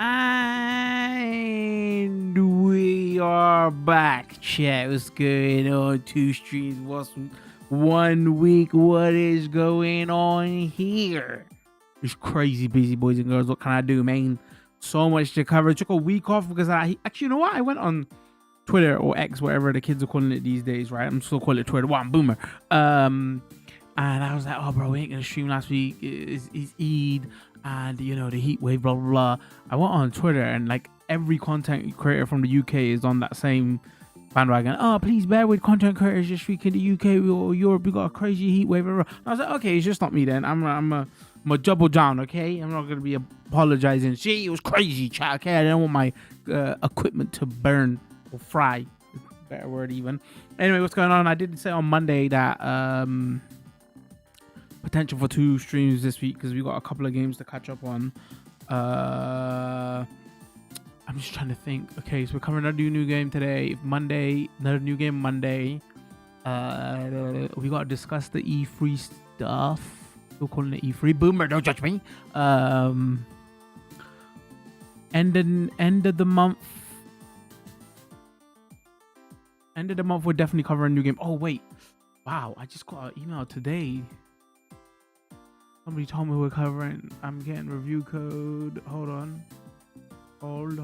And we are back, chat. What's going on? Two streams. What's 1 week? What is going on here? It's crazy busy, boys and girls. What can I do, man? So much to cover. Took a week off because I actually, you know what? I went on Twitter or X, whatever the kids are calling it these days, right? I'm still calling it Twitter. Wow, I'm boomer. And I was like, oh, bro, we ain't gonna stream last week. It's Eid. And you know, the heat wave, blah blah blah. I went on Twitter and like every content creator from the UK is on that same bandwagon. Oh, please bear with content creators this week in the UK or Europe. We got a crazy heat wave. Blah, blah. I was like, okay, it's just not me then. I'm a double down, okay? I'm not gonna be apologizing. See, it was crazy, chat. Okay, I don't want my equipment to burn or fry. Better word even. Anyway, what's going on? I did say on Monday that potential for 2 streams this week because we got a couple of games to catch up on. I'm just trying to think. Okay, so we're covering another new game today. Monday, another new game Monday. We got to discuss the E3 stuff. Still calling it E3. Boomer, don't judge me. End of the month. End of the month, we're definitely covering a new game. Oh wait, wow! I just got an email today. Somebody told me we're covering. I'm getting review code. Hold on. Hold.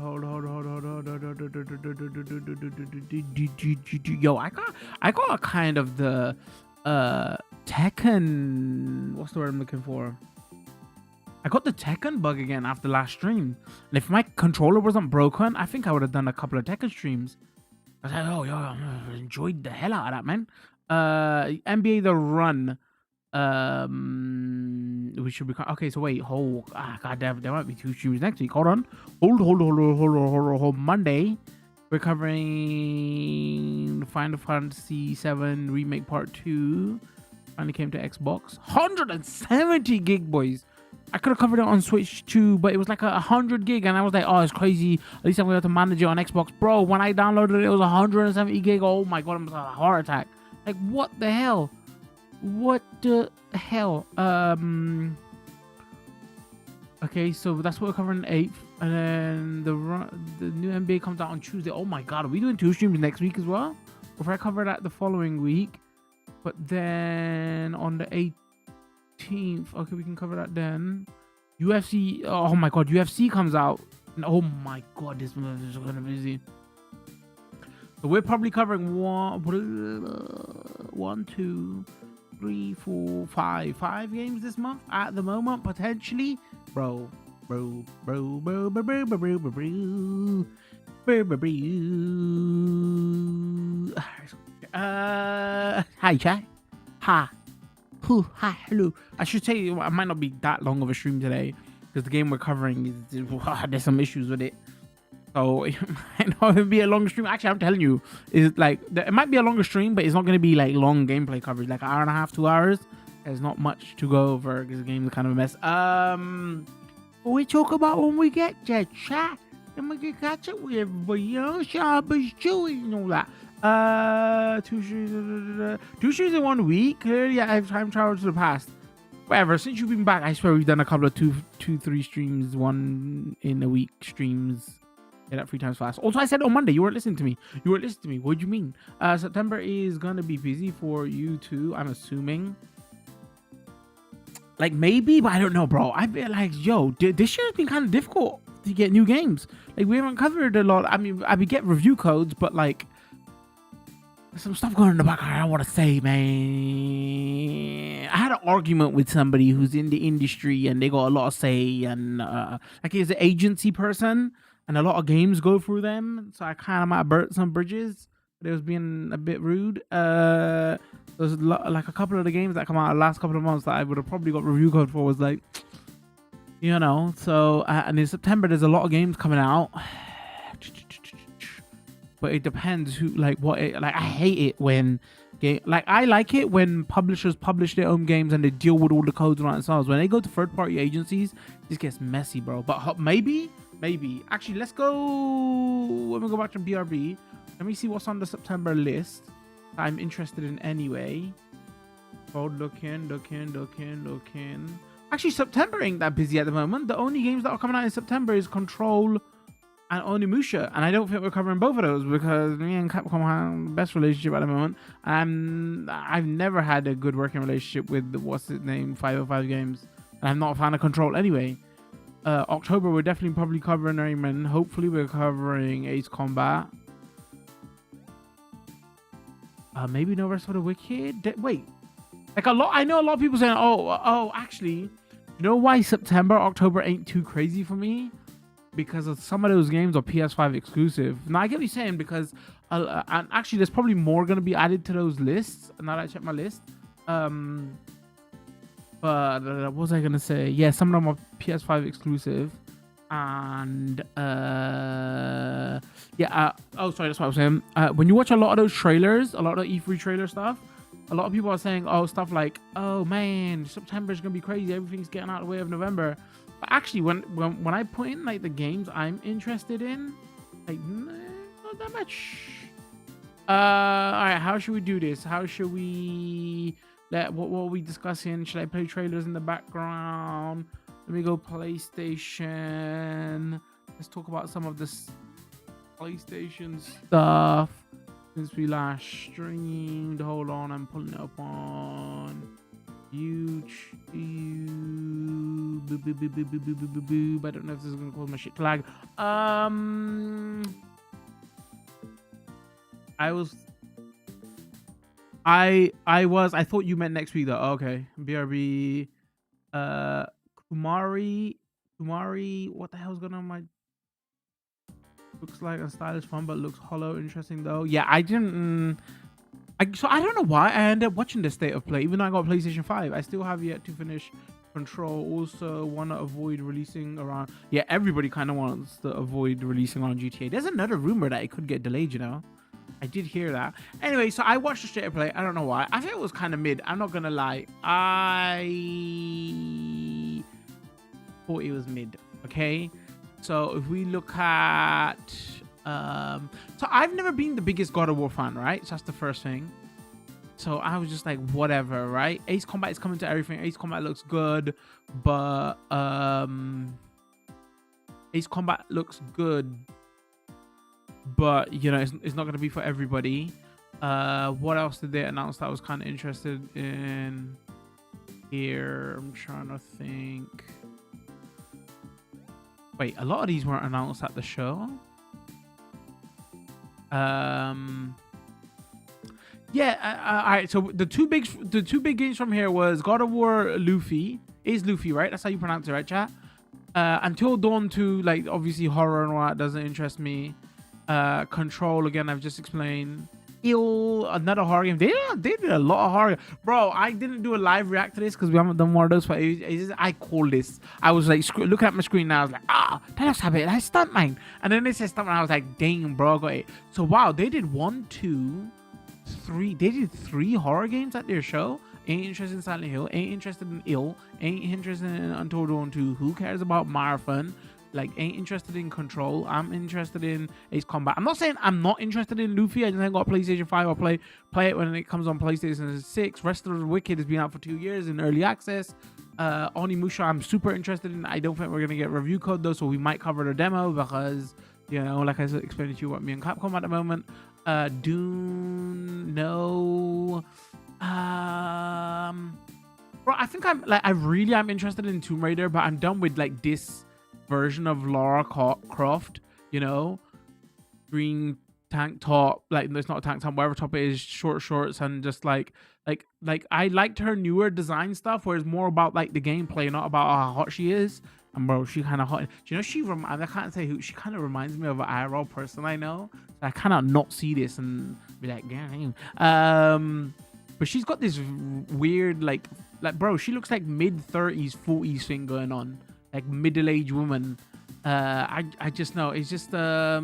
Yo, I got a kind of the Tekken. What's the word I'm looking for? I got the Tekken bug again after last stream. And if my controller wasn't broken, I think I would have done a couple of Tekken streams. I was like, oh, yo, I enjoyed the hell out of that, man. NBA The Run. We should be okay. So wait, god damn, there might be 2 streams next week. Hold on, hold. Monday, we're covering Final Fantasy VII Remake Part 2. Finally came to Xbox. 170 gig, boys. I could have covered it on Switch too, but it was like 100 gig, and I was like, oh, it's crazy. At least I'm gonna have to manage it on Xbox, bro. When I downloaded it, it was 170 gig. Oh my god, I'm gonna have a heart attack. Like, what the hell? What the hell? Okay, so that's what we're covering the 8th, and then the new NBA comes out on Tuesday. Oh my god, are we doing 2 streams next week as well? Or if I cover that the following week, but then on the 18th, okay, we can cover that then. UFC, oh my god, UFC comes out, and oh my god, this month is gonna be busy. So we're probably covering 1, 2, 3, 4, 5 games this month at the moment, potentially. Bro. Hi, chat. Hi, hello. I should say I might not be that long of a stream today because the game we're covering is there's some issues with it. So it might not be a long stream. Actually, I'm telling you, it's like it might be a longer stream, but it's not going to be like long gameplay coverage, like an hour and a half, 2 hours. There's not much to go over because the game is kind of a mess. We talk about when we get to chat, and we can catch up with everybody, you know, sharp as chewy and all that. 2 streams in 1 week. Clearly, I have time travel to the past. Whatever. Since you've been back, I swear we've done a couple of 3 streams, 1 in a week streams. Yeah, that 3 times fast. Also, I said on Monday, you weren't listening to me. What do you mean? September is gonna be busy for you too, I'm assuming. Like, maybe, but I don't know, bro. I feel like, yo, this year has been kind of difficult to get new games. Like, we haven't covered a lot. I mean, we get review codes, but like, there's some stuff going in the background I want to say, man. I had an argument with somebody who's in the industry, and they got a lot of say, and like, he's an agency person, and a lot of games go through them, so I kind of might burn some bridges. But it was being a bit rude. There's like a couple of the games that come out the last couple of months that I would have probably got review code for was like, you know. So and in September there's a lot of games coming out, but it depends who, like, what it, like. I hate it when I like it when publishers publish their own games and they deal with all the codes right themselves. When they go to third-party agencies, this gets messy, bro. But maybe actually, let's go. Let me go back to BRB. Let me see what's on the September list I'm interested in anyway. Oh, looking. Actually, September ain't that busy at the moment. The only games that are coming out in September is Control and Onimusha, and I don't think we're covering both of those because me and Capcom have the best relationship at the moment. I've never had a good working relationship with what's its name 505 Games, and I'm not a fan of Control anyway. October we're definitely probably covering Rayman. Hopefully we're covering Ace Combat. Maybe No Rest for the Wicked. Wait, like I know a lot of people saying, oh, actually, you know why September, October ain't too crazy for me? Because of some of those games are PS5 exclusive. Now I get what you're saying because, and actually there's probably more gonna be added to those lists. Now that I check my list, but what was I gonna say? Yeah, some of them are PS5 exclusive, and oh sorry, that's what I was saying. When you watch a lot of those trailers, a lot of E3 trailer stuff, a lot of people are saying, oh, stuff like, oh man, September is gonna be crazy. Everything's getting out of the way of November. But actually, when I put in like the games I'm interested in, like not that much. All right, how should we do this? How should we what are we discussing? Should I play trailers in the background? Let me go PlayStation. Let's talk about some of this PlayStation stuff since we last streamed. Hold on, I'm pulling it up on YouTube. I don't know if this is gonna cause my shit to lag. I thought you meant next week though. Oh, okay. BRB Kumari, what the hell's going on? My looks like a stylish fun but looks hollow. Interesting though. Yeah, so I don't know why I ended up watching the State of Play, even though I got PlayStation 5. I still have yet to finish Control. Also want to avoid releasing around. Yeah, everybody kind of wants to avoid releasing on GTA. There's another rumor that it could get delayed, you know. I did hear that. Anyway, so I watched the State of Play. I don't know why. I think it was kind of mid. I'm not gonna lie. I thought it was mid. Okay. So if we look at so I've never been the biggest God of War fan, right? So that's the first thing. So I was just like, whatever, right? Ace Combat is coming to everything. Ace Combat looks good, but Ace Combat looks good, but you know, it's not gonna be for everybody. What else did they announce that I was kind of interested in here? I'm trying to think. Wait, a lot of these weren't announced at the show. Yeah, all right, so the two big games from here was God of War Luffy, right? That's how you pronounce it, right, chat? Until Dawn 2, like obviously horror and all that doesn't interest me. Control, again, I've just explained. Another horror game. They did a lot of horror. Bro, I didn't do a live react to this because we haven't done one of those, but I call this. I was like looking at my screen now. I was like, that looks a bit like Stuntman. And then it said Stuntman. I was like, dang, bro, I got it. So wow, they did 1, 2, 3. They did 3 horror games at their show. Ain't interested in Silent Hill. Ain't interested in Ain't interested in Until Dawn 2. Who cares about Marathon? Like, ain't interested in Control. I'm interested in Ace Combat. I'm not saying I'm not interested in Luffy. I just ain't got a PlayStation 5. I'll play it when it comes on PlayStation 6. Rest of the Wicked has been out for 2 years in early access. Onimusha, I'm super interested in. I don't think we're gonna get review code though, so we might cover the demo because, you know, like I said, explaining to you what me and Capcom at the moment. Dune, no. Bro, I think I'm interested in Tomb Raider, but I'm done with like this version of Lara Croft, you know, green tank top, like it's not a tank top, whatever top it is, short shorts, and just like I liked her newer design stuff where it's more about like the gameplay, not about how hot she is. And bro, she kind of hot. Do you know, I can't say who, she kind of reminds me of an IRL person I know. So I cannot not see this and be like, damn. But she's got this weird like bro, she looks like mid-30s, 40s thing going on. Like middle-aged woman. I just know it's just yeah,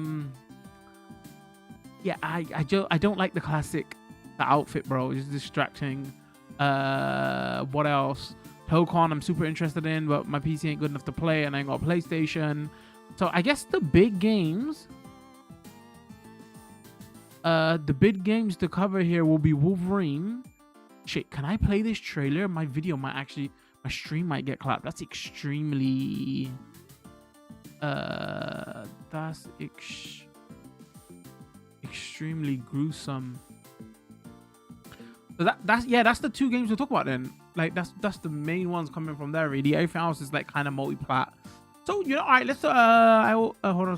I don't like the classic outfit, bro. It's distracting. What else? Tokon I'm super interested in, but my PC ain't good enough to play, and I ain't got a PlayStation. So I guess the big games to cover here will be Wolverine. Shit, can I play this trailer? My my stream might get clapped. That's extremely extremely gruesome. So that's the two games we'll talk about then. Like that's the main ones coming from there really. Everything else is like kind of multi-plat. So all right, let's hold on.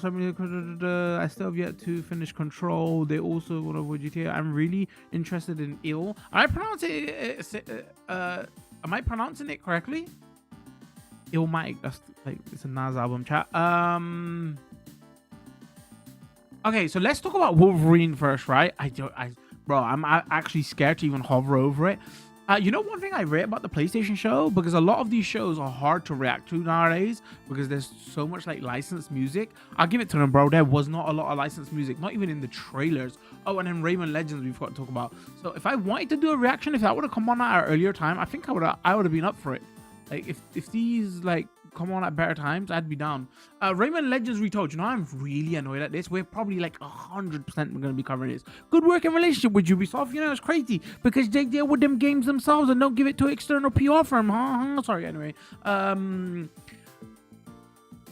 I still have yet to finish Control. They also want to avoid GTA. I'm really interested in Ill. Am I pronouncing it correctly? Illmatic. That's like it's a Nas album, chat. Okay, so let's talk about Wolverine first, right? Bro, I'm actually scared to even hover over it. You know one thing I read about the PlayStation show? Because a lot of these shows are hard to react to nowadays because there's so much like licensed music. I'll give it to them, bro. There was not a lot of licensed music, not even in the trailers. Oh, and then Rayman Legends we've got to talk about. So if I wanted to do a reaction, if that would have come on at an earlier time, I think I would have been up for it. Like if these like come on at better times, I'd be down. Rayman Legends Retold. You know, I'm really annoyed at this. We're probably like 100% going to be covering this. Good working relationship with Ubisoft. You know, it's crazy because they deal with them games themselves and don't give it to external PR firm. Sorry, anyway.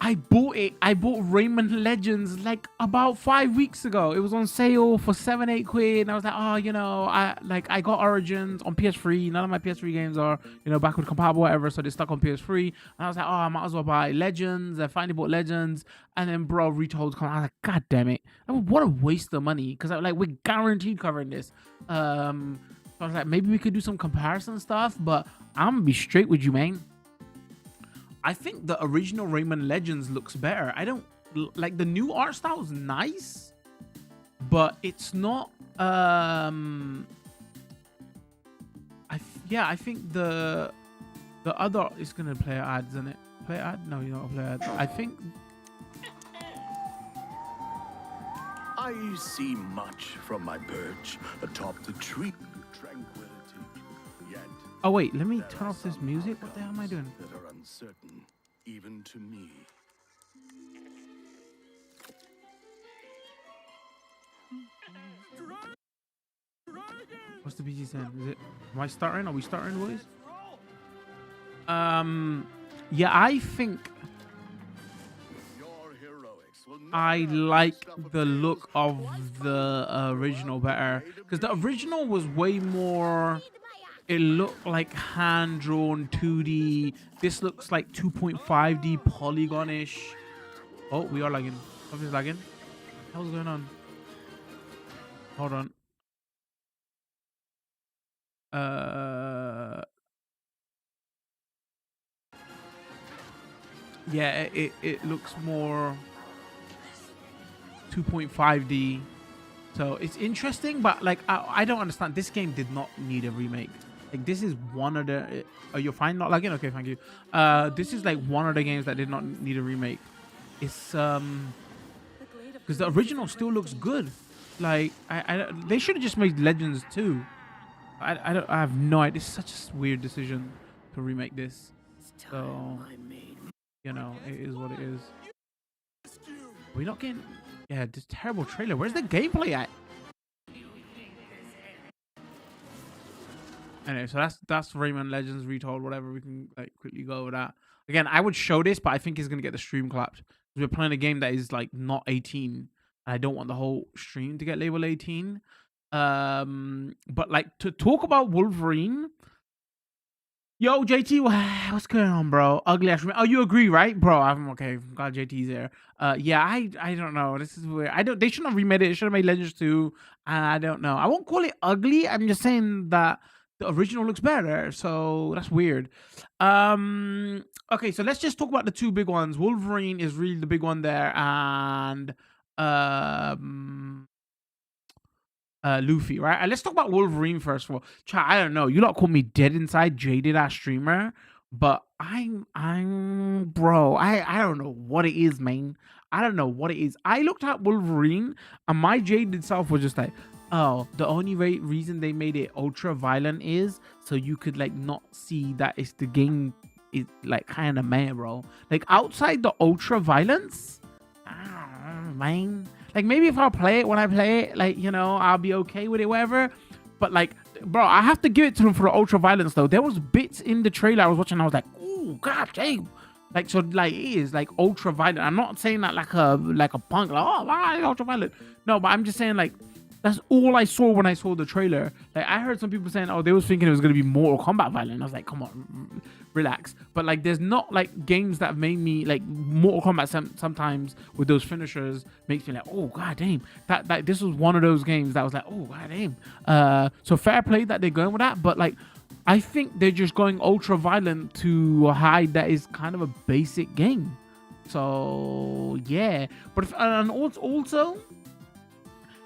I bought Rayman Legends like about 5 weeks ago. It was on sale for 7-8 quid. And I was like, oh, you know, I got Origins on PS3. None of my PS3 games are, you know, backward compatible, whatever. So they stuck on PS3. And I was like, oh, I might as well buy Legends. I finally bought Legends. And then, bro, Retold's coming. I was like, God damn it. What a waste of money. Because we're guaranteed covering this. So I was like, maybe we could do some comparison stuff. But I'm going to be straight with you, man. I think the original Rayman Legends looks better. I don't like the new art style is nice, but it's not. I think the other is gonna play ads, isn't it? Play ad? No, you're not play ads. I think. I see much from my perch atop the tree. Tranquility. Yet. Oh wait, let me turn off this music. What the hell am I doing? That are uncertain, even to me. What's the BG saying? Is it? Am I starting? Are we starting, boys? Yeah, I think I like the look of the original better because the original was way more. It looked like hand-drawn 2D. This looks like 2.5D polygon-ish. Oh, we are lagging. Something's lagging. What the hell's going on? Hold on. Yeah, it looks more 2.5D. So it's interesting, but like I don't understand. This game did not need a remake. Like this is one of the. Are you fine? Not lagging? Okay, thank you. This is like one of the games that did not need a remake. It's because the original still looks good. Like they should have just made Legends 2. I have no idea. It's such a weird decision to remake this. So you know, it is what it is. We're not getting. Yeah, this terrible trailer. Where's the gameplay at? Anyway, so that's Rayman Legends Retold, whatever. We can like quickly go over that. Again, I would show this, but I think it's gonna get the stream clapped. We're playing a game that is like not 18. And I don't want the whole stream to get labeled 18. But like to talk about Wolverine. Yo, JT, what's going on, bro? Ugly ass. Oh, you agree, right, bro? I'm okay. Glad JT's there. Yeah, I don't know. This is weird. They shouldn't have remade it. It should have made Legends 2. I don't know. I won't call it ugly. I'm just saying that the original looks better. So that's weird. Okay, so let's just talk about the two big ones. Wolverine is really the big one there, and Luffy, right? And let's talk about Wolverine first of all. I don't know. You lot call me dead inside, jaded ass streamer, but I'm bro. I don't know what it is, man. I don't know what it is. I looked at Wolverine, and my jaded self was just like, oh, the only reason they made it ultra violent is so you could like not see that it's the game is like kind of meh, bro. Like outside the ultra violence, I don't know, man. Like maybe if I play it when I play it, like, you know, I'll be okay with it, whatever. But like, bro, I have to give it to them for the ultra violence though. There was bits in the trailer I was watching, I was like, oh god damn. Like, so like it is like ultra violent. I'm not saying that like a punk, like, oh why ultra violent. No, but I'm just saying like that's all I saw when I saw the trailer. Like, I heard some people saying, oh, they was thinking it was gonna be Mortal Kombat violent. I was like, come on, relax. But like, there's not like games that have made me like Mortal Kombat. Sometimes with those finishers makes me like, oh god damn. That this was one of those games that was like, oh god damn. So fair play that they're going with that, but like, I think they're just going ultra violent to hide that is kind of a basic game. So yeah, but and also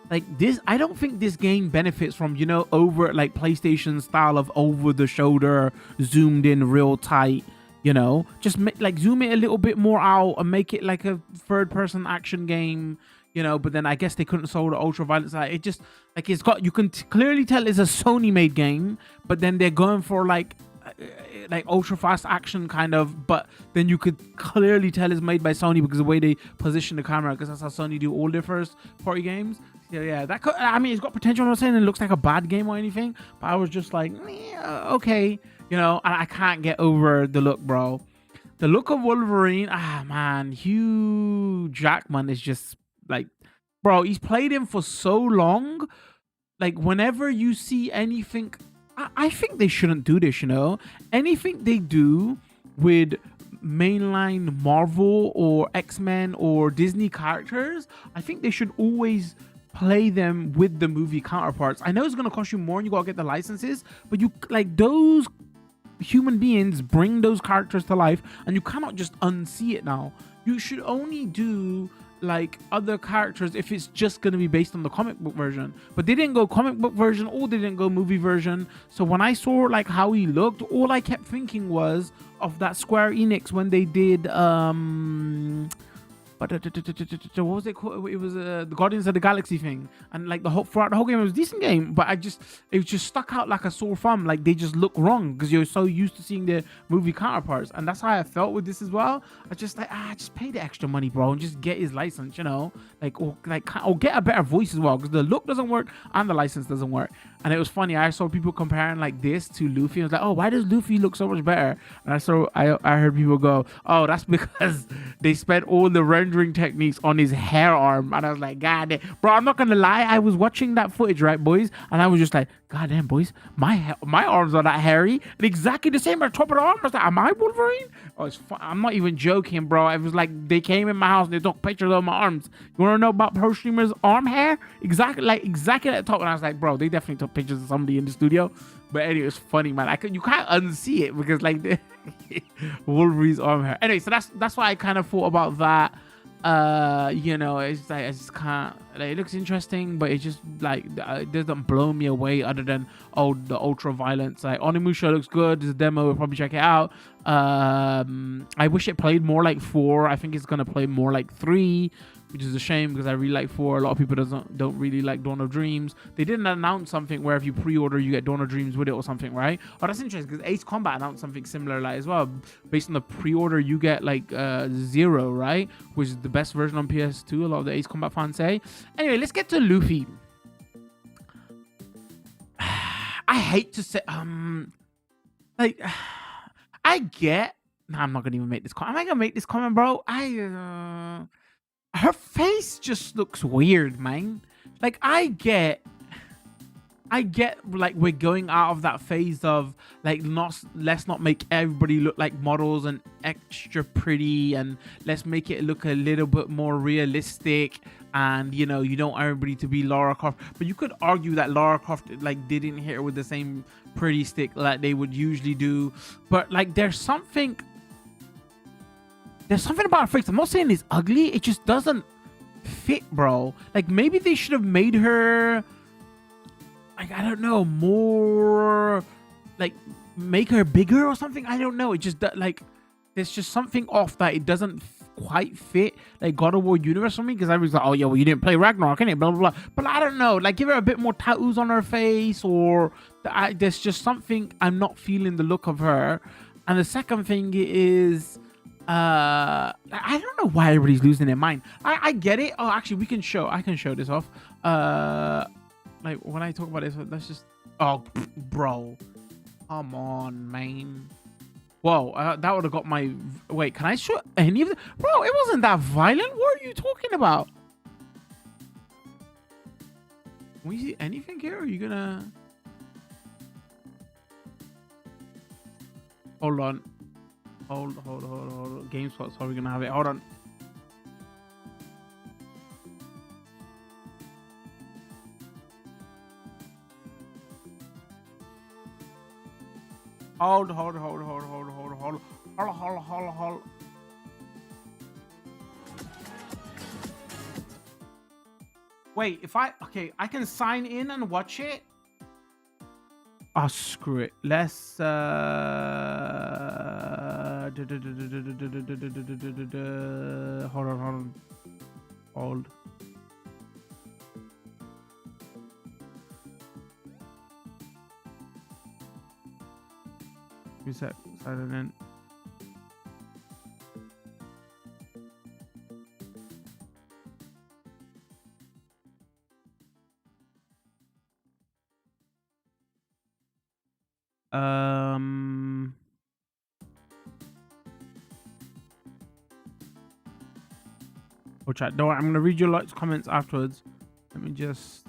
like this, I don't think this game benefits from, you know, over like PlayStation style of over the shoulder, zoomed in real tight, you know, just like zoom it a little bit more out and make it like a third person action game, you know. But then I guess they couldn't solve the ultra violence. Like, it just like, it's got, you can clearly tell it's a Sony made game, but then they're going for like ultra fast action kind of, but then you could clearly tell it's made by Sony because of the way they position the camera, because that's how Sony do all their first party games. Yeah, that could, I mean, it's got potential. I'm not saying it looks like a bad game or anything, but I was just like, okay, you know. I can't get over the look, bro. The look of Wolverine, man, Hugh Jackman is just like, bro, he's played him for so long. Like, whenever you see anything, I think they shouldn't do this, you know. Anything they do with mainline Marvel or X-Men or Disney characters, I think they should always play them with the movie counterparts. I know it's gonna cost you more and you gotta get the licenses, but you like, those human beings bring those characters to life, and you cannot just unsee it now. You should only do like other characters if it's just going to be based on the comic book version, but they didn't go comic book version or they didn't go movie version. So when I saw like how he looked, all I kept thinking was of that Square Enix when they did but what was it called? It was the Guardians of the Galaxy thing, and like throughout the whole game it was a decent game, but it just stuck out like a sore thumb. Like, they just look wrong because you're so used to seeing their movie counterparts, and that's how I felt with this as well. I just like, just pay the extra money, bro, and just get his license, you know, or get a better voice as well, because the look doesn't work and the license doesn't work. And it was funny, I saw people comparing like this to Luffy. I was like, oh, why does Luffy look so much better? And I heard people go, oh, that's because they spent all the rendering techniques on his hair arm. And I was like, god damn. Bro, I'm not gonna lie, I was watching that footage, right, boys, and I was just like, god damn, boys, my arms are that hairy and exactly the same at the top of the arm. I was like, am I Wolverine? Oh, it's fun. I'm not even joking, bro. It was like they came in my house and they took pictures of my arms. You want to know about pro streamers arm hair? Exactly at the top. And I was like, bro, they definitely took pictures of somebody in the studio. But anyway, it's funny, man. You can't unsee it because like the Wolverine's arm hair. Anyway, so that's why I kind of thought about that. You know, it's like, I just can't, like, it looks interesting, but it just like it doesn't blow me away, other than, oh, the ultra violence. Like, Onimusha looks good. There's a demo, we'll probably check it out. I wish it played more like 4. I think it's gonna play more like 3, which is a shame because I really like 4. A lot of people don't really like Dawn of Dreams. They didn't announce something where if you pre-order you get Dawn of Dreams with it or something, right? Oh, that's interesting, because Ace Combat announced something similar like as well. Based on the pre-order you get like 0, right? Which is the best version on PS2, a lot of the Ace Combat fans say. Anyway, let's get to Luffy. I hate to say like, I get, nah, I'm not gonna even make this comment. Am I gonna make this comment, bro? Her face just looks weird, man. Like, I get like we're going out of that phase of like, let's not make everybody look like models and extra pretty, and let's make it look a little bit more realistic. And you know, you don't want everybody to be Lara Croft, but you could argue that Lara Croft like didn't hit her with the same pretty stick like they would usually do. But like, there's something about her face. I'm not saying it's ugly, it just doesn't fit, bro. Like, maybe they should have made her like, I don't know, more like, make her bigger or something. I don't know. It just like, there's just something off that it doesn't quite fit like God of War universe for me, because I was like, oh yeah, well, you didn't play Ragnarok, innit? Blah blah blah. But I don't know, like, give her a bit more tattoos on her face, or there's just something I'm not feeling the look of her. And the second thing is, I don't know why everybody's losing their mind. I get it. Oh, actually, I can show this off. like when I talk about this, let's just. Oh, bro, come on, man. Whoa, that would have got my. Wait, can I shoot any of the? Bro, it wasn't that violent. What are you talking about? Can we see anything here? Or are you gonna? Hold on. Hold. GameSpot's probably gonna have it. Hold on. Hold. Wait, if I I can sign in and watch it. Oh, screw it. Let's hold. Reset, sign in. Oh, chat. Don't worry, I'm gonna read your lots comments afterwards. Let me just.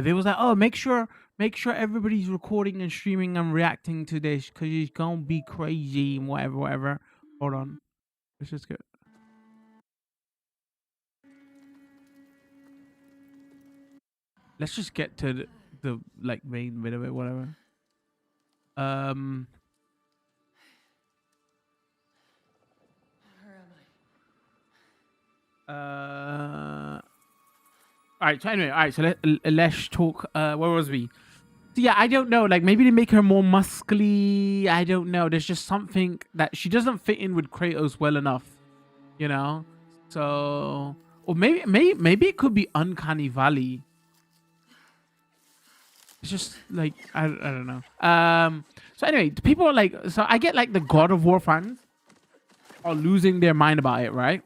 They was like, oh, make sure everybody's recording and streaming and reacting to this because it's gonna be crazy and whatever. Hold on, let's just get. Let's just get to the like main bit of it, whatever. All right. So anyway, all right. So let's talk. Where was we? So yeah, I don't know. Like maybe they make her more muscly. I don't know. There's just something that she doesn't fit in with Kratos well enough, you know. So, or maybe it could be Uncanny Valley. It's just like I don't know. So anyway, people are like, so I get like the God of War fans are losing their mind about it, right?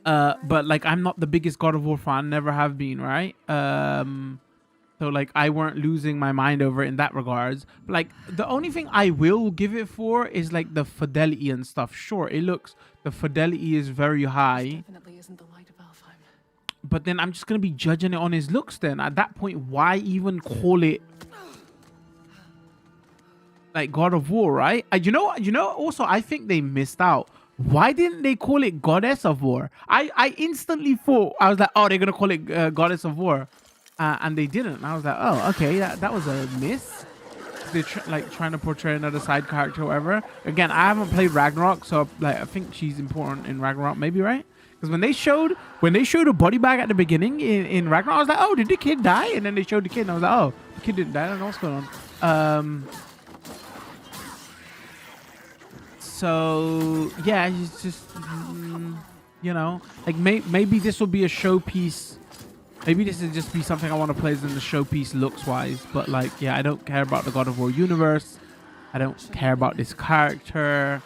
But like I'm not the biggest God of War fan, never have been, right? So like I weren't losing my mind over it in that regards. But like the only thing I will give it for is like the fidelity and stuff. Sure, the fidelity is very high. Definitely isn't the light of Alfheim. But then I'm just gonna be judging it on his looks then. At that point, why even call it like God of War, right? You know, also I think they missed out. Why didn't they call it Goddess of War? I instantly thought, I was like, oh, they're gonna call it Goddess of War. And they didn't. I was like, oh, okay, that was a miss. They're like trying to portray another side character or whatever. Again, I haven't played Ragnarok, so like I think she's important in Ragnarok, maybe, right? Because when they showed a body bag at the beginning in Ragnarok, I was like, oh, did the kid die? And then they showed the kid, and I was like, oh, the kid didn't die. I don't know what's going on. So yeah, it's just you know, like maybe this will be a showpiece. Maybe this will just be something I want to play as in the showpiece looks wise. But like, yeah, I don't care about the God of War universe. I don't care about this character.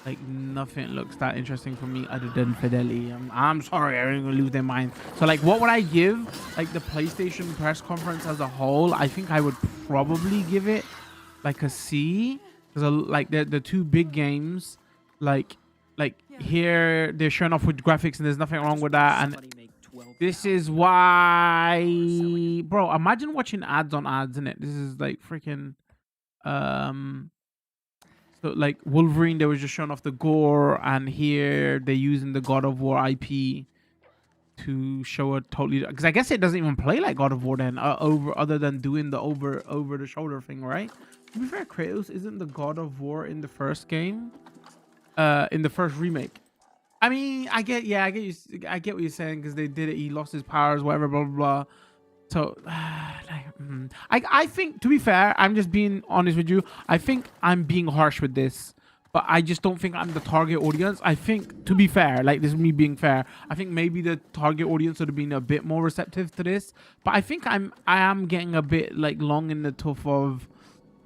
Like nothing looks that interesting for me other than fidelity. I'm sorry, I'm gonna lose their mind. So like, what would I give like the PlayStation press conference as a whole? I think I would probably give it like a C. Because like the two big games, like here they're showing off with graphics and there's nothing wrong with that. And this is why, bro, imagine watching ads on ads, innit? This is like freaking so like Wolverine, they was just showing off the gore, and here they're using the God of War IP to show a totally, because I guess it doesn't even play like God of War then, other than doing the over the shoulder thing, right? To be fair, Kratos isn't the God of War in the first game, in the first remake. I mean, I get what you're saying, because they did it. He lost his powers, whatever, blah blah blah. So, I think, to be fair, I'm just being honest with you. I think I'm being harsh with this, but I just don't think I'm the target audience. I think, to be fair, like this is me being fair, I think maybe the target audience would have been a bit more receptive to this. But I think I am getting a bit like long in the tooth of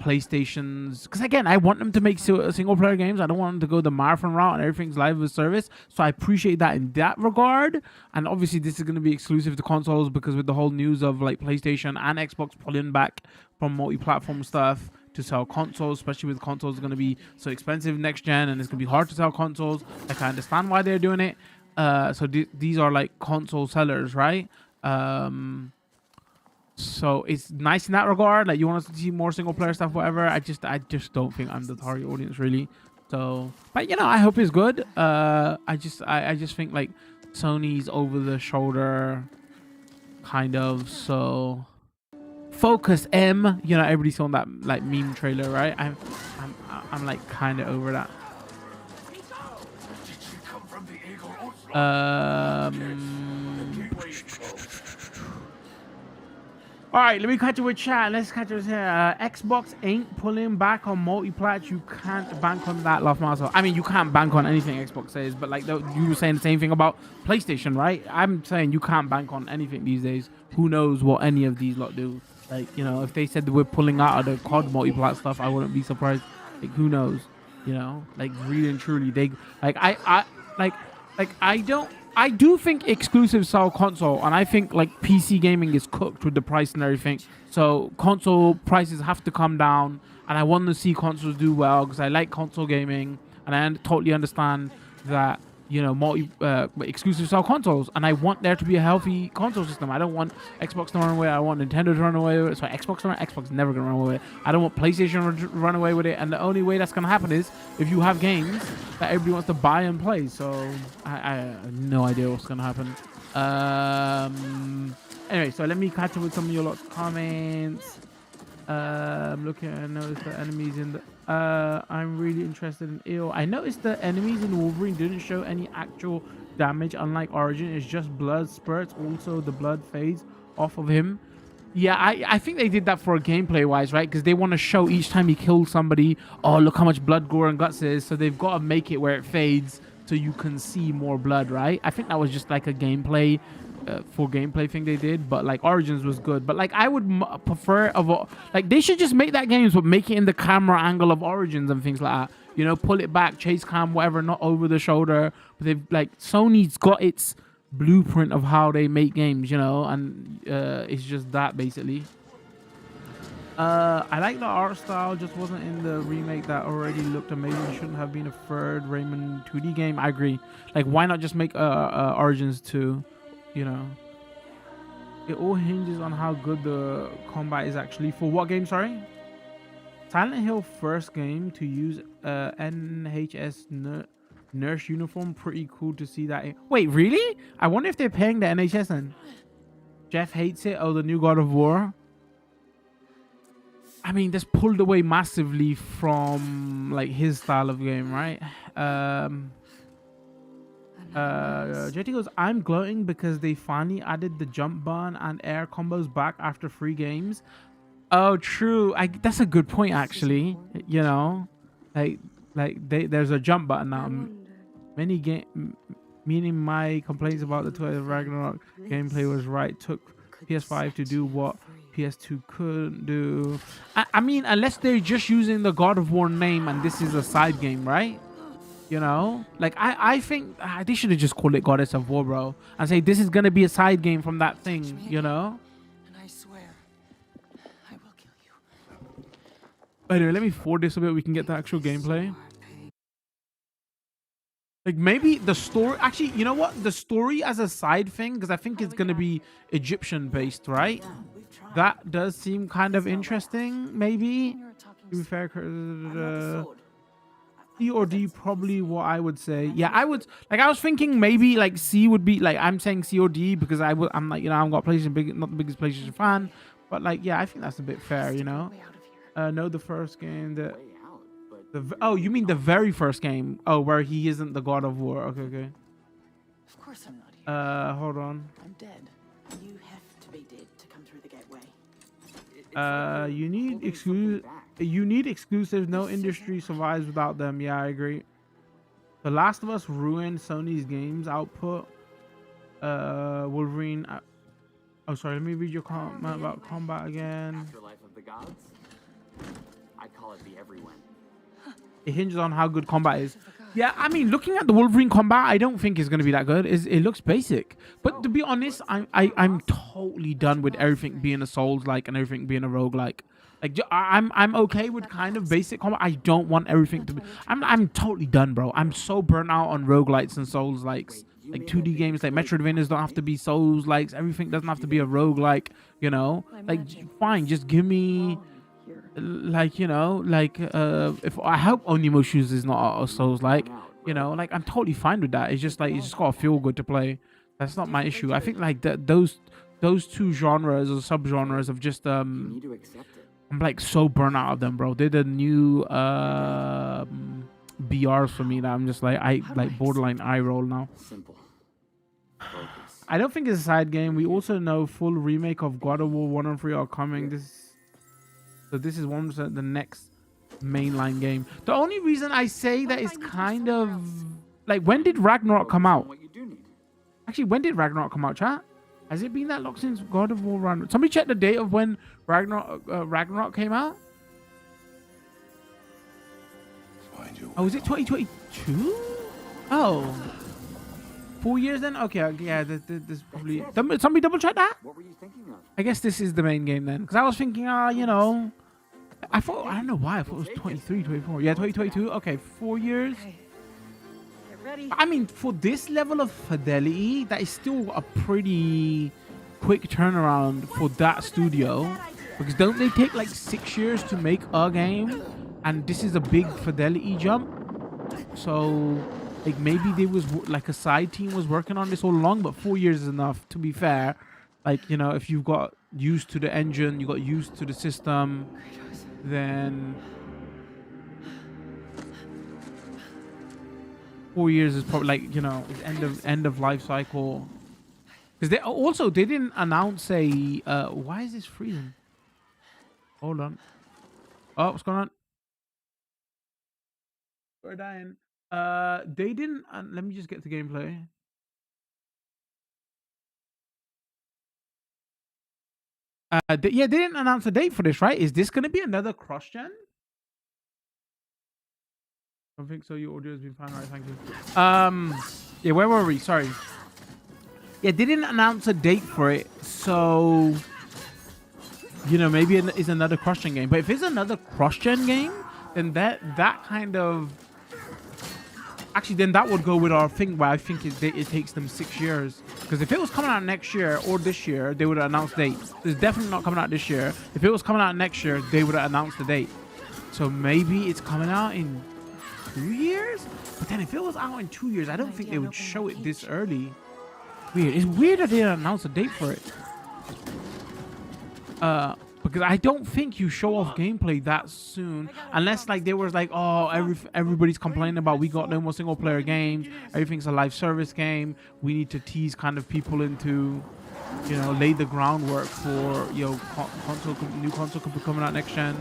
PlayStation's, because again, I want them to make single player games. I don't want them to go the marathon route and everything's live with service. So I appreciate that in that regard. And obviously this is going to be exclusive to consoles, because with the whole news of like PlayStation and Xbox pulling back from multi-platform stuff to sell consoles, especially with consoles going to be so expensive next gen, and it's going to be hard to sell consoles. Like, I understand why they're doing it. So these are like console sellers, right? So it's nice in that regard. Like, you want us to see more single player stuff, whatever. I just don't think I'm the target audience, really. So, but you know, I hope it's good. I just think like Sony's over the shoulder, kind of. So focus, M. You know, everybody saw that like meme trailer, right? I'm like kind of over that. All right, let me catch you with chat. Let's catch us here. Xbox ain't pulling back on multi-plat. You can't bank on that, Love Master. I mean, you can't bank on anything Xbox says, but like you were saying the same thing about PlayStation, right? I'm saying you can't bank on anything these days. Who knows what any of these lot do? Like, you know, if they said that we're pulling out of the COD multi-plat stuff, I wouldn't be surprised. Like, who knows? You know, like really and truly, they like I do think exclusives sell console, and I think like PC gaming is cooked with the price and everything. So console prices have to come down, and I want to see consoles do well because I like console gaming, and I totally understand that, you know, exclusive sell consoles, and I want there to be a healthy console system. I don't want Xbox to run away. I want Nintendo to run away with it. So Xbox never gonna run away with it. I don't want PlayStation to run away with it. And the only way that's gonna happen is if you have games that everybody wants to buy and play. So I have no idea what's gonna happen. Anyway, so let me catch up with some of your lot's comments. Looking, I noticed the enemies in the I'm really interested in Eel. I noticed the enemies in Wolverine didn't show any actual damage, unlike Origin. It's just blood spurts. Also, the blood fades off of him. Yeah, I think they did that for gameplay wise, right? Because they want to show each time he kills somebody, oh, look how much blood, gore, and guts is. So they've got to make it where it fades so you can see more blood, right? I think that was just like a gameplay for gameplay thing they did, but like Origins was good. But like I would prefer like they should just make that games, but make it in the camera angle of Origins and things like that. You know, pull it back, chase cam, whatever, not over the shoulder. But they've like Sony's got its blueprint of how they make games, you know, and it's just that basically. I like the art style, just wasn't in the remake that already looked amazing. It shouldn't have been a third Rayman 2D game. I agree. Like, why not just make Origins 2? You know, it all hinges on how good the combat is actually. For what game, sorry? Silent Hill first game to use NHS nurse uniform. Pretty cool to see that. Wait, really? I wonder if they're paying the NHS then. Jeff hates it. Oh, the new God of War. I mean, that's pulled away massively from like his style of game, right? JT goes, I'm gloating because they finally added the jump button and air combos back after 3 games. Oh, true. That's a good point, actually. You know, there's a jump button now. Meaning my complaints about the Twilight of Ragnarok gameplay was right. Took PS5 to do what PS2 couldn't do. I mean, unless they're just using the God of War name and this is a side game, right? You know, like I think they should have just called it Goddess of War, bro, and say this is gonna be a side game from that thing, you know. And I swear, I will kill you. Anyway, let me forward this a bit. We can get the actual gameplay. Like maybe the story. Actually, you know what? The story as a side thing, because I think it's gonna be Egyptian based, right? That does seem kind of interesting. Maybe. To be fair, C or D probably what I would say. Yeah, I would like. I was thinking maybe like C would be like. I'm saying C or D because I'm like, you know, I've got PlayStation not the biggest PlayStation fan, but like yeah, I think that's a bit fair, you know. No, the first game that oh, you mean the very first game? Oh, where he isn't the God of War. Okay, okay. Of course I'm not here. Hold on. I'm dead. You have to be dead to come through the gateway. You need exclusives. No industry survives without them. Yeah, I agree. The Last of Us ruined Sony's games output. Wolverine. Oh, sorry. Let me read your comment about combat again. Afterlife of the gods. I call it the everyone. It hinges on how good combat is. Yeah, I mean, looking at the Wolverine combat, I don't think it's going to be that good. It looks basic. But to be honest, I'm totally done with everything being a Souls-like and everything being a roguelike. Like, I'm okay with kind of basic combat. I don't want everything to be... I'm totally done, bro. I'm so burnt out on roguelites and Souls-likes. Like 2D games, like Metroidvanias don't have to be Souls-likes. Everything doesn't have to be a roguelike, you know? Like, fine, just give me... like, you know, like if I hope Onimushu's is not a Souls like, you know, like I'm totally fine with that. It's just like it's just gotta feel good to play. That's not my issue. I think like those two genres or subgenres of just I'm like so burnt out of them, bro. They're the new BRs for me that I'm just like I like borderline eye roll now. Simple. I don't think it's a side game. We also know full remake of God of War 1 and 3 are coming. So this is 100% the next mainline game. The only reason I say that is kind of like, when did Ragnarok come out? Actually, when did Ragnarok come out, chat? Has it been that long since God of War Ragnarok? Somebody check the date of when Ragnarok came out. Oh, is it 2022? Oh, 4 years then? Okay, yeah, there's probably... Somebody double check that? What were you thinking of? I guess this is the main game then. Because I was thinking, you know... I don't know why. I thought it was 23, 24. Yeah, 2022. Okay, 4 years. Okay. Get ready. I mean, for this level of fidelity, that is still a pretty quick turnaround for that studio. Because don't they take like 6 years to make a game? And this is a big fidelity jump. So... like maybe there was like a side team was working on this all along, but 4 years is enough, to be fair. Like, you know, if you got used to the engine, you got used to the system, then 4 years is probably like, you know, end of life cycle. Because they didn't announce a why is this freezing? Hold on. Oh, what's going on? We're dying. They didn't. Let me just get to gameplay. They didn't announce a date for this, right? Is this gonna be another cross-gen? I don't think so. Your audio has been fine, right? Thank you. Yeah, where were we? Sorry. Yeah, they didn't announce a date for it, so you know, maybe it's another cross-gen game. But if it's another cross-gen game, then that kind of... actually, then that would go with our thing where I think it takes them 6 years. Because if it was coming out next year or this year, they would have announced dates. It's definitely not coming out this year. If it was coming out next year, they would have announced the date. So maybe it's coming out in 2 years? But then if it was out in 2 years, I don't think they would show it this early. Weird. It's weird that they didn't announce a date for it. Because I don't think you show off gameplay that soon, unless like there was like, oh, everybody's complaining about we got no more single player games, everything's a live service game. We need to tease kind of people into, you know, lay the groundwork for, you know, new console could be coming out next gen.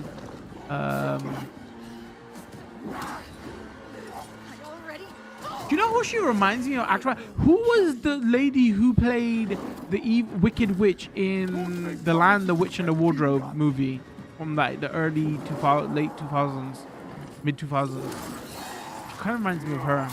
Do you know who she reminds me of? Actually, who was the lady who played the Wicked Witch in The Lion, the Witch, and the Wardrobe movie from like the early 2000s, late 2000s, mid 2000s? Kind of reminds me of her.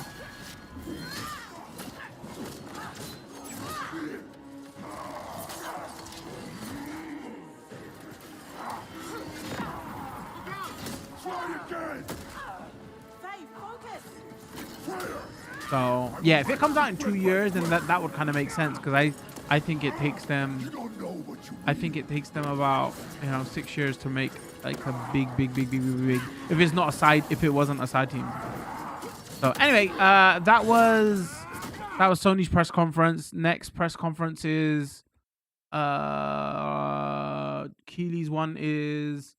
So yeah, if it comes out in 2 years, then that would kind of make sense, because I think it takes them about, you know, 6 years to make like a big. If it's not a side, if it wasn't a side team. So anyway, that was Sony's press conference. Next press conference is Keely's one is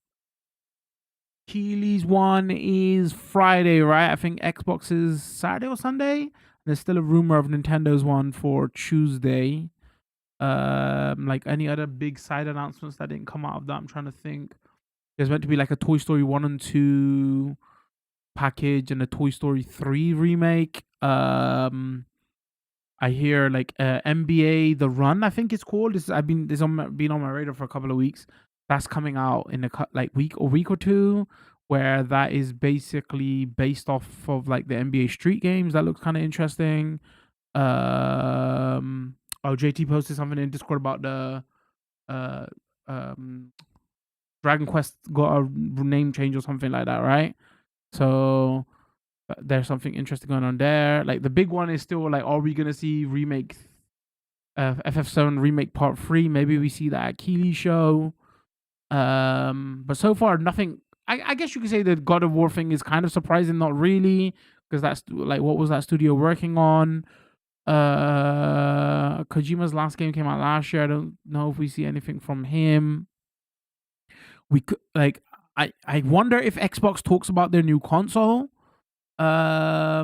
Friday, right? I think Xbox is Saturday or Sunday. There's still a rumor of Nintendo's one for Tuesday. Like any other big side announcements that didn't come out of that. I'm trying to think. There's meant to be like a Toy Story 1 and 2 package and a Toy Story 3 remake. I hear like NBA The Run, I think it's called. Been on my radar for a couple of weeks. That's coming out in a week or two, where that is basically based off of like the NBA Street games. That looks kind of interesting. JT posted something in Discord about the uh um Dragon Quest got a name change or something like that, right? So there's something interesting going on there. Like the big one is still like, are we gonna see remake FF7 remake part 3? Maybe we see that at Keeley show. But so far nothing. I guess you could say the God of War thing is kind of surprising, not really, because that's like, what was that studio working on? Kojima's last game came out last year. I don't know if we see anything from him. We could like, I wonder if Xbox talks about their new console. I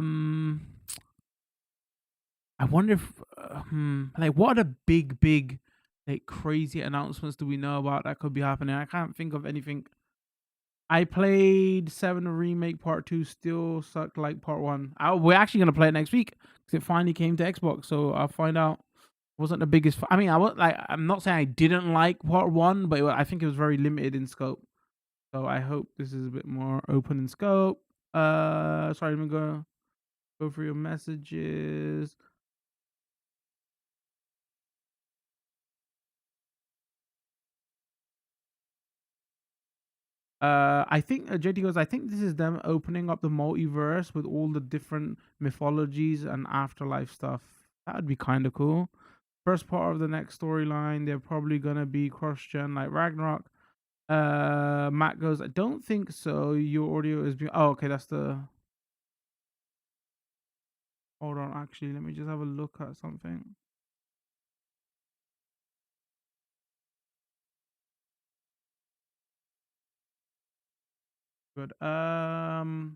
wonder if like, what are the big like crazy announcements do we know about that could be happening? I can't think of anything. I played 7 Remake Part 2, still sucked like Part 1. We're actually gonna play it next week because it finally came to Xbox, so I'll find out. Wasn't the biggest. I mean, I'm not saying I didn't like Part 1, but I think it was very limited in scope. So I hope this is a bit more open in scope. Sorry, let me go through your messages. I think JT goes, I think this is them opening up the multiverse with all the different mythologies and afterlife stuff. That would be kind of cool. First part of the next storyline, they're probably gonna be cross-gen like Ragnarok. Matt goes, I don't think so. Your audio is being. Oh, okay, that's the. Hold on, actually, let me just have a look at something. Good. Under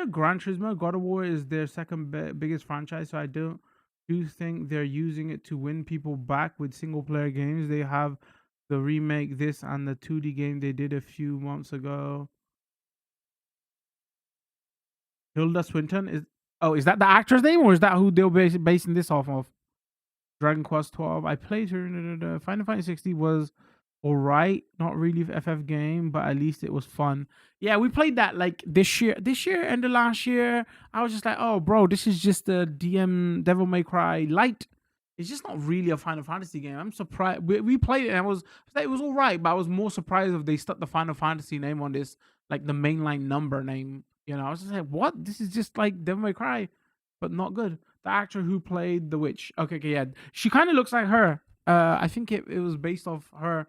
Gran Turismo, God of War is their second biggest franchise, so I do think they're using it to win people back with single player games. They have the remake, this, and the 2D game they did a few months ago. Hilda Swinton is that the actor's name, or is that who they're basing this off of? Dragon Quest 12. I played her. Final Fantasy 60 was alright. Not really FF game, but at least it was fun. Yeah, we played that like this year and the last year. I was just like, oh, bro, this is just a DM Devil May Cry Light. It's just not really a Final Fantasy game. I'm surprised. We played it and it was alright, but I was more surprised if they stuck the Final Fantasy name on this, like the mainline number name. You know, I was just like, what? This is just like Devil May Cry, but not good. The actor who played the witch. Okay, yeah. She kind of looks like her. I think it was based off her.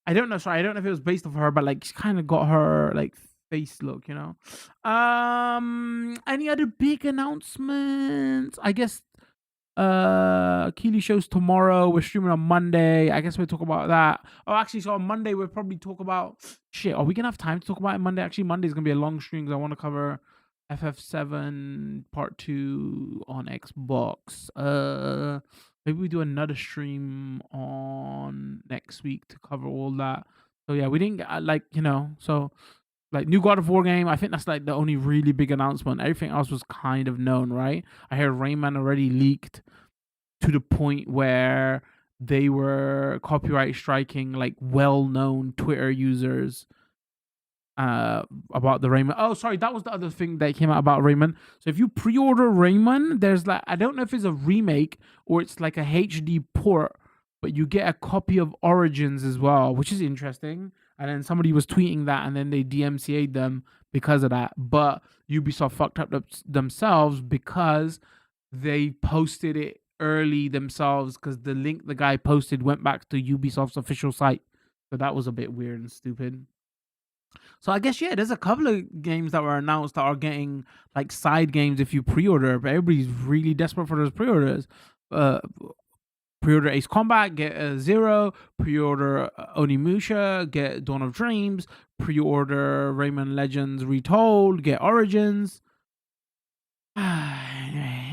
I don't know if it was based off her, but like she kind of got her like face look, you know. Any other big announcements? I guess Keeley shows tomorrow. We're streaming on Monday. I guess we'll talk about that. Oh, actually, so on Monday we'll probably talk about shit. Are we gonna have time to talk about it Monday? Actually, Monday's gonna be a long stream because I want to cover FF7 Part 2 on Xbox. Maybe we do another stream on next week to cover all that. So yeah, we didn't so like new God of War game. I think that's like the only really big announcement. Everything else was kind of known, right? I heard Rayman already leaked to the point where they were copyright striking like well-known Twitter users about the Rayman. Oh, sorry, that was the other thing that came out about Rayman. So if you pre-order Rayman, there's like, I don't know if it's a remake or it's like a HD port, but you get a copy of Origins as well, which is interesting. And then somebody was tweeting that, and then they DMCA'd them because of that. But Ubisoft fucked up themselves because they posted it early themselves, because the link the guy posted went back to Ubisoft's official site. So that was a bit weird and stupid. So I guess, yeah, there's a couple of games that were announced that are getting like side games if you pre-order, but everybody's really desperate for those pre-orders. Pre-order Ace Combat, get Zero. Pre-order Onimusha, get Dawn of Dreams. Pre-order Rayman Legends Retold, get Origins.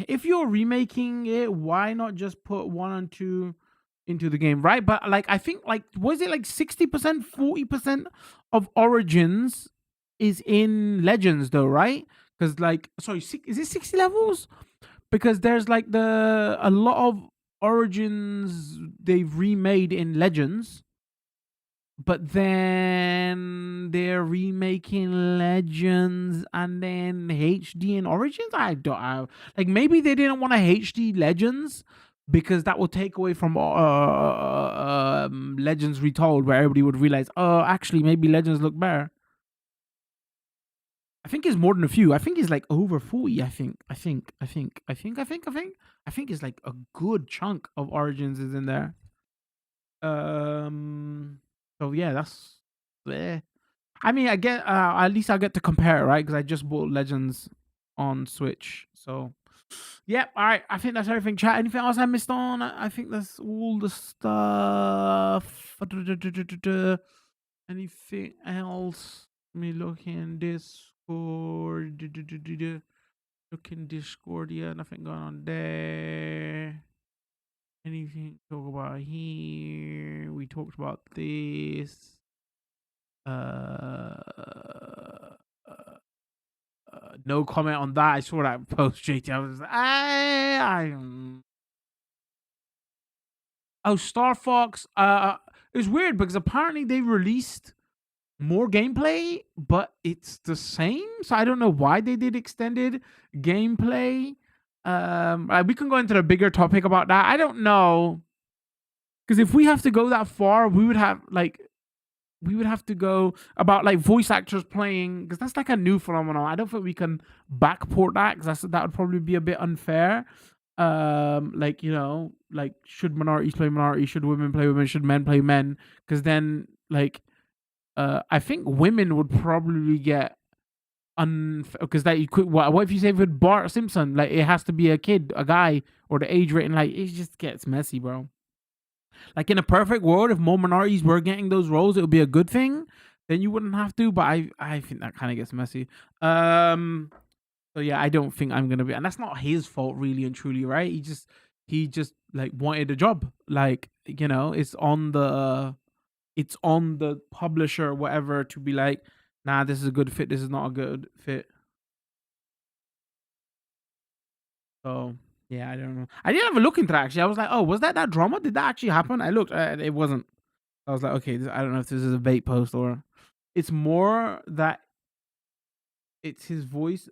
if you're remaking it, why not just put 1 and 2 into the game, right? But like I think like was it like 60%, 40% of Origins is in Legends though, right? Because like sorry, is it 60 levels? Because there's like a lot of Origins they've remade in Legends, but then they're remaking Legends and then HD in Origins. Like maybe they didn't want to HD Legends because that will take away from Legends Retold, where everybody would realize, oh, actually, maybe Legends look better. I think it's more than a few. I think it's like over 40. I think it's like a good chunk of Origins is in there. So yeah, that's. I mean, I get at least I get to compare it, right? Because I just bought Legends on Switch. So yeah, all right. I think that's everything. Chat. Anything else I missed on? I think that's all the stuff. Anything else? Let me look in Discord. Look in Discord. Yeah, nothing going on there. Anything to talk about here? We talked about this. Uh, no comment on that. I saw that post, JT. I was like, oh, Star Fox. It was weird because apparently they released more gameplay, but it's the same. So I don't know why they did extended gameplay. We can go into the bigger topic about that. I don't know, because if we have to go that far, we would have to go about like voice actors playing, because that's like a new phenomenon. I don't think we can backport that, because that would probably be a bit unfair. Like, you know, like, should minorities play minorities? Should women play women? Should men play men? Because then, like, I think women would probably get because that you could. What if you say with Bart Simpson, like it has to be a kid, a guy, or the age rating? Like it just gets messy, bro. Like in a perfect world, if more minorities were getting those roles, it would be a good thing. Then you wouldn't have to. But I think that kind of gets messy. So yeah, I don't think I'm gonna be, and that's not his fault, really and truly, right? He just like wanted a job. Like, you know, it's on the publisher or whatever to be like, nah, this is a good fit. This is not a good fit. So yeah, I don't know. I didn't have a look into that actually. I was like, oh, was that drama? Did that actually happen? I looked, it wasn't. I was like, okay, I don't know if this is a bait post or it's more that it's his voice.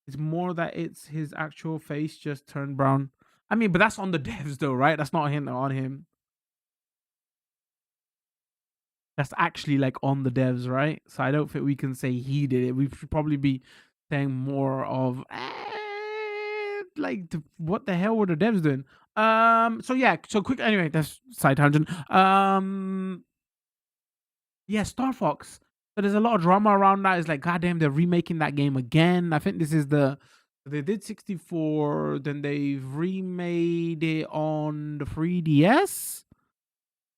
It's more that it's his actual face just turned brown. I mean, but that's on the devs though, right? That's not him on him. That's actually like on the devs, right? So I don't think we can say he did it. We should probably be saying more of like what the hell were the devs doing? So yeah, so quick. Anyway, that's side tangent. Yeah, Star Fox. So there's a lot of drama around that. It's like, goddamn, they're remaking that game again. I think this is they did 64, then they've remade it on the 3DS,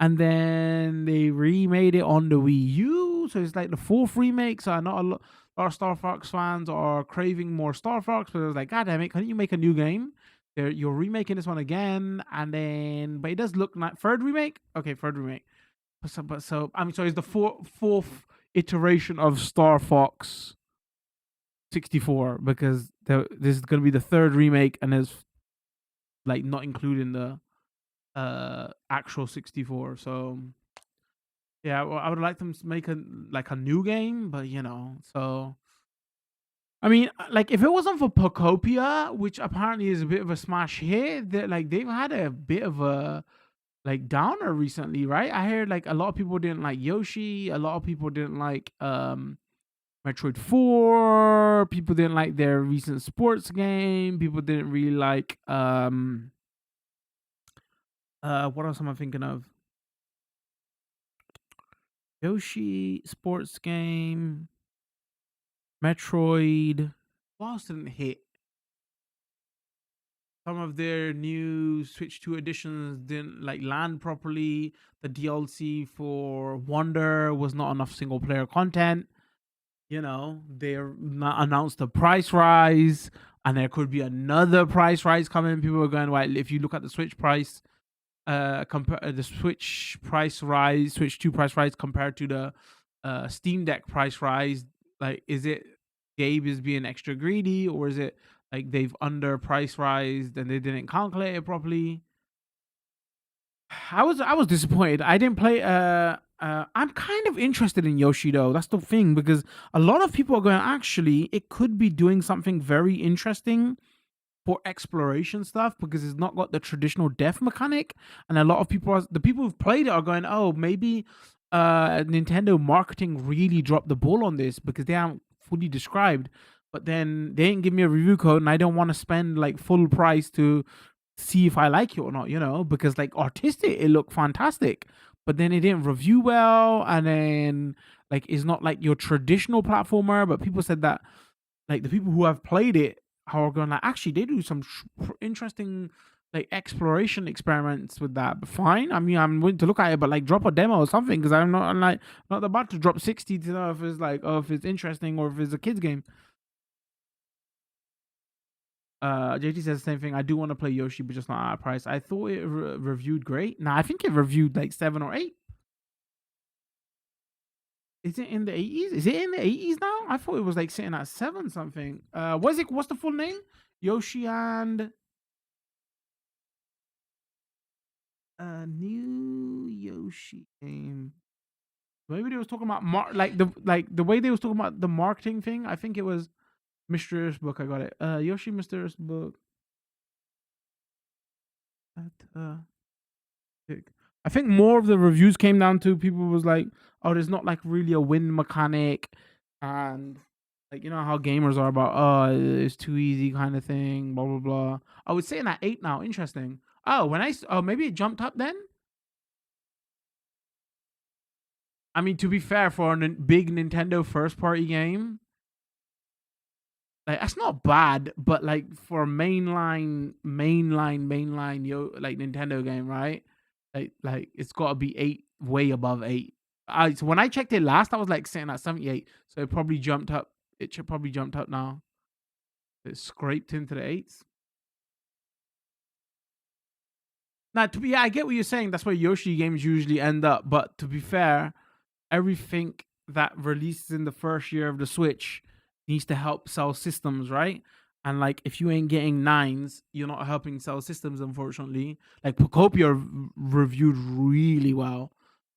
and then they remade it on the Wii U. So it's like the fourth remake. So I know a lot of Star Fox fans are craving more Star Fox, but it was like, God damn it, couldn't you make a new game? You're remaking this one again, and then, but it does look like third remake. Okay, third remake. So I mean, so it's the fourth iteration of Star Fox 64, because this is gonna be the third remake, and there's like not including the actual 64. So yeah, well, I would like them to make a new game, but you know, so I mean, like if it wasn't for Pocopia, which apparently is a bit of a smash hit, that like they've had a bit of a like downer recently, right? I heard like a lot of people didn't like Yoshi, a lot of people didn't like Metroid 4, people didn't like their recent sports game, people didn't really like what else am I thinking of? Yoshi sports game, Metroid. What else didn't hit? Some of their new Switch 2 editions didn't like land properly. The DLC for Wonder was not enough single player content. You know, they announced a price rise. and there could be another price rise coming. People are going, well, if you look at the Switch price, compare the Switch price rise, Switch 2 price rise compared to the Steam Deck price rise. Like, is it Gabe is being extra greedy, or is it like they've under price rised and they didn't calculate it properly? I was disappointed. I didn't play. I'm kind of interested in Yoshi though. That's the thing, because a lot of people are going, actually, it could be doing something very interesting for exploration stuff, because it's not got the traditional death mechanic, and a lot of people the people who've played it are going, oh, maybe Nintendo marketing really dropped the ball on this, because they haven't fully described, but then they didn't give me a review code, and I don't want to spend like full price to see if I like it or not, because like artistic it looked fantastic, but then it didn't review well, and then like it's not like your traditional platformer. But people said that, like, the people who have played it are going, like, actually they do some interesting like exploration experiments with that. But fine, I mean, I'm willing to look at it, but like drop a demo or something, because I'm like not about to drop 60 to know if it's like, oh, if it's interesting or if it's a kids game. JT says the same thing. I do want to play Yoshi, but just not at a price. I thought it reviewed great. Nah, I think it reviewed like 7 or 8. Is it in the 80s? Is it in the 80s now? I thought it was like sitting at 7 something. What's the full name? Yoshi and new Yoshi game. Maybe they was talking about the way they was talking about the marketing thing. I think it was Mysterious Book. I got it. Yoshi Mysterious Book. I think more of the reviews came down to people was like, oh, there's not like really a win mechanic, and like, you know how gamers are about, oh, it's too easy kind of thing, blah blah blah. I would say in that 8 now. Interesting. Oh, maybe it jumped up then. I mean, to be fair, for a big Nintendo first party game, like, that's not bad, but like for a mainline like Nintendo game, right? Like it's got to be 8, way above 8. So when I checked it last, I was like sitting at 78, so it probably jumped up. It should probably jumped up now. It scraped into the 8s. Now, I get what you're saying. That's where Yoshi games usually end up. But to be fair, everything that releases in the first year of the Switch needs to help sell systems, right? And like, if you ain't getting 9s, you're not helping sell systems, unfortunately. Like, Pocopia reviewed really well.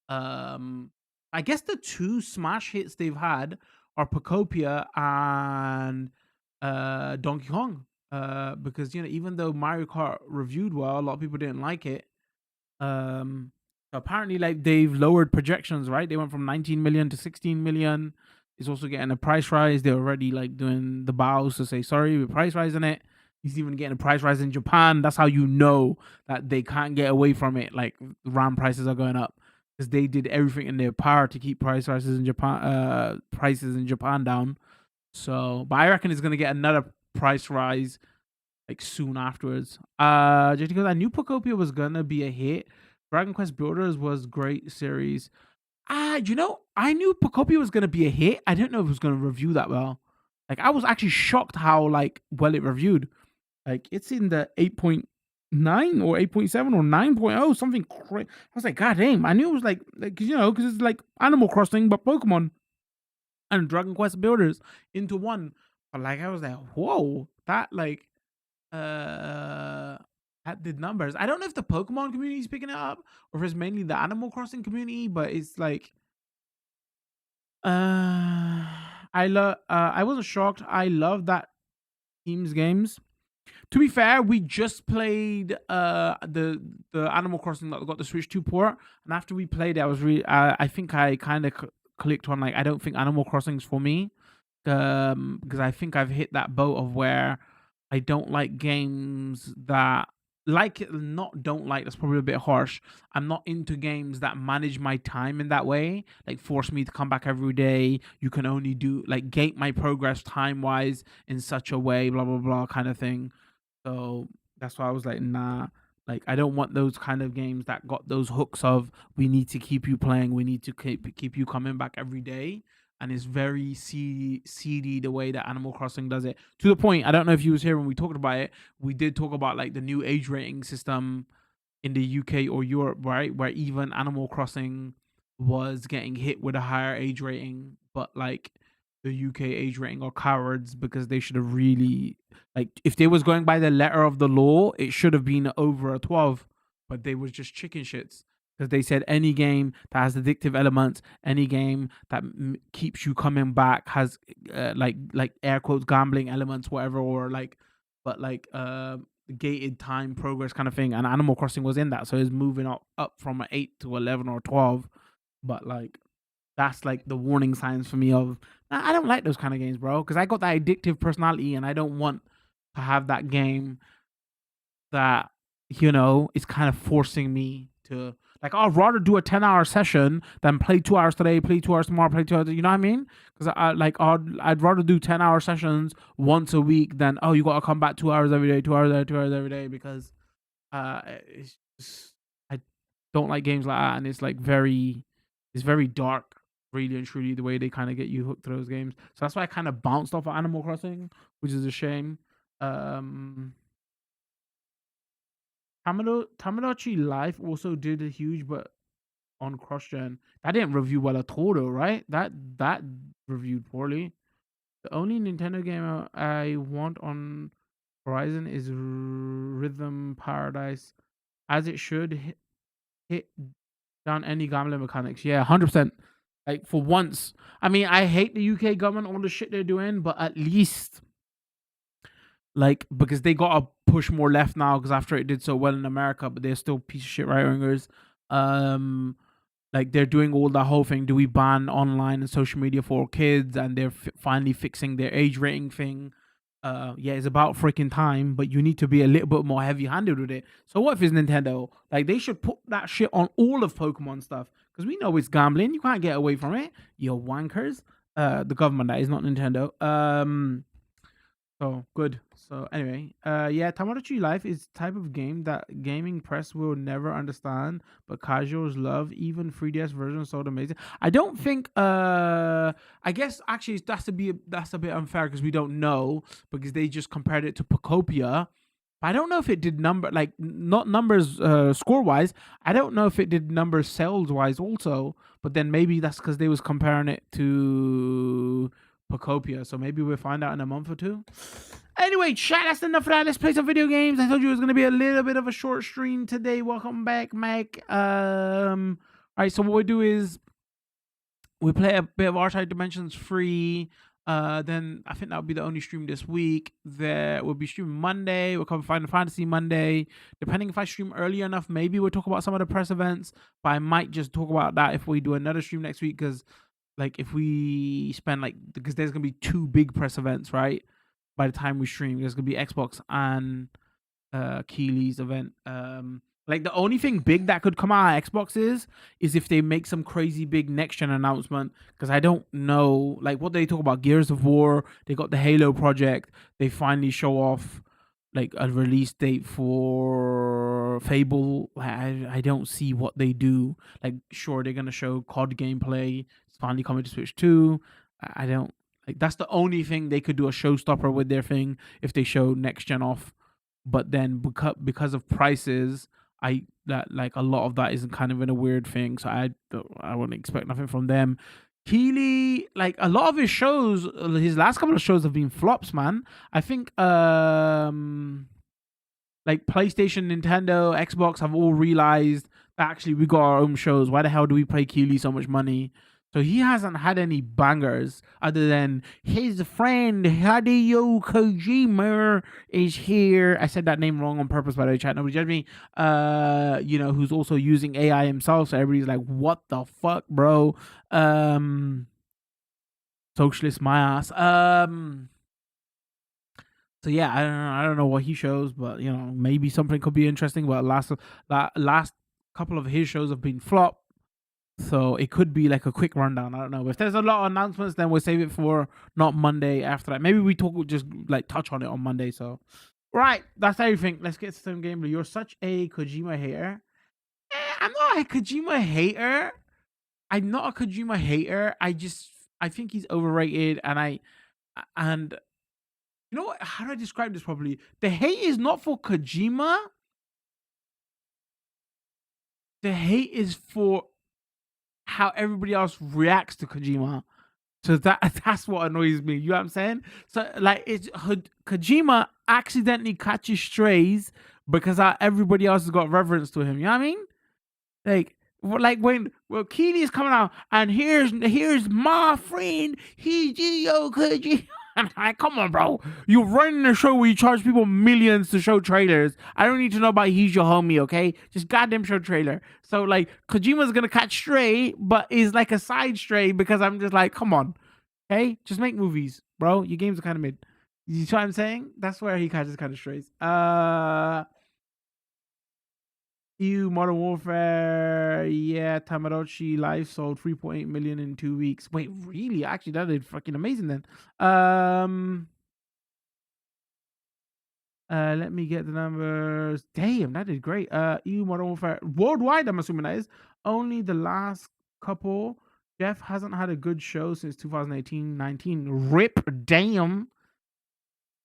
I guess the 2 smash hits they've had are Pocopia and Donkey Kong. Because, even though Mario Kart reviewed well, a lot of people didn't like it. Apparently, like, they've lowered projections, right? They went from 19 million to 16 million. He's also getting a price rise. They're already like doing the bows to say, sorry, we're price rising it. He's even getting a price rise in Japan. That's how you know that they can't get away from it. Like, RAM prices are going up, because they did everything in their power to keep prices in Japan down. So, but I reckon it's gonna get another price rise like soon afterwards. Just because I knew Pocopia was gonna be a hit. Dragon Quest Builders was great series. I knew Pocopia was gonna be a hit. I didn't know it was gonna review that well. Like, I was actually shocked how like well it reviewed. Like, it's in the 8.9 or 8.7 or 9.0, something crazy. I was like, God damn! I knew it was like because it's like Animal Crossing but Pokemon and Dragon Quest Builders into one. But like, I was like, whoa, that like that did numbers. I don't know if the Pokemon community is picking it up or if it's mainly the Animal Crossing community, but it's like I wasn't shocked. I love that team's games. To be fair, we just played the Animal Crossing that got the Switch 2 port, and after we played it, I was really I think I kind of clicked on, like, I don't think Animal Crossing's for me, because I think I've hit that boat of where I don't like games that don't like, that's probably a bit harsh. I'm not into games that manage my time in that way, like force me to come back every day. You can only do like gate my progress time wise in such a way, blah blah blah kind of thing. So that's why I was like, nah. Like, I don't want those kind of games that got those hooks of, we need to keep you playing, we need to keep you coming back every day. and it's very seedy the way that Animal Crossing does it. To the point, I don't know if you was here when we talked about it. We did talk about like the new age rating system in the UK or Europe, right? Where even Animal Crossing was getting hit with a higher age rating, but like the UK age rating are cowards because they should have really, like, if they was going by the letter of the law, it should have been over a 12, but they was just chicken shits because they said any game that has addictive elements, any game that keeps you coming back has like air quotes gambling elements, whatever, or like, but like gated time progress kind of thing, and Animal Crossing was in that, so it's moving up from an 8 to 11 or 12. But like that's like the warning signs for me of, "Nah, I don't like those kind of games, bro, because I got that addictive personality and I don't want to have that game that, is kind of forcing me to, like, I'd rather do a 10-hour session than play 2 hours today, play 2 hours tomorrow, play 2 hours, you know what I mean? Because I'd rather do 10-hour sessions once a week than, oh, you got to come back 2 hours every day, 2 hours every day, because it's just, I don't like games like that, and it's very dark, really and truly, the way they kind of get you hooked to those games. So that's why I kind of bounced off of Animal Crossing, which is a shame. Tamagotchi Life also did a huge, but on cross gen. That didn't review well at all, though, right? That reviewed poorly. The only Nintendo game I want on Horizon is Rhythm Paradise, as it should hit down any gambling mechanics. Yeah, 100%. Like, for once. I mean, I hate the UK government, all the shit they're doing, but at least, like, because they gotta push more left now, because after it did so well in America, but they're still piece of shit right wingers. Like, they're doing all that whole thing. Do we ban online and social media for kids? And they're finally fixing their age rating thing. Yeah, it's about freaking time, but you need to be a little bit more heavy-handed with it. So what if it's Nintendo? Like, they should put that shit on all of Pokemon stuff, because we know it's gambling. You can't get away from it, you wankers. The government, that is, not Nintendo. So good. So anyway, yeah, Tamagotchi Life is type of game that gaming press will never understand, but casuals love. Even 3DS version so amazing. I don't think. I guess actually that's a bit unfair because we don't know, because they just compared it to Pocopia. But I don't know if it did not numbers score wise. I don't know if it did numbers sales wise also. But then maybe that's because they was comparing it to Pocopia. So maybe we'll find out in a month or two. Anyway, chat, that's enough of that. Let's play some video games. I told you it was going to be a little bit of a short stream today. Welcome back, Mike. All right, so what we do is we play a bit of R-Type Dimensions free. Then I think that would be the only stream this week. There will be streaming Monday. We'll cover Final Fantasy Monday. Depending if I stream early enough, maybe we'll talk about some of the press events. But I might just talk about that if we do another stream next week, because like if we spend because there's gonna be 2 big press events, right? By the time we stream, there's gonna be Xbox and Keely's event. Like the only thing big that could come out of Xbox is if they make some crazy big next gen announcement, because I don't know like what they talk about. Gears of War, they got the Halo project, they finally show off like a release date for Fable. I don't see what they do. Like, sure, they're gonna show COD gameplay. It's finally coming to Switch 2. I don't like, that's the only thing they could do a showstopper with their thing if they show next gen off. But then because of prices, like a lot of that isn't kind of in a weird thing. So I wouldn't expect nothing from them. Keely, like a lot of his shows, his last couple of shows have been flops, man. I think like PlayStation, Nintendo, Xbox have all realized that actually we got our own shows. Why the hell do we pay Keely so much money? So he hasn't had any bangers other than his friend Hideo Kojima is here. I said that name wrong on purpose, by the way, chat. Nobody judge me. Who's also using AI himself. So everybody's like, what the fuck, bro? Socialist my ass. So yeah, I don't know what he shows, but maybe something could be interesting. But last couple of his shows have been flop. So it could be like a quick rundown. I don't know. If there's a lot of announcements, then we'll save it for not Monday after that. Maybe we just like touch on it on Monday. So, right, that's everything. Let's get to some gameplay. You're such a Kojima hater. I'm not a Kojima hater. I'm not a Kojima hater. I just I think he's overrated, and you know what? How do I describe this properly? The hate is not for Kojima. The hate is for how everybody else reacts to Kojima. So that's what annoys me. You know what I'm saying? So like, it's Kojima accidentally catches strays because everybody else has got reverence to him. You know what I mean? Like when Keely is coming out and here's my friend Hideo Kojima. I'm like, come on, bro. You're running a show where you charge people millions to show trailers. I don't need to know about he's your homie, okay? Just goddamn show trailer. So like Kojima's gonna catch stray, but is like a side stray because I'm just like, come on, okay? Just make movies, bro. Your games are kind of mid. You see what I'm saying? That's where he catches kind of strays. Modern Warfare, yeah, Tamagotchi Life sold 3.8 million in 2 weeks. Wait, really? Actually, that did fucking amazing then. Let me get the numbers. Damn, that did great. EU Modern Warfare worldwide, I'm assuming that is only the last couple. Jeff hasn't had a good show since 2018-19. Rip, damn.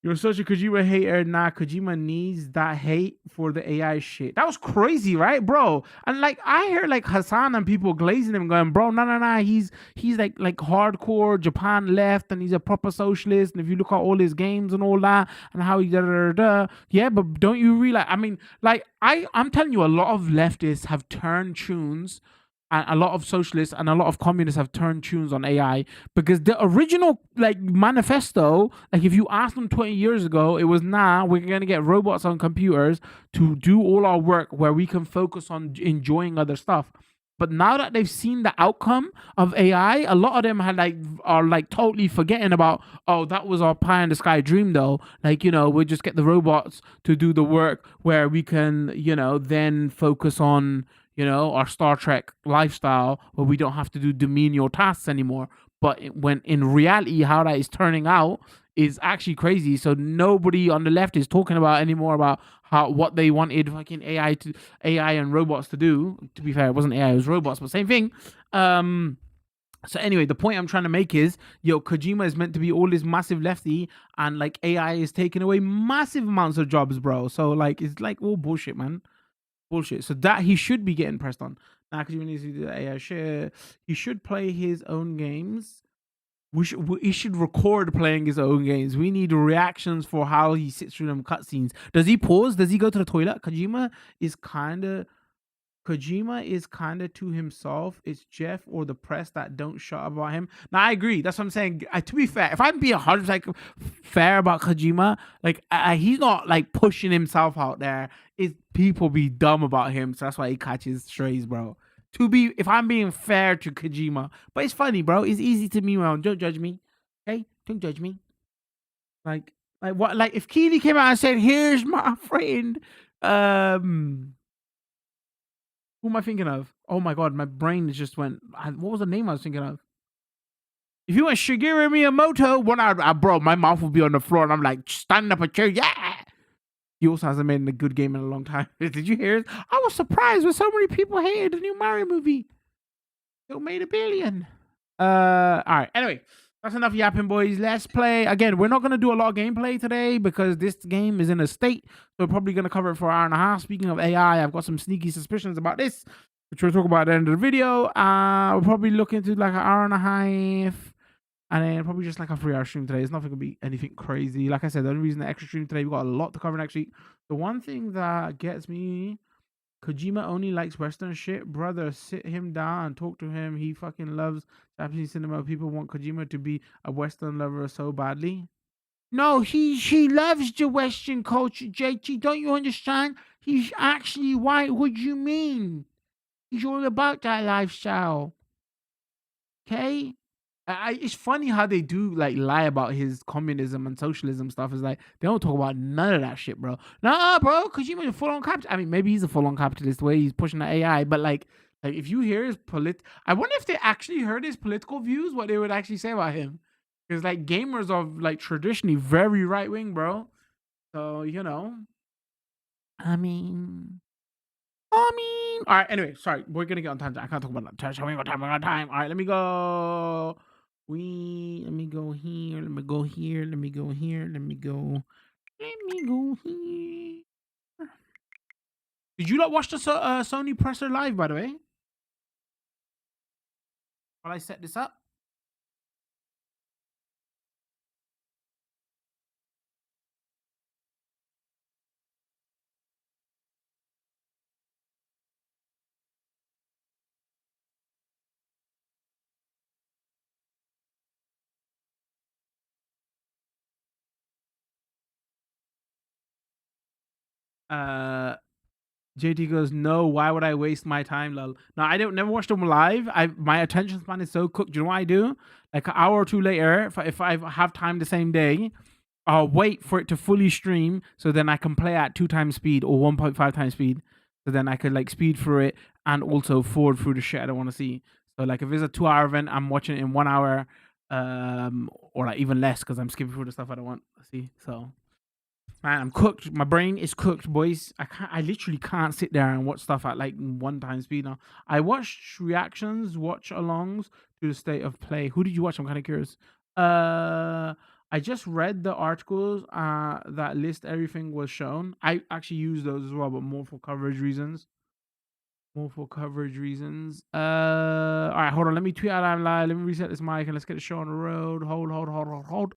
You're such a Kojima hater. Nah, Kojima needs that hate for the AI shit. That was crazy, right, bro? And like, I heard like Hassan and people glazing him, going, bro, no. He's like hardcore Japan left, and he's a proper socialist. And if you look at all his games and all that, and how he yeah, but don't you realize? I mean, like, I'm telling you, a lot of leftists have turned tunes, and a lot of socialists and a lot of communists have turned tunes on AI, because the original like manifesto, like if you asked them 20 years ago, it was, nah, we're gonna get robots on computers to do all our work where we can focus on enjoying other stuff. But now that they've seen the outcome of AI, a lot of them are like totally forgetting about, oh, that was our pie in the sky dream though. Like, we'll just get the robots to do the work where we can, then focus on, our Star Trek lifestyle, where we don't have to do the menial tasks anymore. But when in reality, how that is turning out is actually crazy. So nobody on the left is talking about anymore about what they wanted fucking AI and robots to do. To be fair, it wasn't AI, it was robots, but same thing. So anyway, the point I'm trying to make is, Kojima is meant to be all this massive lefty, and like AI is taking away massive amounts of jobs, bro. So like, it's like all bullshit, man. Bullshit. So that he should be getting pressed on. Now, because he needs to do the AI shit, he should play his own games. He should record playing his own games. We need reactions for how he sits through them cutscenes. Does he pause? Does he go to the toilet? Kojima is kind of to himself. It's Jeff or the press that don't shut up about him. Now, I agree. That's what I'm saying. To be fair, if I'm being 100% fair about Kojima, like, he's not like pushing himself out there. It's people be dumb about him, so that's why he catches strays, bro. If I'm being fair to Kojima, but it's funny, bro. It's easy to meme around. Don't judge me, okay? Don't judge me. Like what? Like if Keely came out and said, "Here's my friend," who am I thinking of? Oh my god, my brain just went. What was the name I was thinking of? If you went Shigeru Miyamoto, bro, my mouth would be on the floor, and I'm like, standing up a chair, yeah. He also hasn't made a good game in a long time. Did you hear it? I was surprised when so many people hated the new Mario movie. It made $1 billion. All right. Anyway, that's enough yapping, boys. Let's play. Again, we're not going to do a lot of gameplay today because this game is in a state. So we're probably going to cover it for an hour and a half. Speaking of AI, I've got some sneaky suspicions about this, which we'll talk about at the end of the video. We'll probably look into like an hour and a half. And then probably just like a 3-hour stream today. It's not going to be anything crazy. Like I said, the only reason the extra stream today, we've got a lot to cover next week. The one thing that gets me, Kojima only likes Western shit. Brother, sit him down and talk to him. He fucking loves Japanese cinema. People want Kojima to be a Western lover so badly. No, he loves the Western culture, JT. Don't you understand? He's actually white. What do you mean? He's all about that lifestyle. Okay? It's funny how they do like lie about his communism and socialism stuff. Is like they don't talk about none of that shit, bro. Nah, bro, because you mean a full-on capitalist. I mean, maybe he's a full-on capitalist the way he's pushing the AI, but like if you hear his I wonder if they actually heard his political views, what they would actually say about him. Because like gamers are like traditionally very right-wing, bro. So I mean. All right. Anyway, sorry. We're gonna get on tangent. I can't talk about that. Tell me what time. All right. Let me go. Let me go here. Let me go here. Let me go here. Let me go. Let me go here. Did you not watch the Sony presser live, by the way? While I set this up? Uh, JT goes, no, why would I waste my time, lol? No, I don't never watch them live. My attention span is so cooked. Do you know what I do? Like an hour or two later, if I have time the same day, I'll wait for it to fully stream so then I can play at 2 times speed or 1.5 times speed. So then I could like speed through it and also forward through the shit I don't want to see. So like if it's a 2 hour event, I'm watching it in 1 hour, or like even less because I'm skipping through the stuff I don't want to see. So man, I'm cooked. My brain is cooked, boys. I literally can't sit there and watch stuff at like 1 time speed now. I watched reactions, watch alongs to the state of play. Who did you watch? I'm kind of curious. I just read the articles that list everything was shown. I actually use those as well, but more for coverage reasons. More for coverage reasons. All right, hold on. Let me tweet out I'm live. Let me reset this mic and let's get the show on the road. Hold.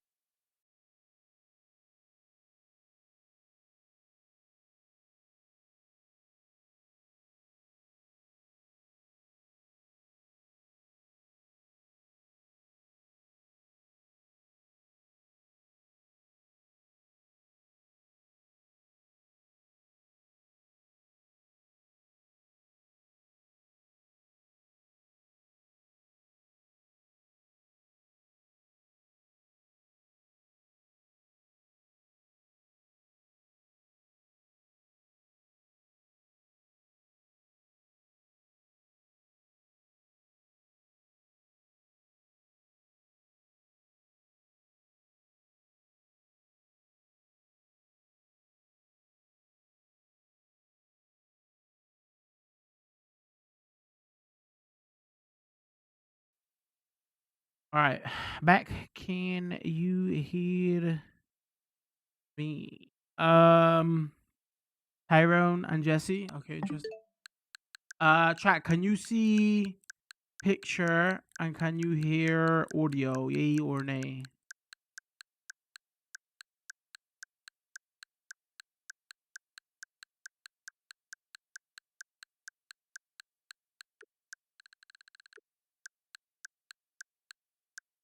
All right, back. Can you hear me? Tyrone and Jesse. Okay, interesting. Chat. Can you see picture and can you hear audio? Yay or nay?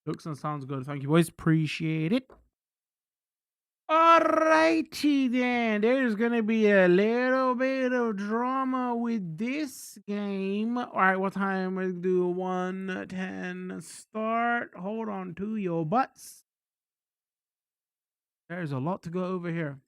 Looks and sounds good. Thank you, boys. Appreciate it. Alrighty then. There's gonna be a little bit of drama with this game. Alright, what time? We'll do 1:10 start. Hold on to your butts. There's a lot to go over here.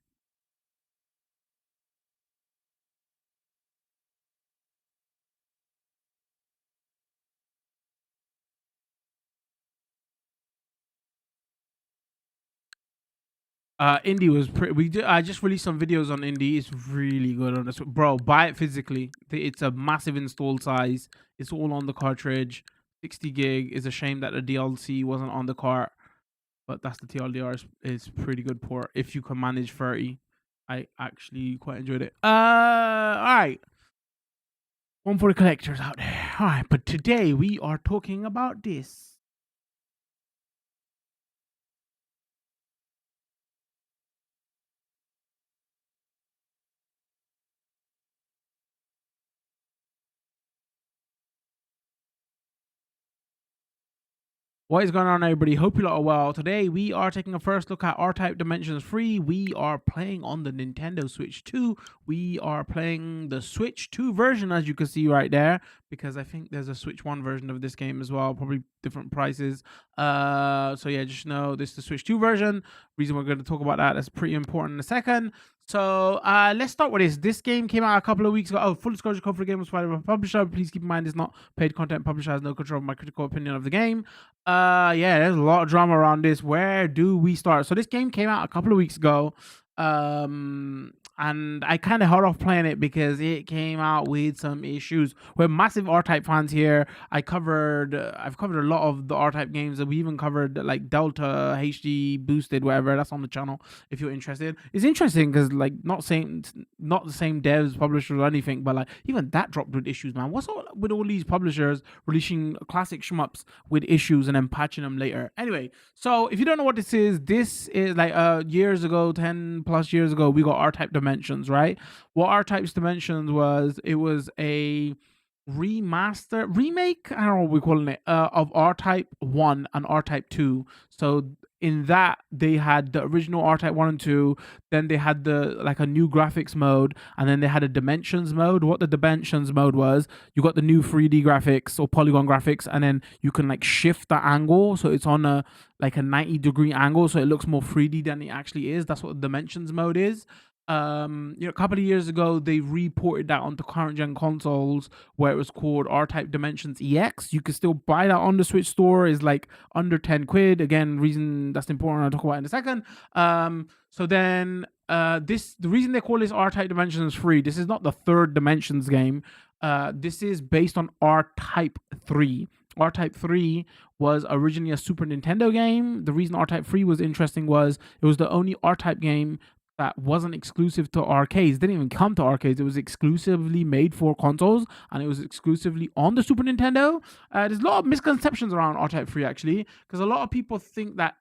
Indie was pretty. I just released some videos on Indie. It's really good on this, bro. Buy it physically. It's a massive install size. It's all on the cartridge. 60 gig. It's a shame that the DLC wasn't on the cart, but that's the TLDR. It's pretty good port if you can manage 30. I actually quite enjoyed it. All right. One for the collectors out there. All right, but today we are talking about this. What is going on, everybody? Hope you lot are well. Today we are taking a first look at R-Type Dimensions 3. We are playing on the Nintendo Switch 2. We are playing the Switch 2 version, as you can see right there, because I think there's a Switch 1 version of this game as well, probably different prices. So yeah, just know this is the Switch 2 version. Reason we're going to talk about that's pretty important in a second. So let's start with this. This game came out a couple of weeks ago. Oh, full disclosure code for the game was provided by the publisher. Please keep in mind it's not paid content. Publisher has no control of my critical opinion of the game. Yeah, there's a lot of drama around this. Where do we start? So this game came out a couple of weeks ago. and I kind of held off playing it because it came out with some issues. We're massive R-Type fans here. I've covered a lot of the R-Type games, and we even covered like Delta HD Boosted, whatever. That's on the channel if you're interested. It's interesting because like not the same devs, publishers, or anything, but like even that dropped with issues, man. What's all with all these publishers releasing classic shmups with issues and then patching them later? Anyway, so if you don't know what this is like years ago, 10 plus years ago, we got R-Type Dimensions, right? What R-Type's Dimensions was, it was a remake, I don't know what we're calling it, of R-Type 1 and R-Type 2. So in that, they had the original R-Type 1 and 2, then they had the like a new graphics mode, and then they had a dimensions mode. What the dimensions mode was, you got the new 3D graphics or polygon graphics, and then you can like shift the angle, so it's on a like a 90-degree angle, so it looks more 3D than it actually is. That's what the dimensions mode is. A couple of years ago they reported that onto current gen consoles, where it was called R-Type Dimensions EX. You can still buy that on the Switch store. Is like under 10 quid. Again, reason that's important, I'll talk about in a second. So then the reason they call this R-Type Dimensions 3, this is not the third Dimensions game. This is based on R-Type 3. R-Type 3 was originally a Super Nintendo game. The reason R-Type 3 was interesting was it was the only R-Type game that wasn't exclusive to arcades. It didn't even come to arcades. It was exclusively made for consoles, and it was exclusively on the Super Nintendo. There's a lot of misconceptions around R-Type 3 actually, because a lot of people think that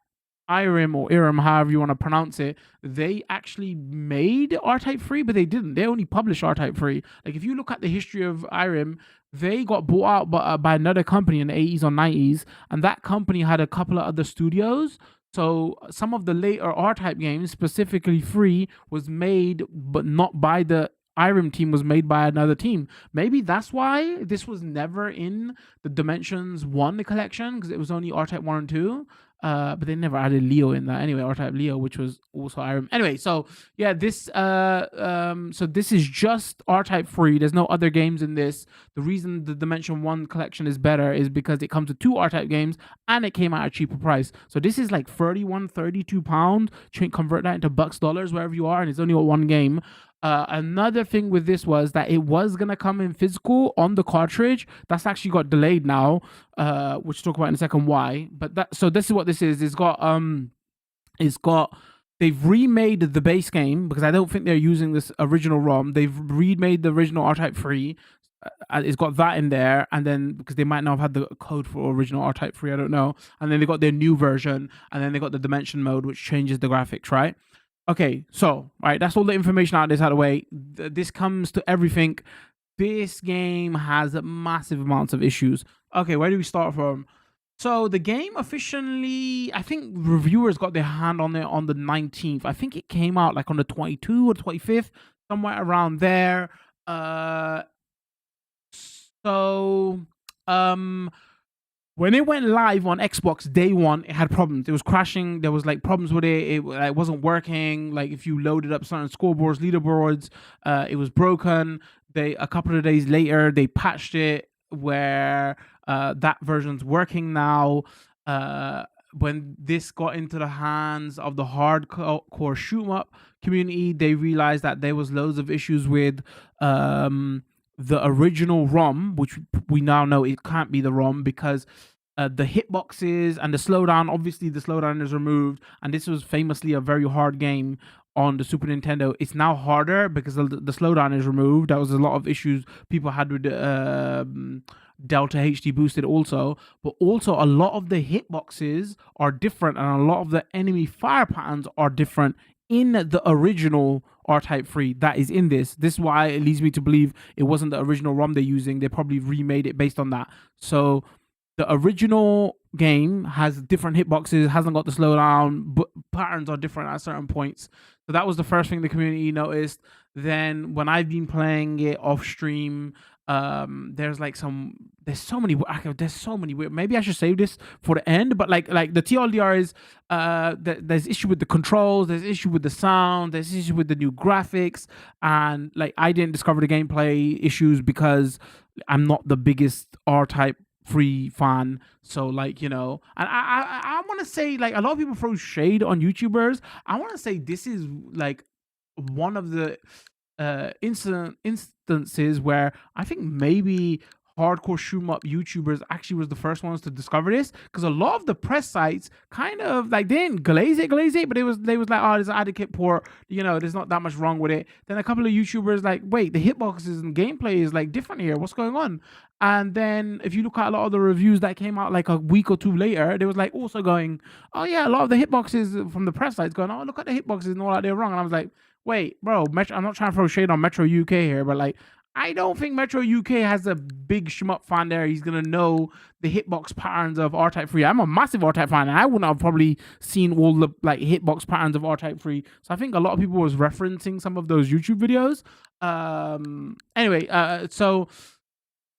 Irem or Irem, however you want to pronounce it, they actually made R-Type 3, but they didn't. They only published R-Type 3. Like if you look at the history of Irem, they got bought out by another company in the 80s or 90s, and that company had a couple of other studios. So some of the later R-Type games, specifically 3, was made, but not by the Irem team, was made by another team. Maybe that's why this was never in the Dimensions 1 collection, because it was only R-Type 1 and 2. But they never added Leo in that. Anyway, R-Type Leo, which was also Irem. Anyway, so yeah, this so this is just R-Type 3. There's no other games in this. The reason the Dimension 1 collection is better is because it comes with 2 R-Type games, and it came at a cheaper price. So this is like 31, 32 pounds. Convert that into bucks, dollars, wherever you are, and it's only one game. Another thing with this was that it was gonna come in physical on the cartridge. That's actually got delayed now, which we'll talk about in a second why. But this is what this is. They've remade the base game, because I don't think they're using this original ROM. They've remade the original R-Type 3. It's got that in there, and then because they might not have had the code for original R-Type 3, I don't know. And then they got their new version, and then they got the dimension mode, which changes the graphics, right? Okay, so, right, that's all the information out of the way. This comes to everything. This game has massive amounts of issues. Okay, where do we start from? So the game officially, I think reviewers got their hand on it on the 19th. I think it came out like on the 22nd or 25th, somewhere around there. When it went live on Xbox day one, it had problems. It was crashing. There was like problems with it. It like, wasn't working. Like if you loaded up certain scoreboards, leaderboards, it was broken. A couple of days later, they patched it where that version's working now. When this got into the hands of the hardcore shoot 'em up community, they realized that there was loads of issues with the original ROM, which we now know it can't be the ROM, because the hitboxes and the slowdown, obviously the slowdown is removed, and this was famously a very hard game on the Super Nintendo. It's now harder because the slowdown is removed. That was a lot of issues people had with Delta HD Boosted also, but also a lot of the hitboxes are different, and a lot of the enemy fire patterns are different in the original R-Type 3 that is in this. This is why it leads me to believe it wasn't the original ROM they're using. They probably remade it based on that. So the original game has different hitboxes, hasn't got the slowdown, but patterns are different at certain points. So that was the first thing the community noticed. Then when I've been playing it off stream, there's so many weird, maybe I should save this for the end, but like the TLDR is there's issue with the controls, there's issue with the sound, there's issue with the new graphics, and like I didn't discover the gameplay issues because I'm not the biggest R-Type 3 fan. So like, and I want to say, like, a lot of people throw shade on YouTubers. I want to say this is like one of the instances where I think maybe hardcore shoot 'em up YouTubers actually was the first ones to discover this, because a lot of the press sites kind of like they didn't glaze it, but they was like, oh, there's an adequate port, there's not that much wrong with it. Then a couple of YouTubers like, wait, the hitboxes and gameplay is like different here. What's going on? And then if you look at a lot of the reviews that came out like a week or two later, they was like also going, oh yeah, a lot of the hitboxes from the press sites going, oh look at the hitboxes and all that, they're wrong. And I was like, wait, bro, Metro, I'm not trying to throw shade on Metro UK here, but like, I don't think Metro UK has a big shmup fan there. He's gonna know the hitbox patterns of R-Type 3. I'm a massive R-Type fan, and I wouldn't have probably seen all the like hitbox patterns of R-Type 3. So I think a lot of people was referencing some of those YouTube videos. Anyway, so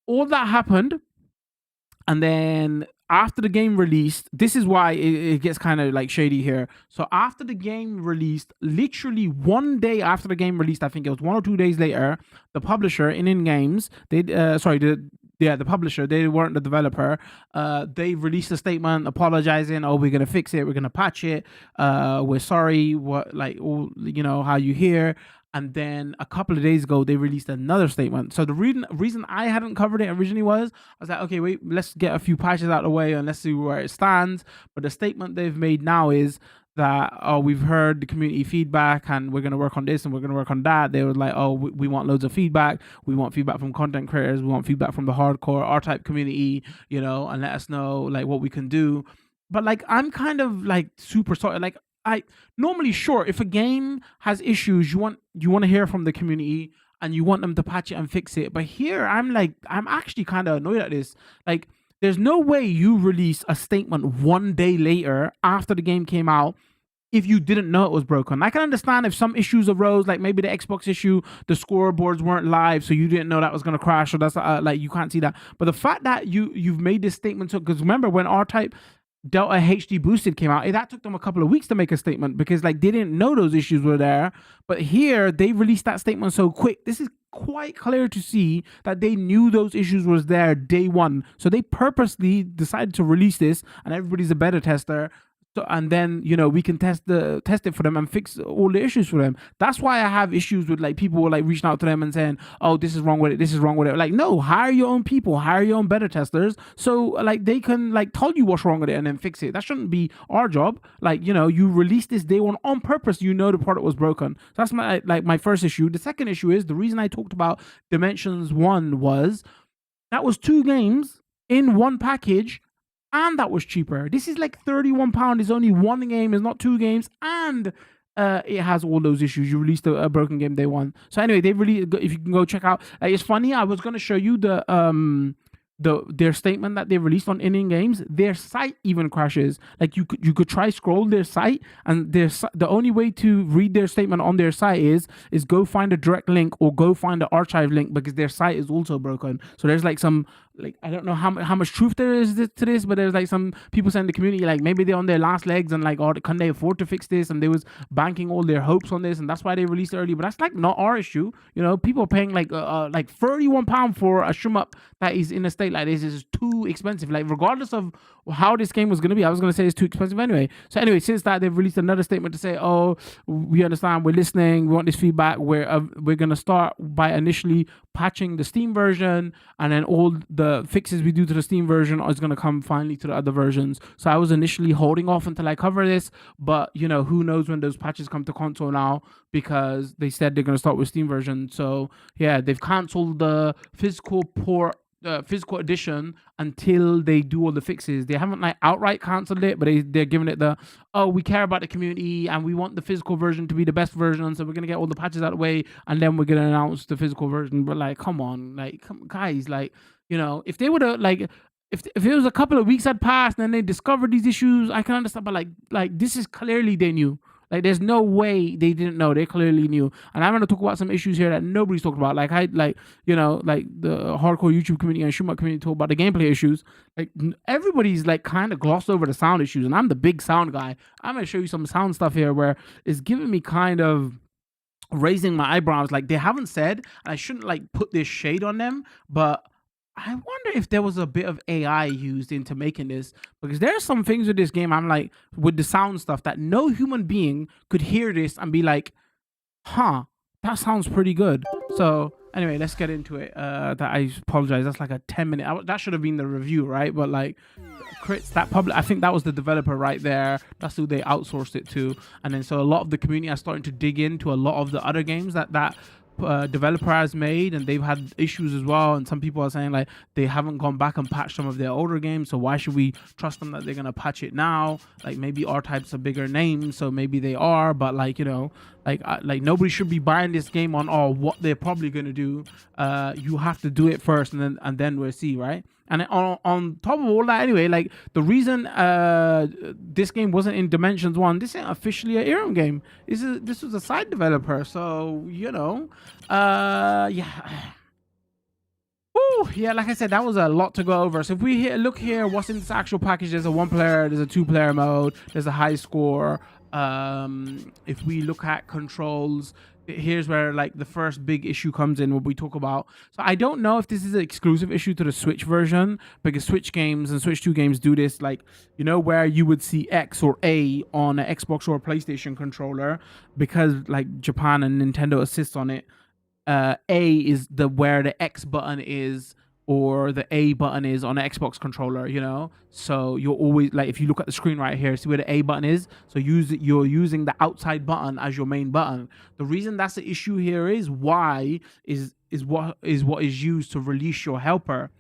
all that happened, and then after the game released, this is why it gets kind of like shady here. So after the game released, literally one day after the game released, I think it was 1 or 2 days later, the publisher in Games, the publisher, they weren't the developer. They released a statement apologizing. Oh, we're gonna fix it. We're gonna patch it. We're sorry. What, like, all, how you hear. And then a couple of days ago, they released another statement. So the reason I hadn't covered it originally was, I was like, okay, wait, let's get a few patches out of the way and let's see where it stands. But the statement they've made now is that, oh, we've heard the community feedback and we're going to work on this and we're going to work on that. They were like, oh, we want loads of feedback. We want feedback from content creators. We want feedback from the hardcore R-Type community, and let us know like what we can do. But like, I'm kind of like super sorry. Like, I normally, sure, if a game has issues, you want to hear from the community and you want them to patch it and fix it. But here, I'm actually kind of annoyed at this. Like, there's no way you release a statement 1 day later after the game came out if you didn't know it was broken. I can understand if some issues arose, like maybe the Xbox issue, the scoreboards weren't live, so you didn't know that was gonna crash, or that's like you can't see that. But the fact that you've made this statement, because remember when R-Type Delta HD Boosted came out, that took them a couple of weeks to make a statement because like they didn't know those issues were there. But here they released that statement so quick. This is quite clear to see that they knew those issues was there day one. So they purposely decided to release this, and everybody's a beta tester. So, and then we can test it for them and fix all the issues for them. That's why I have issues with like people like reaching out to them and saying, oh, this is wrong with it, this is wrong with it. Like, no, hire your own people, hire your own beta testers, so like they can like tell you what's wrong with it and then fix it. That shouldn't be our job. Like, you released this day one on purpose. The product was broken. So that's my first issue. The second issue is the reason I talked about Dimensions 1 was that was 2 games in one package, and that was cheaper. This is like £31. It's only 1 game, it's not 2 games, and it has all those issues. You released a broken game day 1. So anyway, they really, if you can go check out, it's funny. I was gonna show you their statement that they released on in games. Their site even crashes. Like you could try scroll their site, and the only way to read their statement on their site is go find a direct link or go find the archive link, because their site is also broken. So there's like some, like, I don't know how much truth there is to this, but there's like some people saying in the community like maybe they're on their last legs and like, oh, can they afford to fix this, and they was banking all their hopes on this, and that's why they released it early. But that's like not our issue. People are paying like £31 for a shmup that is in a state like this is too expensive. Like, regardless of how this game was going to be, I was going to say it's too expensive anyway. So anyway, since that, they've released another statement to say, oh, we understand, we're listening, we want this feedback, we're going to start by initially patching the Steam version, and then all the fixes we do to the Steam version is going to come finally to the other versions. So I was initially holding off until I cover this, but who knows when those patches come to console now, because they said they're going to start with Steam version. So yeah, they've canceled the physical physical edition until they do all the fixes. They haven't like outright cancelled it, but they're giving it the, oh, we care about the community and we want the physical version to be the best version, so we're gonna get all the patches out of the way and then we're gonna announce the physical version. But like, come on, like, guys, like, if they would have like, if it was a couple of weeks had passed and then they discovered these issues, I can understand. But like this is clearly they knew. Like, there's no way they didn't know. They clearly knew. And I'm going to talk about some issues here that nobody's talked about. Like, like the hardcore YouTube community and Shuma community talk about the gameplay issues. Like, everybody's like kind of glossed over the sound issues. And I'm the big sound guy. I'm going to show you some sound stuff here where it's giving me kind of raising my eyebrows. Like, they haven't said, and I shouldn't like put this shade on them, but I wonder if there was a bit of AI used into making this, because there are some things with this game, I'm like, with the sound stuff, that no human being could hear this and be like, Huh, that sounds pretty good. So anyway, let's get into it. That I apologize. That's like a 10-minute. That should have been the review, right? But like crits that public, I think that was the developer right there. That's who they outsourced it to. And then so a lot of the community are starting to dig into a lot of the other games that developer has made, and they've had issues as well. And some people are saying like they haven't gone back and patched some of their older games, so why should we trust them that they're gonna patch it now? Like maybe R-Type's a bigger name, so maybe they are, but like, you know, like nobody should be buying this game on what they're probably gonna do. You have to do it first, and then we'll see, right? And on top of all that, anyway, like the reason this game wasn't in Dimensions 1, this ain't officially an Irem game. This was a side developer, so you know, yeah. Woo, yeah, like I said, that was a lot to go over. So if we look here, what's in this actual package? There's a 1-player, there's a 2-player mode, there's a high score. If we look at controls, here's where like the first big issue comes in, what we talk about. So I don't know if this is an exclusive issue to the Switch version, because Switch games and Switch 2 games do this, like, you know, where you would see X or A on an Xbox or a PlayStation controller, because like Japan and Nintendo assists on it. A is the where the X button is, or the A button is on an Xbox controller, you know. So you're always like, if you look at the screen right here, see where the A button is, so you're using the outside button as your main button. The reason that's the issue here is Y is what is used to release your helper.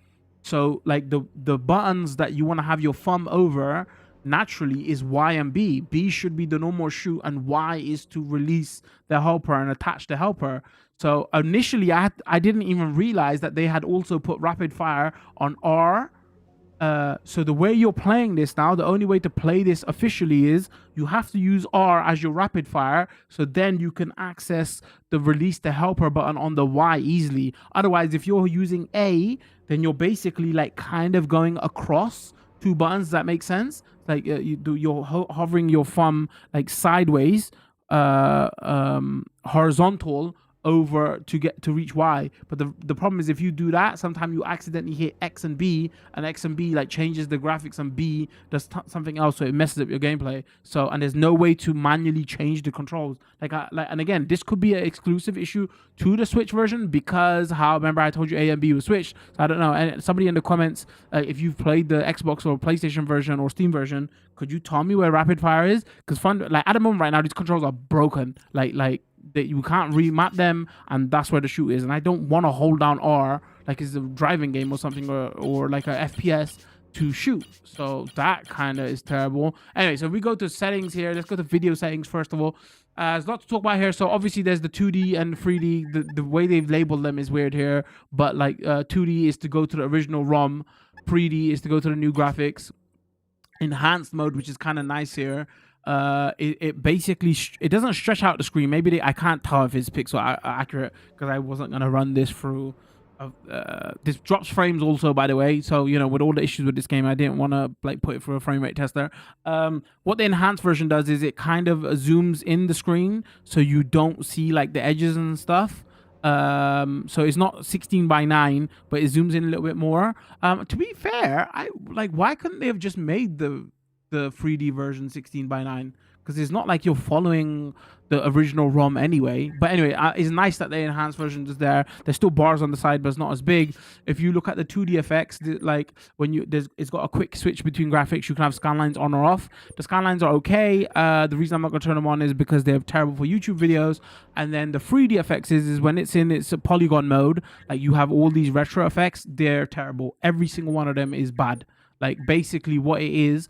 So like the buttons that you want to have your thumb over naturally is Y and B. B should be the normal shoot, and Y is to release the helper and attach the helper. So initially, I didn't even realize that they had also put rapid fire on R. So the way you're playing this now, the only way to play this officially is you have to use R as your rapid fire, so then you can access the release the helper button on the Y easily. Otherwise, if you're using A, then you're basically like kind of going across two buttons. Does that make sense? Like you're hovering your thumb like sideways, horizontal, over to reach Y. But the problem is, if you do that, sometimes you accidentally hit X and B, and X and B like changes the graphics, and B does something else, so it messes up your gameplay. So, and there's no way to manually change the controls. And again, this could be an exclusive issue to the Switch version, because remember I told you A and B was switched. So I don't know. And somebody in the comments, if you've played the Xbox or PlayStation version or Steam version, could you tell me where rapid fire is? Because at the moment right now, these controls are broken. Like that you can't remap them, and that's where the shoot is. And I don't want to hold down R like it's a driving game or something, or like a FPS to shoot. So that kind of is terrible. Anyway, so we go to settings here. Let's go to video settings first of all. There's a lot to talk about here. So obviously there's the 2D and 3D. The way they've labeled them is weird here, but like 2D is to go to the original ROM, 3D is to go to the new graphics. Enhanced mode, which is kind of nice here, it basically it doesn't stretch out the screen. Maybe I can't tell if it's pixel accurate, because I wasn't gonna run this through. This drops frames also, by the way, so you know, with all the issues with this game, I didn't want to like put it through a frame rate tester. What the enhanced version does is it kind of zooms in the screen, so you don't see like the edges and stuff. So it's not 16:9, but it zooms in a little bit more. To be fair, why couldn't they have just made the 3D version 16:9? Because it's not like you're following the original ROM anyway. But anyway, it's nice that the enhanced version is there. There's still bars on the side, but it's not as big. If you look at the 2D effects, like when it's got a quick switch between graphics. You can have scanlines on or off. The scanlines are okay. The reason I'm not gonna turn them on is because they're terrible for YouTube videos. And then the 3D effects is when it's in its polygon mode, like you have all these retro effects. They're terrible. Every single one of them is bad. Like basically what it is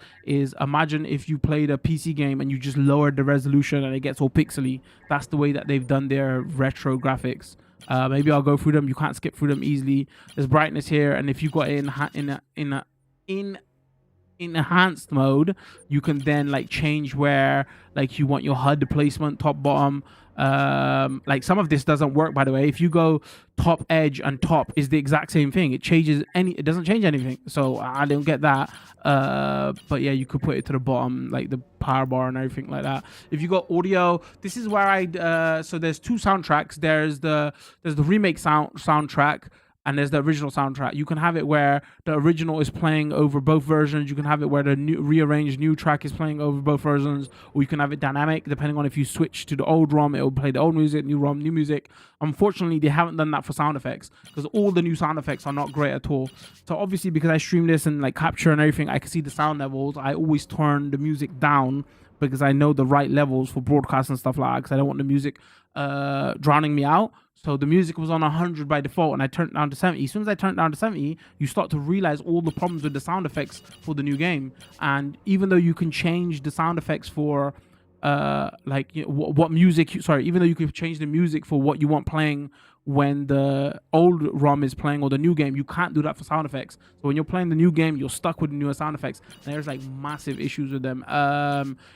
imagine if you played a PC game and you just lowered the resolution and it gets all pixely. That's the way that they've done their retro graphics. Maybe I'll go through them. You can't skip through them easily. There's brightness here, and if you got it in enhanced mode, you can then like change where like you want your HUD placement, top, bottom. Like some of this doesn't work, by the way. If you go top, edge, and top is the exact same thing. It doesn't change anything, so I don't get that. But yeah, you could put it to the bottom, like the power bar and everything like that. If you got audio, this is where so there's two soundtracks. There's the remake soundtrack, and there's the original soundtrack. You can have it where the original is playing over both versions. You can have it where the new rearranged new track is playing over both versions, or you can have it dynamic depending on if you switch to the old ROM, it will play the old music, new ROM, new music. Unfortunately, they haven't done that for sound effects because all the new sound effects are not great at all. So obviously, because I stream this and like capture and everything, I can see the sound levels. I always turn the music down because I know the right levels for broadcast and stuff like that, because I don't want the music drowning me out. So the music was on 100 by default, and I turned it down to 70. As soon as I turned it down to 70, you start to realize all the problems with the sound effects for the new game. And even though you can change the sound effects for like, you know, what music, even though you can change the music for what you want playing when the old ROM is playing or the new game, you can't do that for sound effects. So when you're playing the new game, you're stuck with the newer sound effects, and there's like massive issues with them.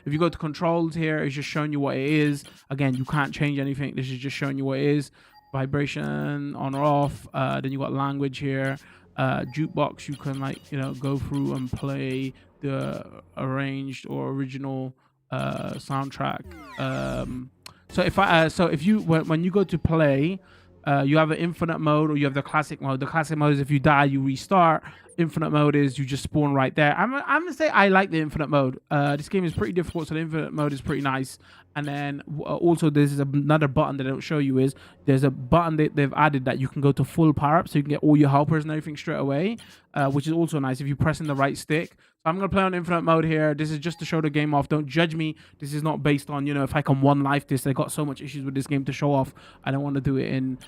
If you go to controls here, it's just showing you what it is. Again, you can't change anything. This is just showing you what it is. Vibration on or off. Then you got language here. Jukebox, you can, like, you know, go through and play the arranged or original soundtrack. So if you when you go to play, you have an infinite mode or you have the classic mode. The classic mode is if you die, you restart. Infinite mode is you just spawn right there. I'm gonna say I like the infinite mode. This game is pretty difficult, so the infinite mode is pretty nice. And then also there's another button that I don't show you. Is there's a button that they've added that you can go to full power up, so you can get all your helpers and everything straight away, which is also nice if you press in the right stick. So I'm gonna play on infinite mode here. This is just to show the game off. Don't judge me. This is not based on, you know, if I can one life this. I got so much issues with this game to show off. I don't want to do it in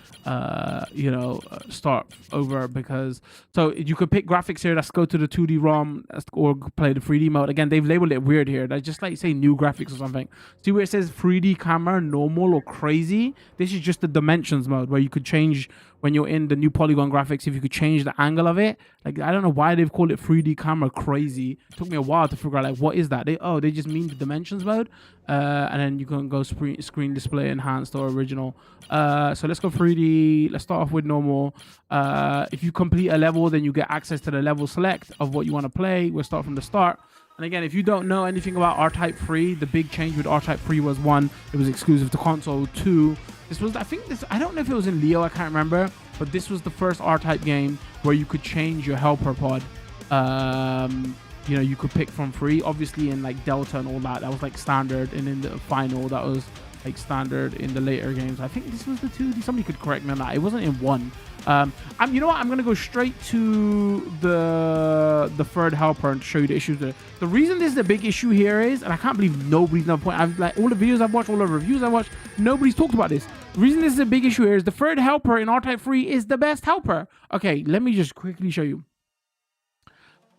you know, start over, because so you could pick graphics here. Let's go to the 2D ROM or play the 3D mode. Again, they've labeled it weird here. They just like say new graphics or something. See where it says 3D camera, normal or crazy? This is just the dimensions mode where you could change when you're in the new polygon graphics, if you could change the angle of it. Like, I don't know why they've called it 3D camera crazy. It took me a while to figure out, like, what is that? They just mean the dimensions mode. And then you can go screen display, enhanced or original. So let's go 3D. Let's start off with normal. If you complete a level, then you get access to the level select of what you want to play. We'll start from the start. And again, if you don't know anything about R-Type 3, the big change with R-Type 3 was, 1, it was exclusive to console. 2, this was, I don't know if it was in Leo, I can't remember, but this was the first R-Type game where you could change your helper pod. You know, you could pick from 3. Obviously in like Delta and all that was like standard, and in the final that was like standard in the later games. I think this was the 2D. Somebody could correct me on that. It wasn't in 1. You know what? I'm gonna go straight to the third helper and show you the issues there. The reason this is a big issue here is, and I can't believe nobody's done a point. I've like all the videos I've watched, all the reviews I've watched, nobody's talked about this. The reason this is a big issue here is the third helper in R-Type 3 is the best helper. Okay, let me just quickly show you.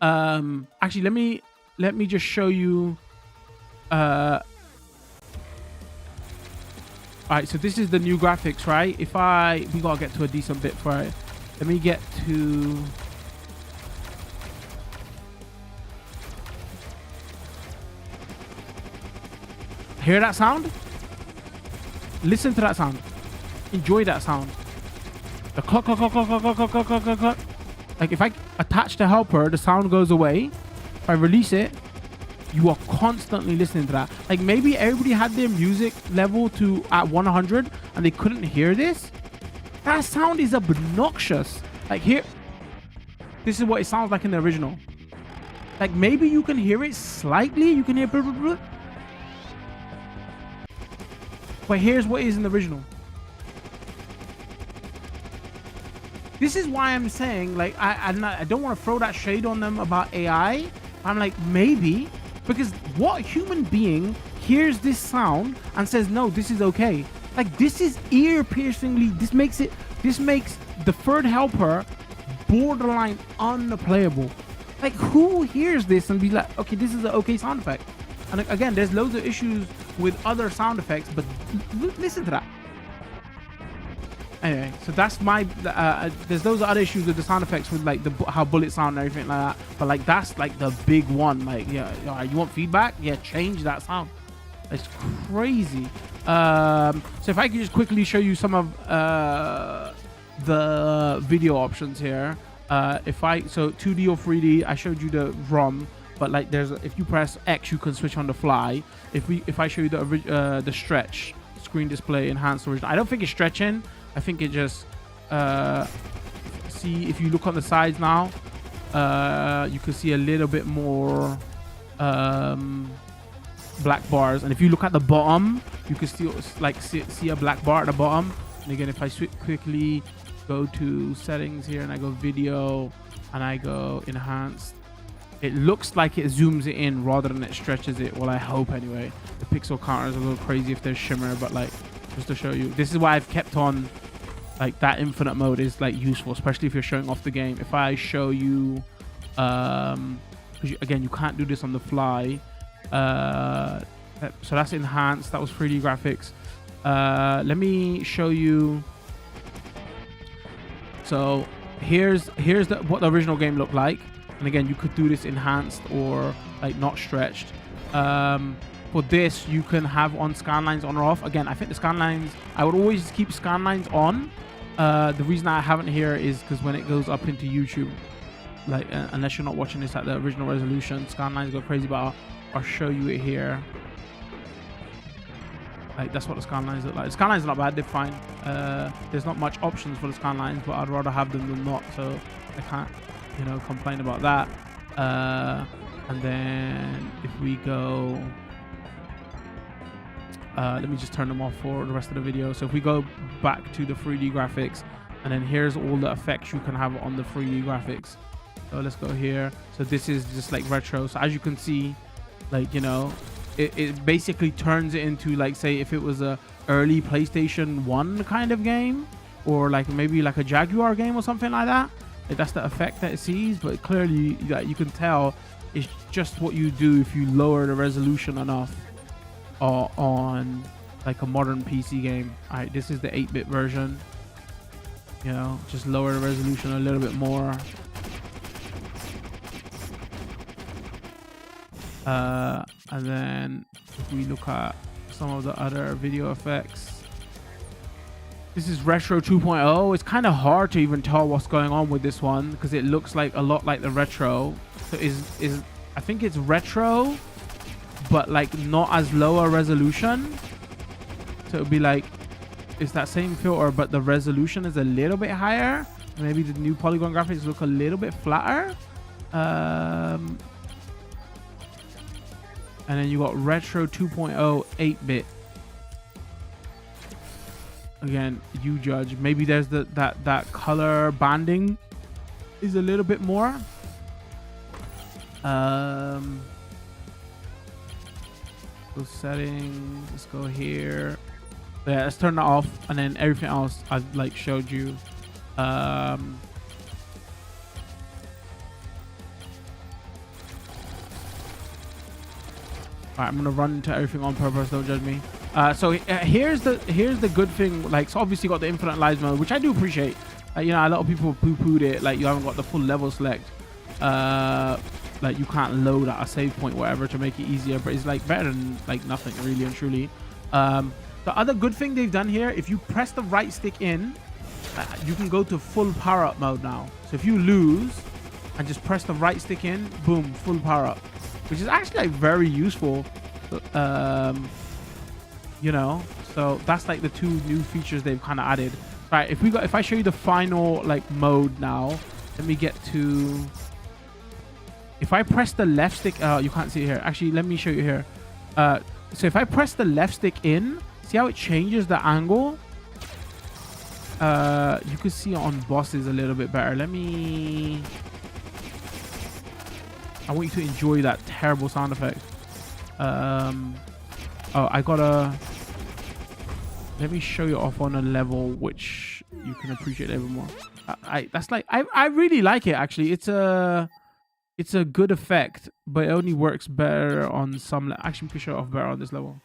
Actually, let me just show you. Alright, so this is the new graphics, right? We gotta get to a decent bit for it. Let me get to... Hear that sound? Listen to that sound. Enjoy that sound. The cluck, cluck, cluck, cluck, cluck, cluck, cluck, cluck, cluck, cluck. Like, if I attach the helper, the sound goes away. If I release it, you are constantly listening to that. Like, maybe everybody had their music level to at 100 and they couldn't hear this. That sound is obnoxious. Like, here, this is what it sounds like in the original. Like, maybe you can hear it slightly. You can hear blah, blah, blah. But here's what is in the original. This is why I'm saying, like, I don't want to throw that shade on them about AI. I'm like, maybe. Because what human being hears this sound and says, no, this is okay? Like, this is ear-piercingly, this makes the third helper borderline unplayable. Like, who hears this and be like, okay, this is an okay sound effect? And again, there's loads of issues with other sound effects, but listen to that. Anyway, so that's my there's those other issues with the sound effects with like how bullets sound and everything like that, but like that's like the big one. Like, yeah, you want feedback? Yeah, change that sound. It's crazy. So if I could just quickly show you some of the video options here. So 2D or 3D, I showed you the ROM, but like if you press X, you can switch on the fly. If I show you the stretch, screen display, enhanced original, I don't think it's stretching. I think it just see, if you look on the sides now, you can see a little bit more black bars. And if you look at the bottom, you can still like see a black bar at the bottom. And again, if I quickly go to settings here and I go video and I go enhanced, it looks like it zooms it in rather than it stretches it. Well, I hope anyway. The pixel counter is a little crazy if there's shimmer, but like, just to show you, this is why I've kept on like that infinite mode is like useful, especially if you're showing off the game. If I show you, again, you can't do this on the fly. So that's enhanced. That was 3D graphics. Let me show you. So here's what the original game looked like. And again, you could do this enhanced or like not stretched. For this, you can have on scan lines on or off. Again, I think the scan lines, I would always keep scan lines on. The reason I haven't here is because when it goes up into YouTube, like unless you're not watching this at the original resolution, scan lines go crazy. But I'll show you it here. Like that's what the scan lines look like. The scan lines are not bad, they're fine. There's not much options for the scan lines, but I'd rather have them than not, so I can't, you know, complain about that. And then if we go, let me just turn them off for the rest of the video. So if we go back to the 3D graphics, and then here's all the effects you can have on the 3D graphics. So let's go here. So this is just like retro. So as you can see, like, you know, it basically turns it into, like, say if it was a early PlayStation 1 kind of game, or like maybe like a Jaguar game or something like that. Like that's the effect that it sees, but clearly you can tell it's just what you do if you lower the resolution enough on like a modern PC game. All right, this is the 8-bit version. You know, just lower the resolution a little bit more. And then if we look at some of the other video effects, this is Retro 2.0. It's kind of hard to even tell what's going on with this one because it looks like a lot like the retro. So I think it's retro, but like not as low a resolution. So it'll be like it's that same filter, but the resolution is a little bit higher. Maybe the new polygon graphics look a little bit flatter. And then you got Retro 2.0 8-bit. Again, you judge. Maybe there's that color banding is a little bit more. Those settings. Let's go here. Yeah, let's turn that off, and then everything else I've like showed you. Alright, I'm gonna run into everything on purpose, don't judge me. So here's the good thing. Like, so obviously you got the infinite lives mode, which I do appreciate. You know, a lot of people poo-pooed it, like you haven't got the full level select. Like you can't load at a save point, whatever, to make it easier, but it's like better than like nothing, really and truly. The other good thing they've done here, if you press the right stick in, you can go to full power-up mode now. So if you lose and just press the right stick in, boom, full power-up, which is actually like very useful. You know, so that's like the two new features they've kind of added. Right, if I show you the final like mode now, let me get to. If I press the left stick, you can't see it here. Actually, let me show you here. So if I press the left stick in, see how it changes the angle? You can see it on bosses a little bit better. I want you to enjoy that terrible sound effect. Oh, I gotta. Let me show you off on a level which you can appreciate even more. I really like it actually. It's a good effect, but it only works better on some. Actually, we can show it off better on this level.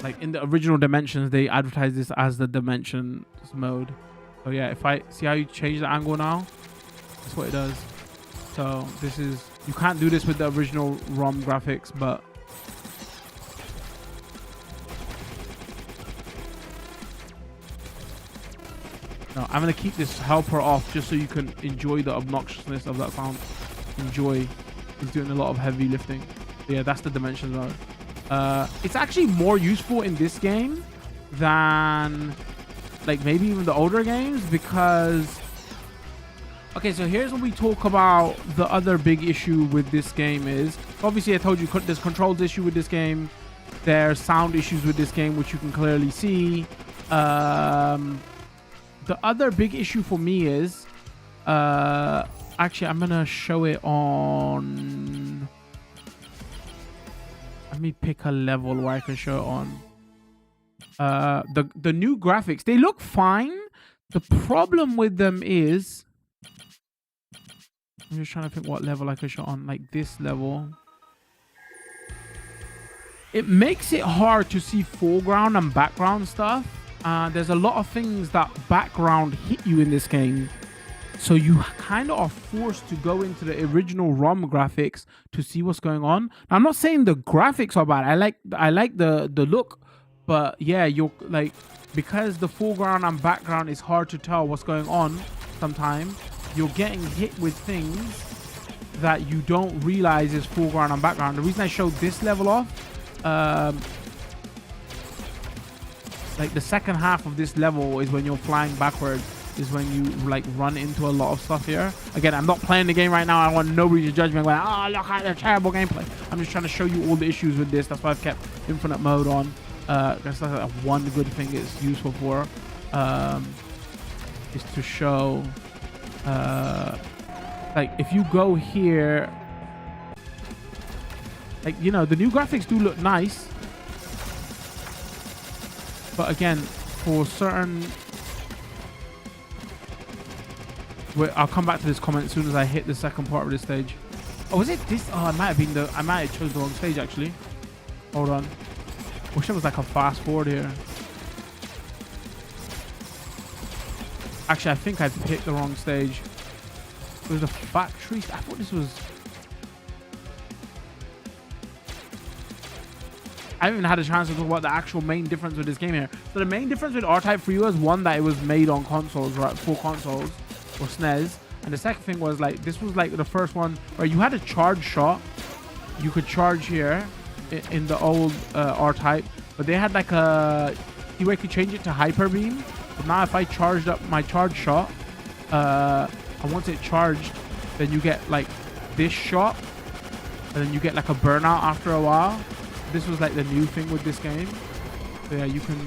Like in the original Dimensions, they advertise this as the Dimensions mode. So yeah, if I see how you change the angle now, that's what it does. So this is, you can't do this with the original ROM graphics, but no, I'm gonna keep this helper off just so you can enjoy the obnoxiousness of that sound. enjoy. He's doing a lot of heavy lifting. Yeah, that's the dimensions mode. It's actually more useful in this game than like maybe even the older games, because okay, so here's when we talk about the other big issue with this game is, obviously I told you there's controls issue with this game, there's sound issues with this game, which you can clearly see. The other big issue for me is actually I'm gonna show it on, let me pick a level where I can show it on. The new graphics, they look fine. The problem with them is, I'm just trying to think what level I can show on, like this level. It makes it hard to see foreground and background stuff. There's a lot of things that background hit you in this game. So you kind of are forced to go into the original ROM graphics to see what's going on. Now, I'm not saying the graphics are bad. I like the look, but yeah, you're like, because the foreground and background is hard to tell what's going on sometimes, you're getting hit with things that you don't realize is foreground and background. The reason I showed this level off, like the second half of this level is when you're flying backwards, is when you like run into a lot of stuff here. Again, I'm not playing the game right now. I want nobody to judge me going, oh, look at the terrible gameplay. I'm just trying to show you all the issues with this. That's why I've kept infinite mode on. That's like one good thing it's useful for, is to show like if you go here, like, you know, the new graphics do look nice, but again, for certain, wait, I'll come back to this comment as soon as I hit the second part of this stage. Oh, was it this? Oh, I might have chose the wrong stage actually. Hold on. Wish there was like a fast forward here. Actually, I think I picked the wrong stage. It was a factory. I thought this was... I haven't even had a chance to talk about the actual main difference with this game here. So the main difference with R-Type for you is one, that it was made on consoles, right? Full consoles or SNES. And the second thing was like, this was like the first one where you had a charge shot. You could charge here in the old R-Type, but they had like a where you could change it to hyper beam. But now if I charged up my charge shot, and once it charged, then you get like this shot, and then you get like a burnout after a while. This was like the new thing with this game. So yeah, you can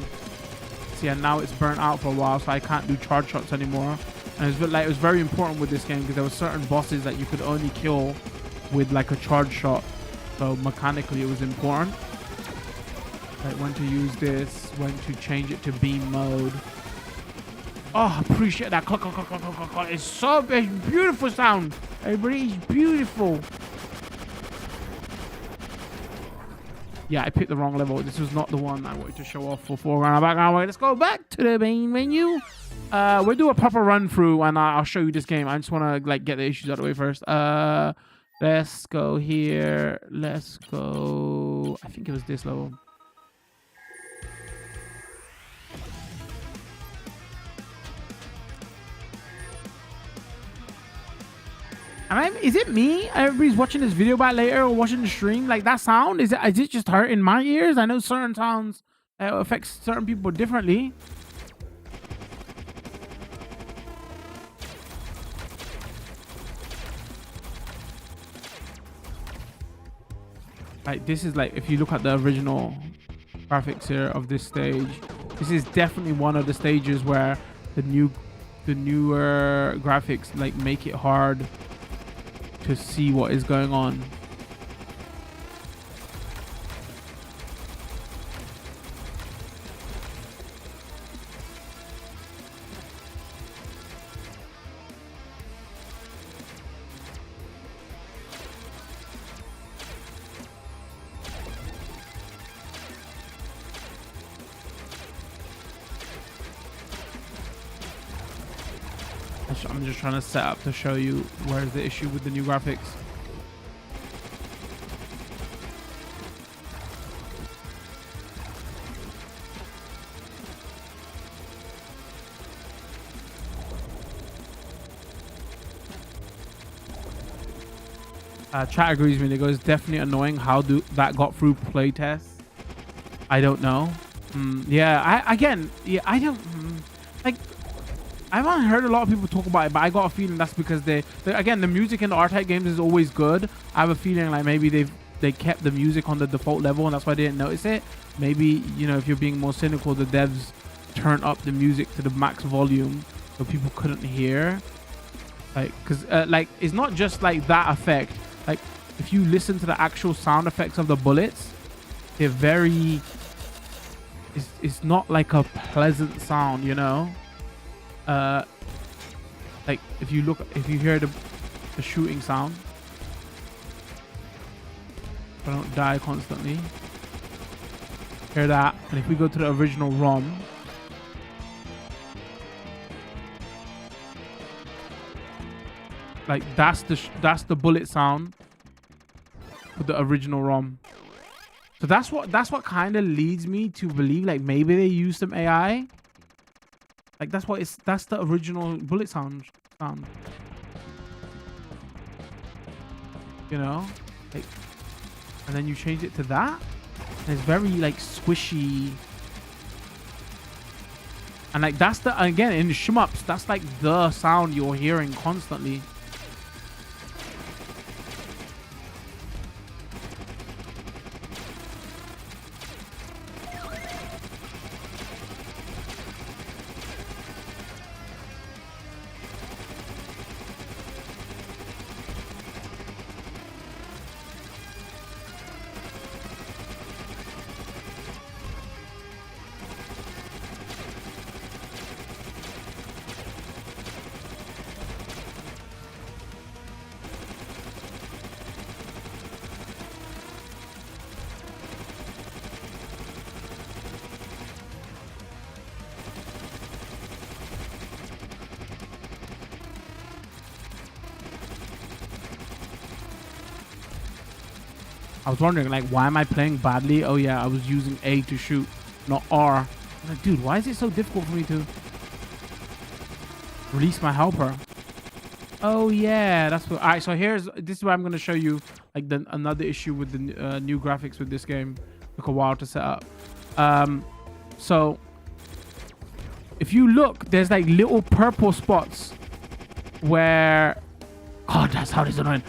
see, and now it's burnt out for a while, so I can't do charge shots anymore. And it was very important with this game because there were certain bosses that you could only kill with like a charge shot. So mechanically it was important. Like when to use this, when to change it to beam mode. Oh, appreciate that. Click, click, click, click, click, click. It's so beautiful sound. Everybody, it's beautiful. Yeah, I picked the wrong level. This was not the one I wanted to show off for foreground and background. Let's go back to the main menu. We'll do a proper run through and I'll show you this game. I just want to like get the issues out of the way first. Let's go here. Let's go. I think it was this level. Is it me? Everybody's watching this video back later or watching the stream. Like that sound, is it just hurting my ears? I know certain sounds affects certain people differently. Like this is like, if you look at the original graphics here of this stage, this is definitely one of the stages where the newer graphics like make it hard to see what is going on. I'm just trying to set up to show you where's the issue with the new graphics. Chat agrees with me. They go, it's definitely annoying. How do that got through playtest? I don't know. Yeah, I don't like. I haven't heard a lot of people talk about it, but I got a feeling that's because again, the music in the R-Type games is always good. I have a feeling like maybe they kept the music on the default level and that's why they didn't notice it. Maybe, you know, if you're being more cynical, the devs turn up the music to the max volume so people couldn't hear. Like, because like it's not just like that effect. Like if you listen to the actual sound effects of the bullets, they're very. It's not like a pleasant sound, you know. Like if you hear the shooting sound, I don't die constantly. Hear that, and if we go to the original ROM, like that's the bullet sound with the original ROM. So that's what kind of leads me to believe like maybe they used some AI. Like that's the original bullet sound. You know, like, and then you change it to that, and it's very like squishy. And like that's again in the shmups, that's like the sound you're hearing constantly. I was wondering, like, why am I playing badly? Oh yeah, I was using A to shoot, not R. I'm like, dude, why is it so difficult for me to release my helper? Oh yeah, that's what. All right, so this is where I'm gonna show you like another issue with the new graphics with this game. Took a while to set up. So if you look, there's like little purple spots where, oh, that's how this is annoying.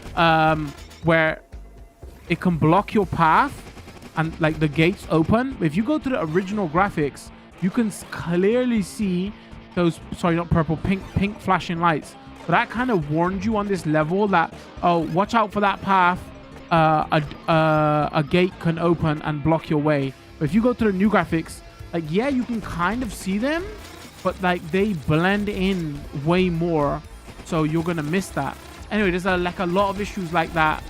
Where it can block your path and like the gates open. If you go to the original graphics, you can clearly see those, sorry, not purple, pink flashing lights. So that kind of warned you on this level that, oh, watch out for that path. A gate can open and block your way. But if you go to the new graphics, like, yeah, you can kind of see them, but like they blend in way more. So you're going to miss that. Anyway, there's like a lot of issues like that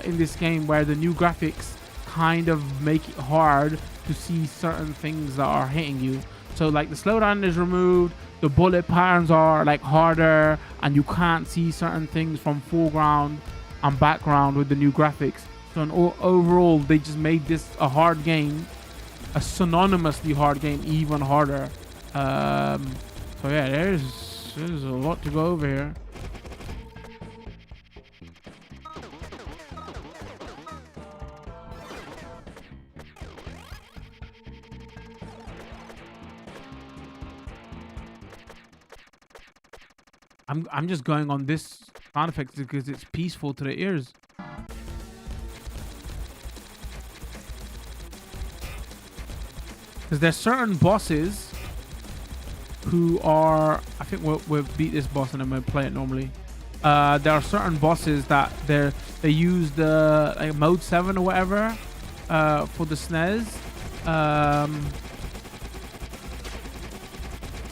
in this game where the new graphics kind of make it hard to see certain things that are hitting you. So like the slowdown is removed, the bullet patterns are like harder, and you can't see certain things from foreground and background with the new graphics. So overall, they just made this a hard game, a synonymously hard game, even harder. So yeah, there's a lot to go over here. I'm just going on this sound effect because it's peaceful to the ears. Because there's certain bosses who are, I think we'll beat this boss and then we'll play it normally. There are certain bosses that they use the like mode 7 or whatever for the SNES.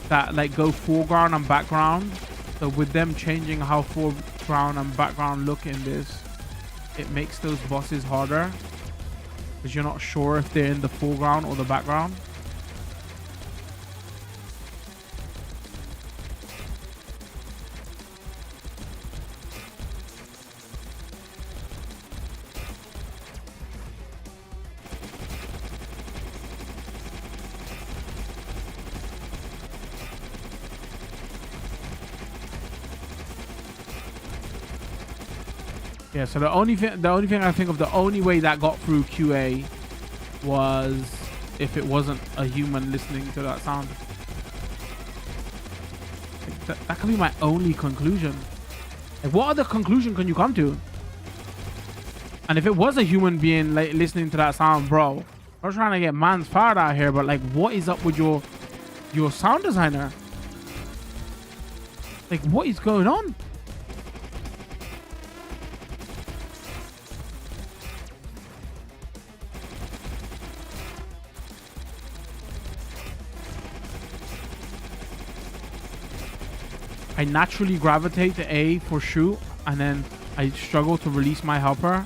That like go foreground and background. So with them changing how foreground and background look in this, it makes those bosses harder because you're not sure if they're in the foreground or the background. Yeah, so the only thing I think of, the only way that got through QA was if it wasn't a human listening to that sound. Like, that could be my only conclusion. Like, what other conclusion can you come to? And if it was a human being like listening to that sound, bro, I'm trying to get man's fired out here, but like, what is up with your sound designer? Like, what is going on? I naturally gravitate to A for shoot, and then I struggle to release my helper.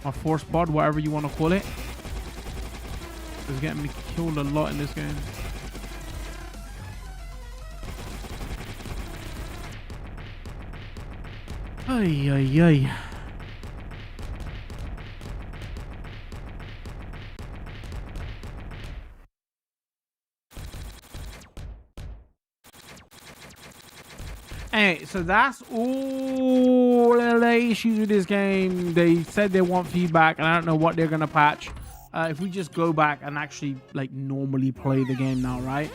My force pod, whatever you want to call it. It's getting me killed a lot in this game. Ay, ay, ay. Hey, so that's all the issues with this game. They said they want feedback, and I don't know what they're gonna patch. If we just go back and actually like normally play the game now, right?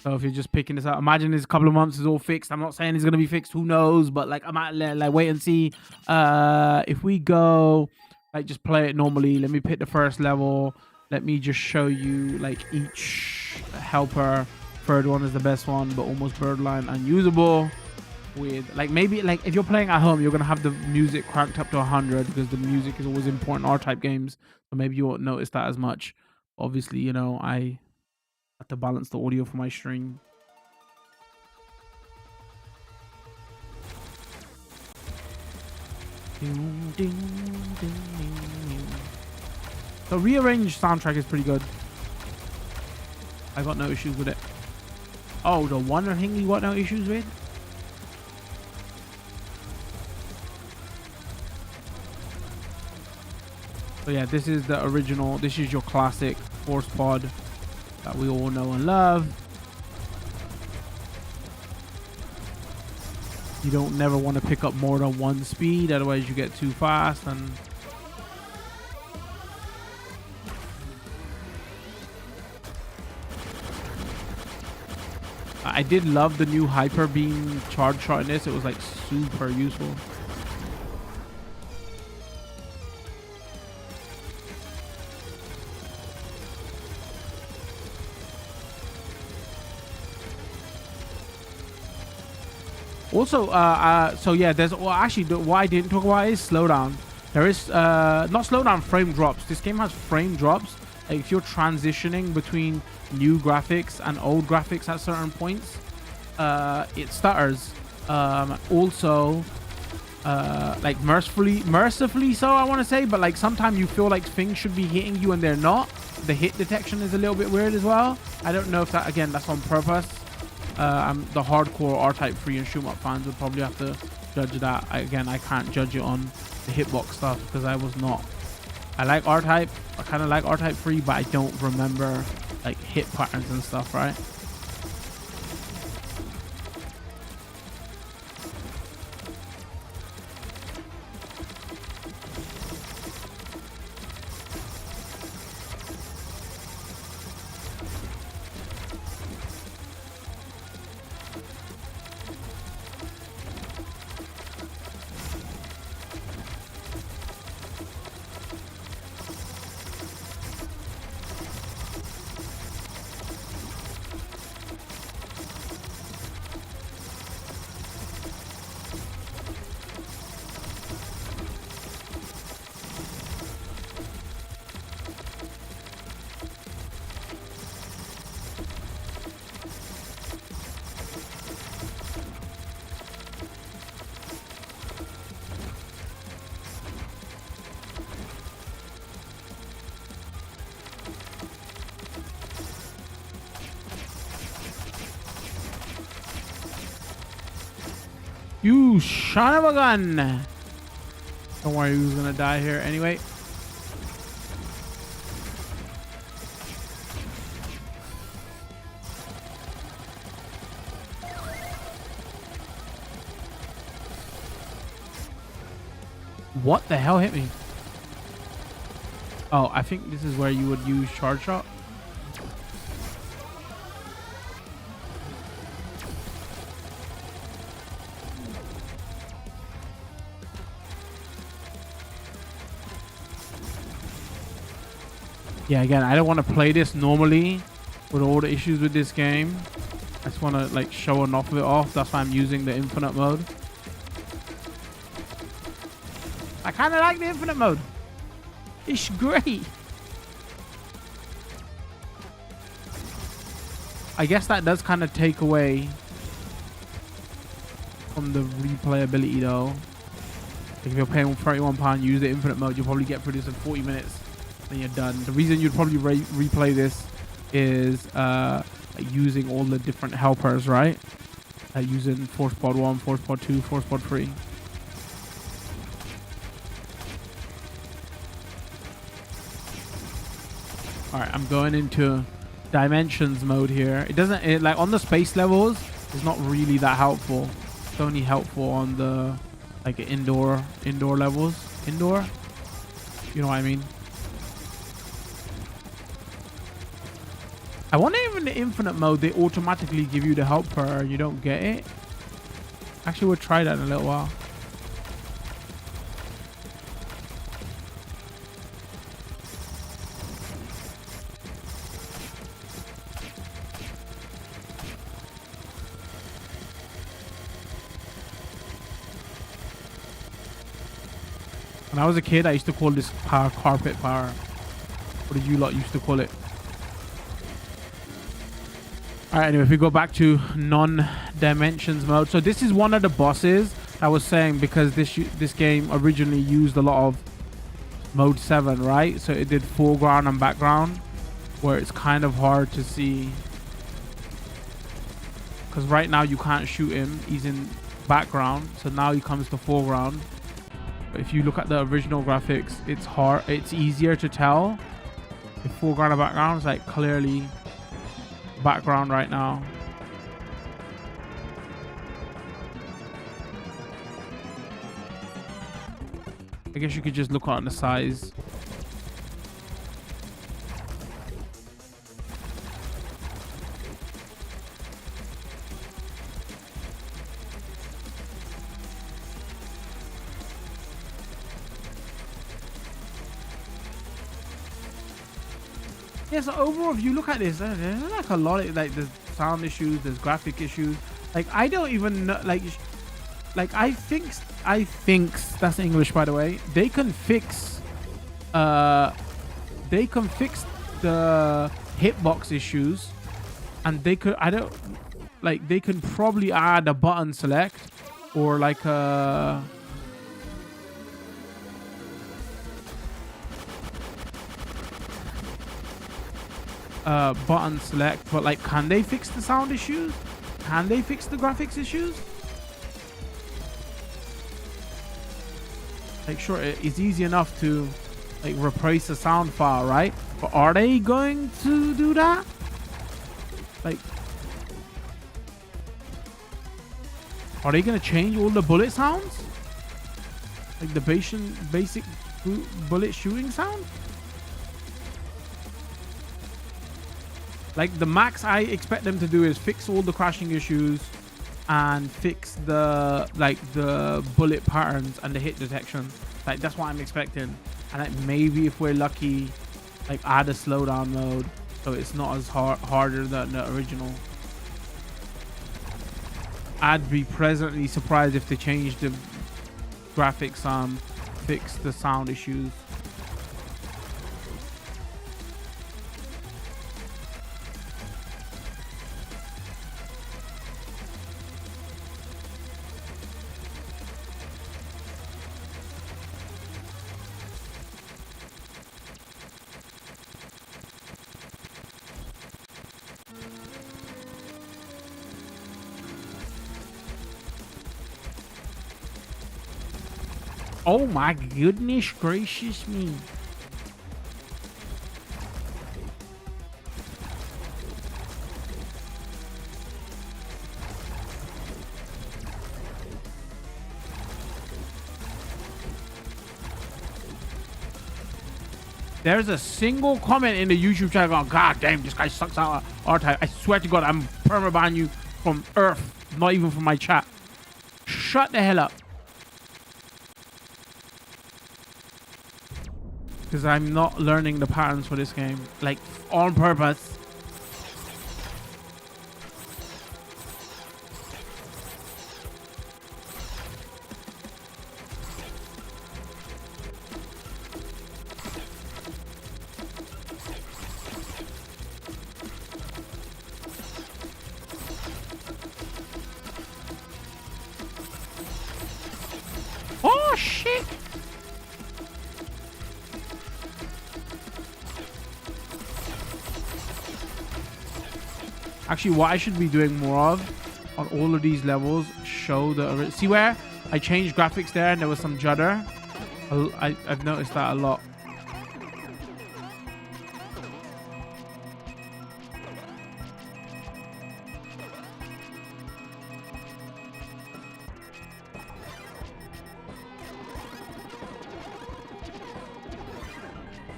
So if you're just picking this up, imagine this couple of months is all fixed. I'm not saying it's gonna be fixed, who knows? But like, I might like wait and see. If we go like just play it normally, let me pick the first level. Let me just show you like each helper. Third one is the best one, but almost borderline unusable. With like, maybe like if you're playing at home, you're gonna have the music cranked up to 100 because the music is always important in R-type games, so maybe you won't notice that as much. Obviously, you know, I have to balance the audio for my stream. The rearranged soundtrack is pretty good. I got no issues with it. Oh, the one thing you got no issues with? So yeah, this is the original. This is your classic force pod that we all know and love. You don't never want to pick up more than one speed, otherwise you get too fast. And I did love the new hyper beam charge shot in this. It was like super useful. Also, so yeah, there's, well, actually, what I didn't talk about is slowdown. There is, not slowdown, frame drops. This game has frame drops. Like if you're transitioning between new graphics and old graphics at certain points, it stutters. Also, like mercifully so, I want to say, but like sometimes you feel like things should be hitting you and they're not. The hit detection is a little bit weird as well. I don't know if that, again, that's on purpose. The hardcore R-Type free and shoot 'em up fans would probably have to judge that. Again, I can't judge it on the hitbox stuff because I was not. I like R-Type. I kind of like R-Type free, but I don't remember like hit patterns and stuff, right? You son of a gun. Don't worry, who's gonna die here anyway. What the hell hit me? Oh, I think this is where you would use charge shot. Yeah, again, I don't want to play this normally with all the issues with this game. I just want to like show enough of it off. That's why I'm using the infinite mode. I kind of like the infinite mode. It's great. I guess that does kind of take away from the replayability though. If you're paying £31, use the infinite mode, you'll probably get through this in 40 minutes. Then you're done. The reason you'd probably replay this is using all the different helpers, right? Using Force Pod 1, Force Pod 2, Force Pod 3. Alright, I'm going into dimensions mode here. It doesn't, like on the space levels, it's not really that helpful. It's only helpful on the like indoor levels. Indoor? You know what I mean? I wonder if in the infinite mode they automatically give you the helper and you don't get it. Actually, we'll try that in a little while. When I was a kid, I used to call this power carpet power. What did you lot used to call it? Alright, anyway, if we go back to non-dimensions mode. So this is one of the bosses I was saying, because this game originally used a lot of mode 7, right? So it did foreground and background, where it's kind of hard to see. Because right now you can't shoot him. He's in background. So now he comes to foreground. But if you look at the original graphics, it's hard. It's easier to tell. The foreground and background is like clearly background right now. I guess you could just look on the size. Yeah, so overall, if you look at this, there's like a lot of like there's sound issues, there's graphic issues. Like I don't even know, like I think that's English, by the way. They can fix the hitbox issues, and they could they can probably add a button select or like a button select, but like, can they fix the sound issues? Can they fix the graphics issues? Like, sure, it's easy enough to like replace the sound file, right? But are they going to do that? Like, are they going to change all the bullet sounds? Like the basic bullet shooting sound? Like the max I expect them to do is fix all the crashing issues and fix the the bullet patterns and the hit detection. Like that's what I'm expecting. And like maybe if we're lucky, like add a slowdown mode so it's not as harder than the original. I'd be pleasantly surprised if they changed the graphics and fix the sound issues. Oh my goodness gracious me. There's a single comment in the YouTube channel going, God damn, this guy sucks out R-Type. I swear to God, I'm permaban you from Earth, not even from my chat. Shut the hell up. Because I'm not learning the patterns for this game. Like, on purpose. Oh, shit. Actually, what I should be doing more of on all of these levels, show the... See where I changed graphics there and there was some judder? I've noticed that a lot.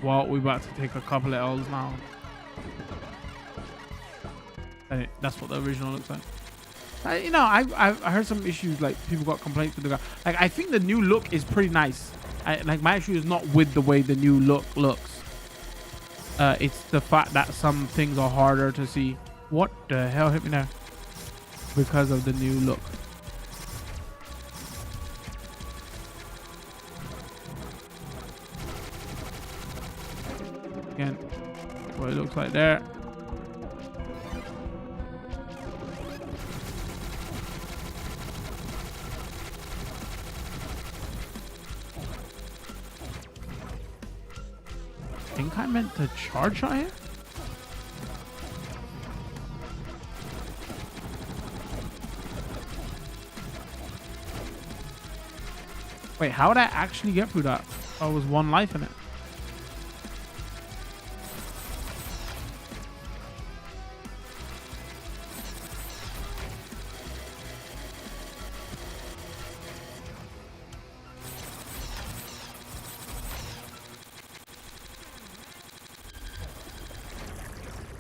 Well, we're about to take a couple of L's now. And that's what the original looks like. You know, I heard some issues, like people got complaints with the guy. Like, I think the new look is pretty nice. Like, my issue is not with the way the new look looks. It's the fact that some things are harder to see. What the hell hit me there? Because of the new look. Again, what it looks like there. I think I meant to charge shot here. Wait, how would I actually get through that? Oh, it was one life in it.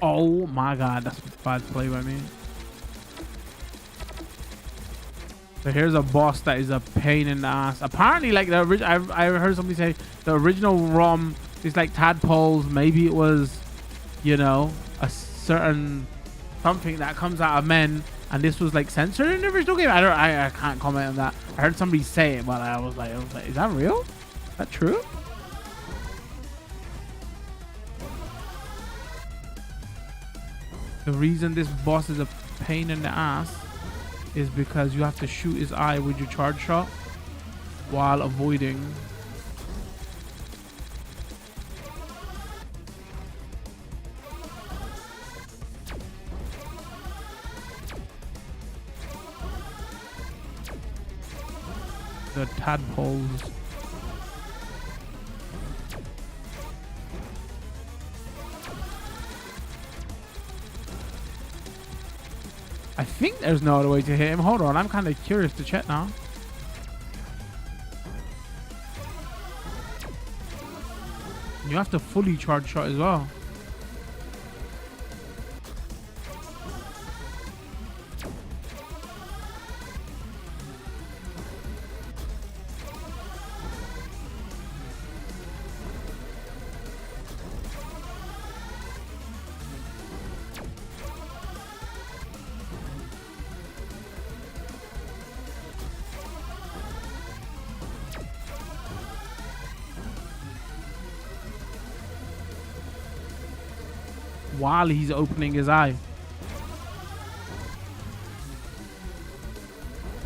Oh my God, that's a bad play by me. So here's a boss that is a pain in the ass. Apparently, like the original, I heard somebody say the original ROM is like tadpoles. Maybe it was, you know, a certain something that comes out of men, and this was like censored in the original game. I can't comment on that. I heard somebody say it, but I was like, is that real? Is that true? The reason this boss is a pain in the ass is because you have to shoot his eye with your charge shot while avoiding the tadpoles. I think there's no other way to hit him. Hold on, I'm kind of curious to check now. You have to fully charge shot as well. While he's opening his eye.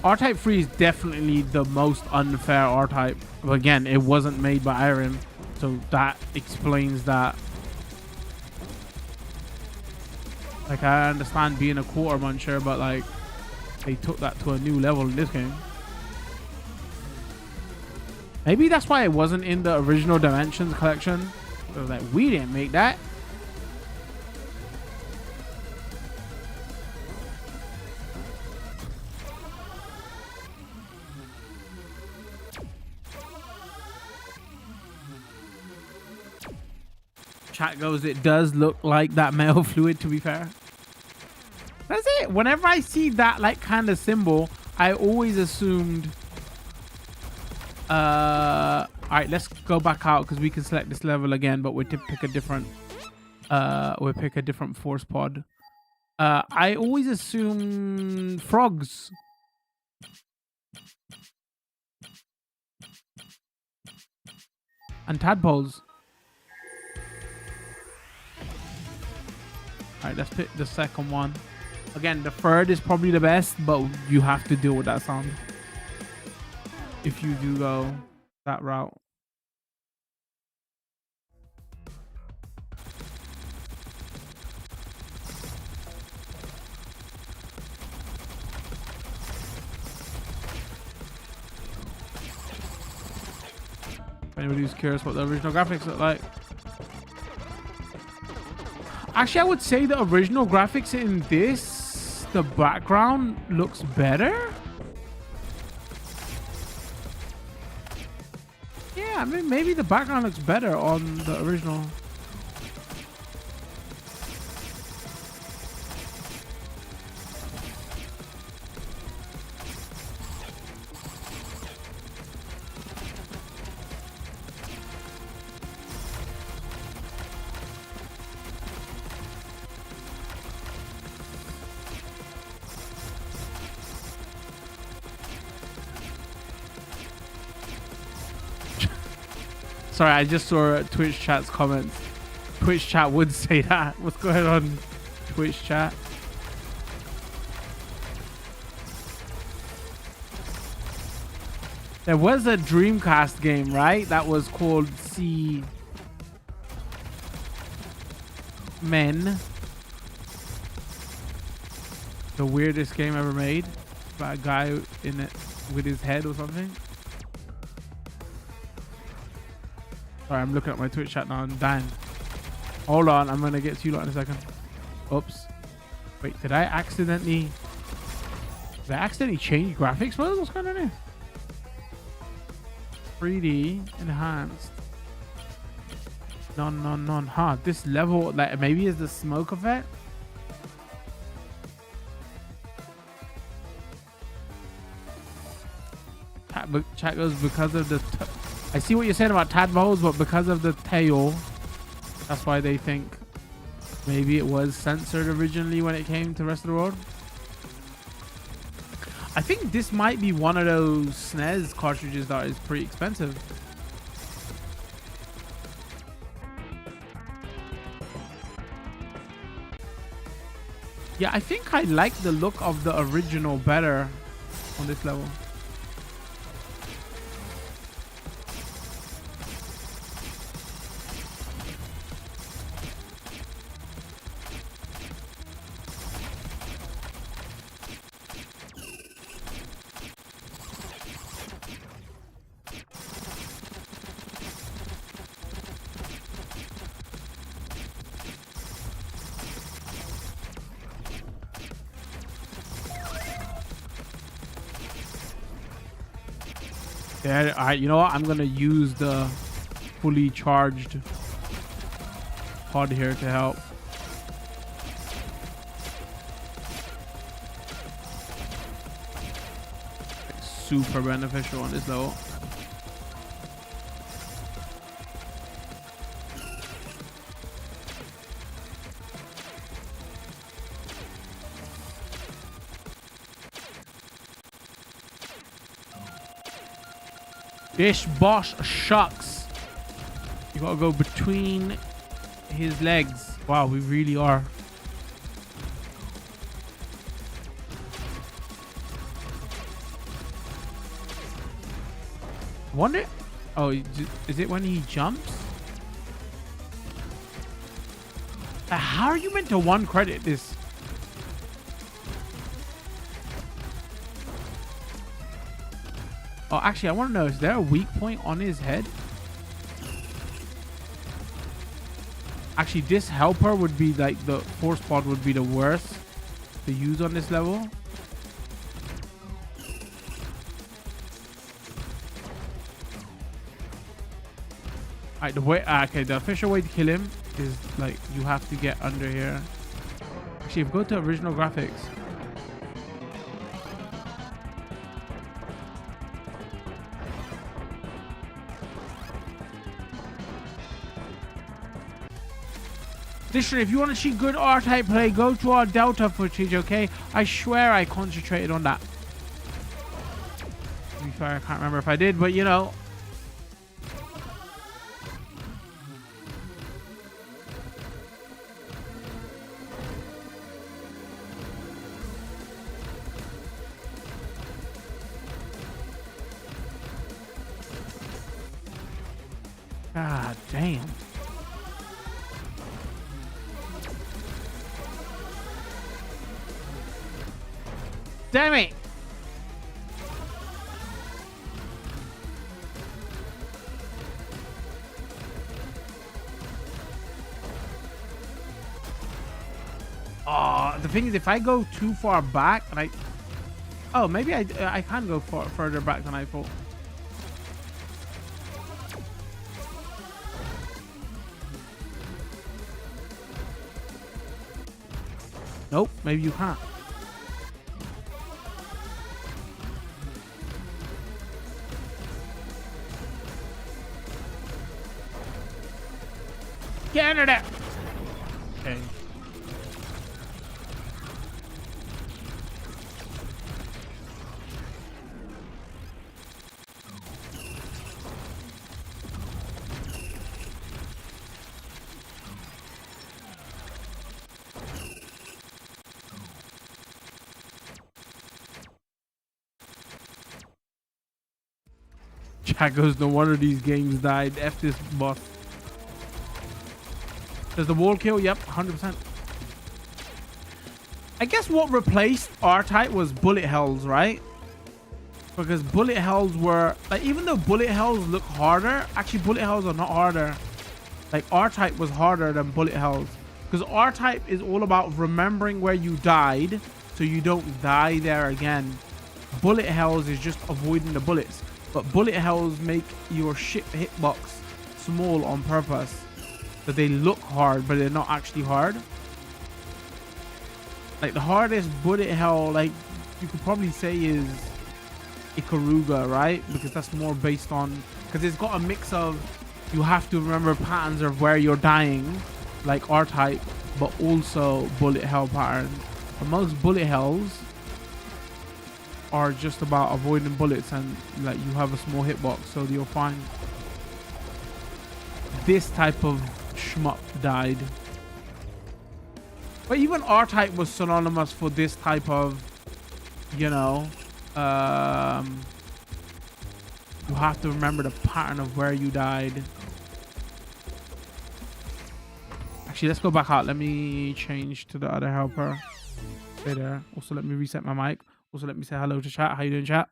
R-Type 3 is definitely the most unfair R-Type. But again, it wasn't made by Iron, so that explains that. Like, I understand being a quarter muncher, but like, they took that to a new level in this game. Maybe that's why it wasn't in the original Dimensions collection. It was like, we didn't make that. Chat goes, it does look like that metal fluid, to be fair. That's it. Whenever I see that like kind of symbol, I always assumed all right, let's go back out because we can select this level again, but we'll pick a different force pod. I always assume frogs. And tadpoles. All right, let's pick the second one. Again, the third is probably the best, but you have to deal with that sound if you do go that route. If anybody who's curious what the original graphics look like. Actually, I would say the original graphics in this, the background looks better. Yeah, I mean, maybe the background looks better on the original. Sorry, I just saw Twitch chat's comments. Twitch chat would say that. What's going on, Twitch chat? There was a Dreamcast game, right? That was called Sea Men. The weirdest game ever made. About a guy in it with his head or something. Sorry, I'm looking at my Twitch chat now and dying. Hold on, I'm gonna get to you lot in a second. Oops. Wait, did I accidentally change graphics modes? What's going on here? 3D enhanced. None. Huh, this level, like maybe is the smoke effect? Chat goes because of the... I see what you're saying about tadpoles, but because of the tail, that's why they think maybe it was censored originally when it came to the rest of the world. I think this might be one of those SNES cartridges that is pretty expensive. Yeah, I think I like the look of the original better on this level. Yeah, all right, you know what? I'm gonna use the fully charged pod here to help. It's super beneficial on this level. Bish bosh shucks. You gotta go between his legs. Wow, we really are. Wonder. Oh, is it when he jumps? How are you meant to one credit this? Oh, actually, I want to know, is there a weak point on his head? Actually, this helper would be like the force pod would be the worst to use on this level. Alright, the way, okay, the official way to kill him is like you have to get under here. Actually, if you go to original graphics, listen, if you want to see good R-Type play, go to our Delta footage, okay? I swear I concentrated on that. To be fair, I can't remember if I did, but you know. God damn. Damn it. The thing is, if I go too far back, and I... Oh, maybe I can go further back than I thought. Nope, maybe you can't. Get under there. Okay. Chat goes, no wonder these games died. F this boss. Does the wall kill? Yep, 100%. I guess what replaced R-Type was bullet hells, right? Because bullet hells were... Like, even though bullet hells look harder, actually bullet hells are not harder. Like, R-Type was harder than bullet hells. Because R-Type is all about remembering where you died so you don't die there again. Bullet hells is just avoiding the bullets. But bullet hells make your shit hitbox small on purpose. So they look hard, but they're not actually hard. Like the hardest bullet hell, like you could probably say is Ikaruga, right? Because that's more based on... Because it's got a mix of... You have to remember patterns of where you're dying, like R-Type, but also bullet hell patterns. But most bullet hells are just about avoiding bullets, and like you have a small hitbox, so you'll find this type of shmup died. But even R-Type was synonymous for this type of, you know, you have to remember the pattern of where you died. Actually, let's go back out. Let me change to the other helper. Stay there. Also, let me reset my mic. Also, let me say hello to chat. How you doing, chat?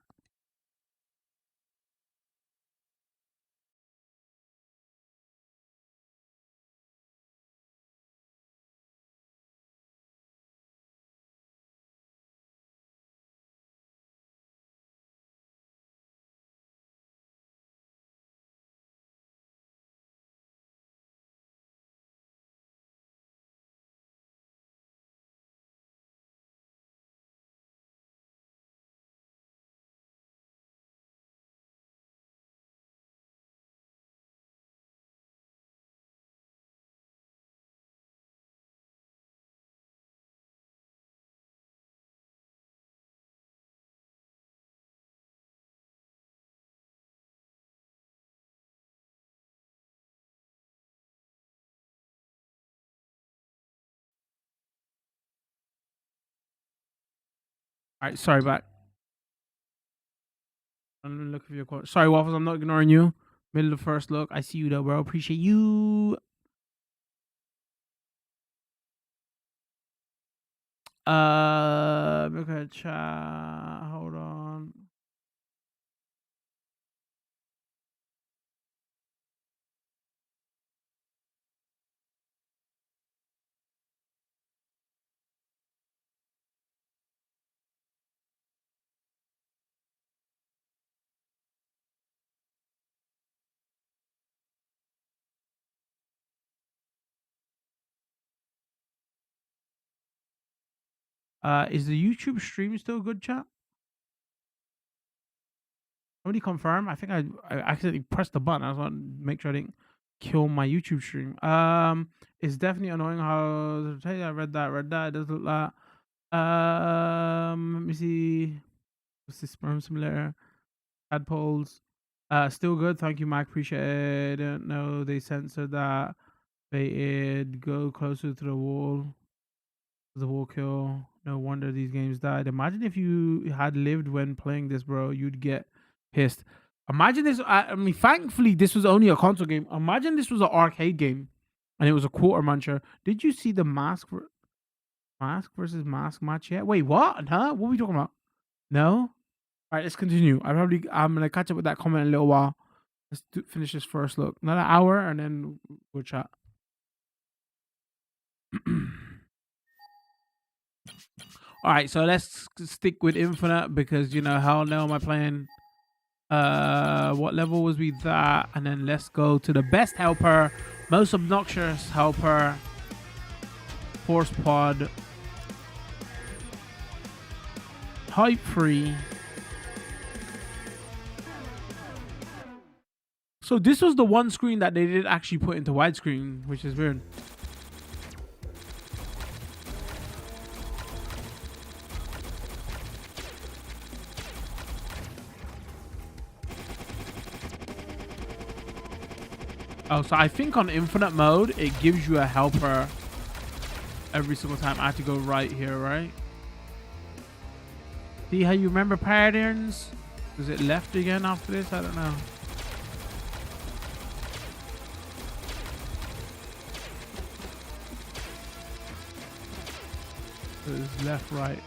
All right, sorry, back. I'm looking for your quote. Sorry, Waffles, I'm not ignoring you. Middle of the first look. I see you though, bro. Appreciate you. Look at chat. Hold on. Is the YouTube stream still good, chat? Somebody confirm. I think I accidentally pressed the button. I just want to make sure I didn't kill my YouTube stream. It's definitely annoying how I read that. It does look like. Let me see. What's this sperm simulator? Tadpoles. Still good. Thank you, Mike. Appreciate it. No, they censored that. Baited. Go closer to the wall. The wall kill. No wonder these games died. Imagine if you had lived when playing this, bro. You'd get pissed. Imagine this. I mean, thankfully, this was only a console game. Imagine this was an arcade game, and it was a quarter muncher. Did you see the mask versus mask match yet? Wait, what? Huh? What are we talking about? No. All right, let's continue. I'm gonna catch up with that comment in a little while. Let's finish this first look. Another hour, and then we'll chat. All right, so let's stick with Infinite because hell no, am I playing? What level was we that? And then let's go to the best helper, most obnoxious helper, Force Pod, hype free. So this was the one screen that they did actually put into widescreen, which is weird. Oh, so I think on infinite mode, it gives you a helper every single time. I have to go right here, right? See how you remember patterns? Is it left again after this? I don't know. It's left, right.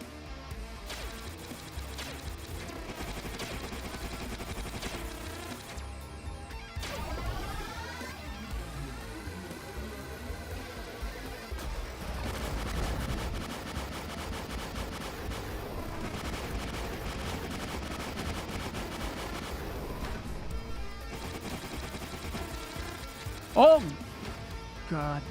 Oh, God.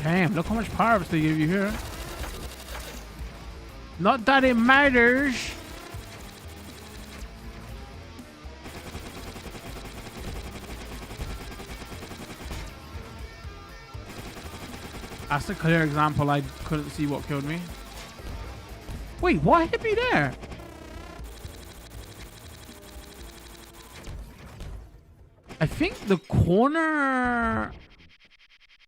Damn, look how much power-ups they give you here. Not that it matters. That's a clear example. I couldn't see what killed me. Wait, what hit me there? I think the corner...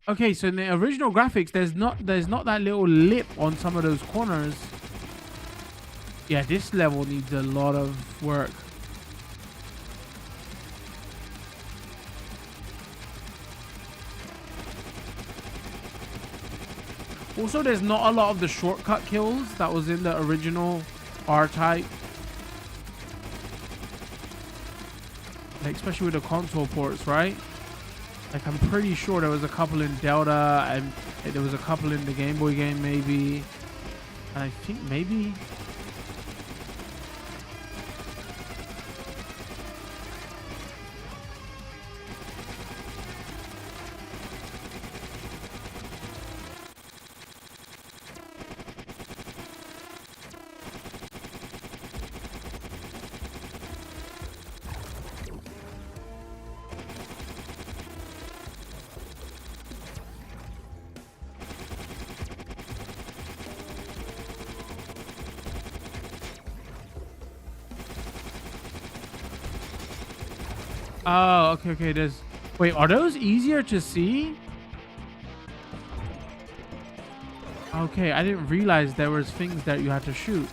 Okay, so in the original graphics, there's not that little lip on some of those corners. Yeah, this level needs a lot of work. Also, there's not a lot of the shortcut kills that was in the original R-Type. Like, especially with the console ports, right? Like, I'm pretty sure there was a couple in Delta, and there was a couple in the Game Boy game, maybe. And I think maybe... Oh, okay. There's... Wait, are those easier to see? Okay, I didn't realize there was things that you had to shoot.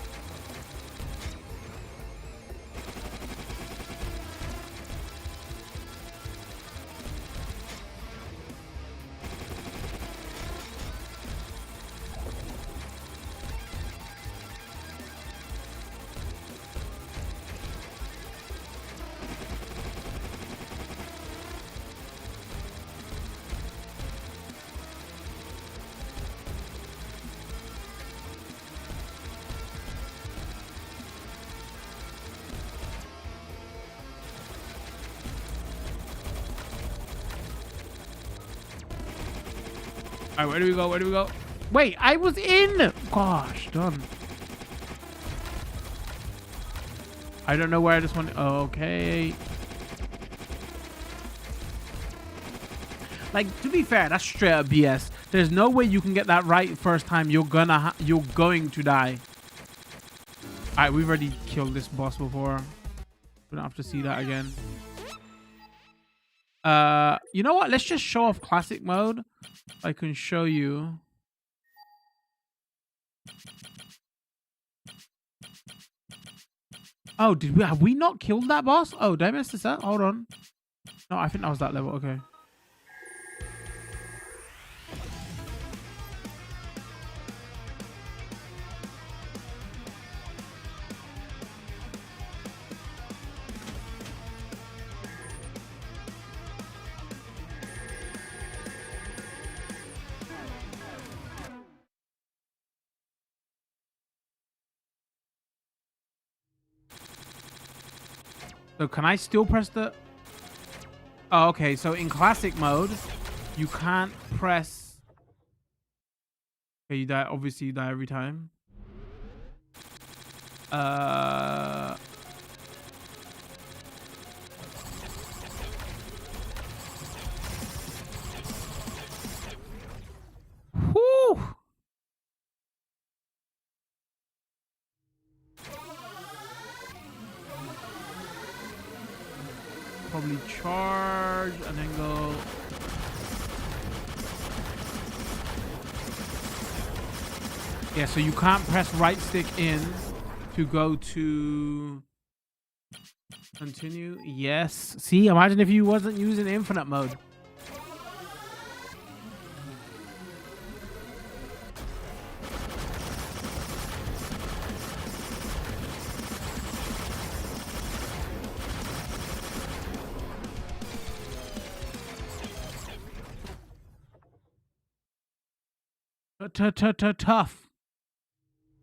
All right, where do we go? Where do we go? Wait, I was in. Gosh, done. I don't know where this one. Okay. Like, to be fair, that's straight up BS. There's no way you can get that right first time. You're going to die. All right, we've already killed this boss before. We don't have to see that again. You know what? Let's just show off classic mode. I can show you. Oh, have we not killed that boss? Oh, did I miss this out? Hold on. No, I think that was that level. Okay. So can I still press the... Oh, okay. So in classic mode, you can't press... Okay, you die. Obviously, you die every time. Whew. Probably charge and then go. Yeah, so you can't press right stick in to go to continue. Yes. See, imagine if you wasn't using infinite mode. Tough.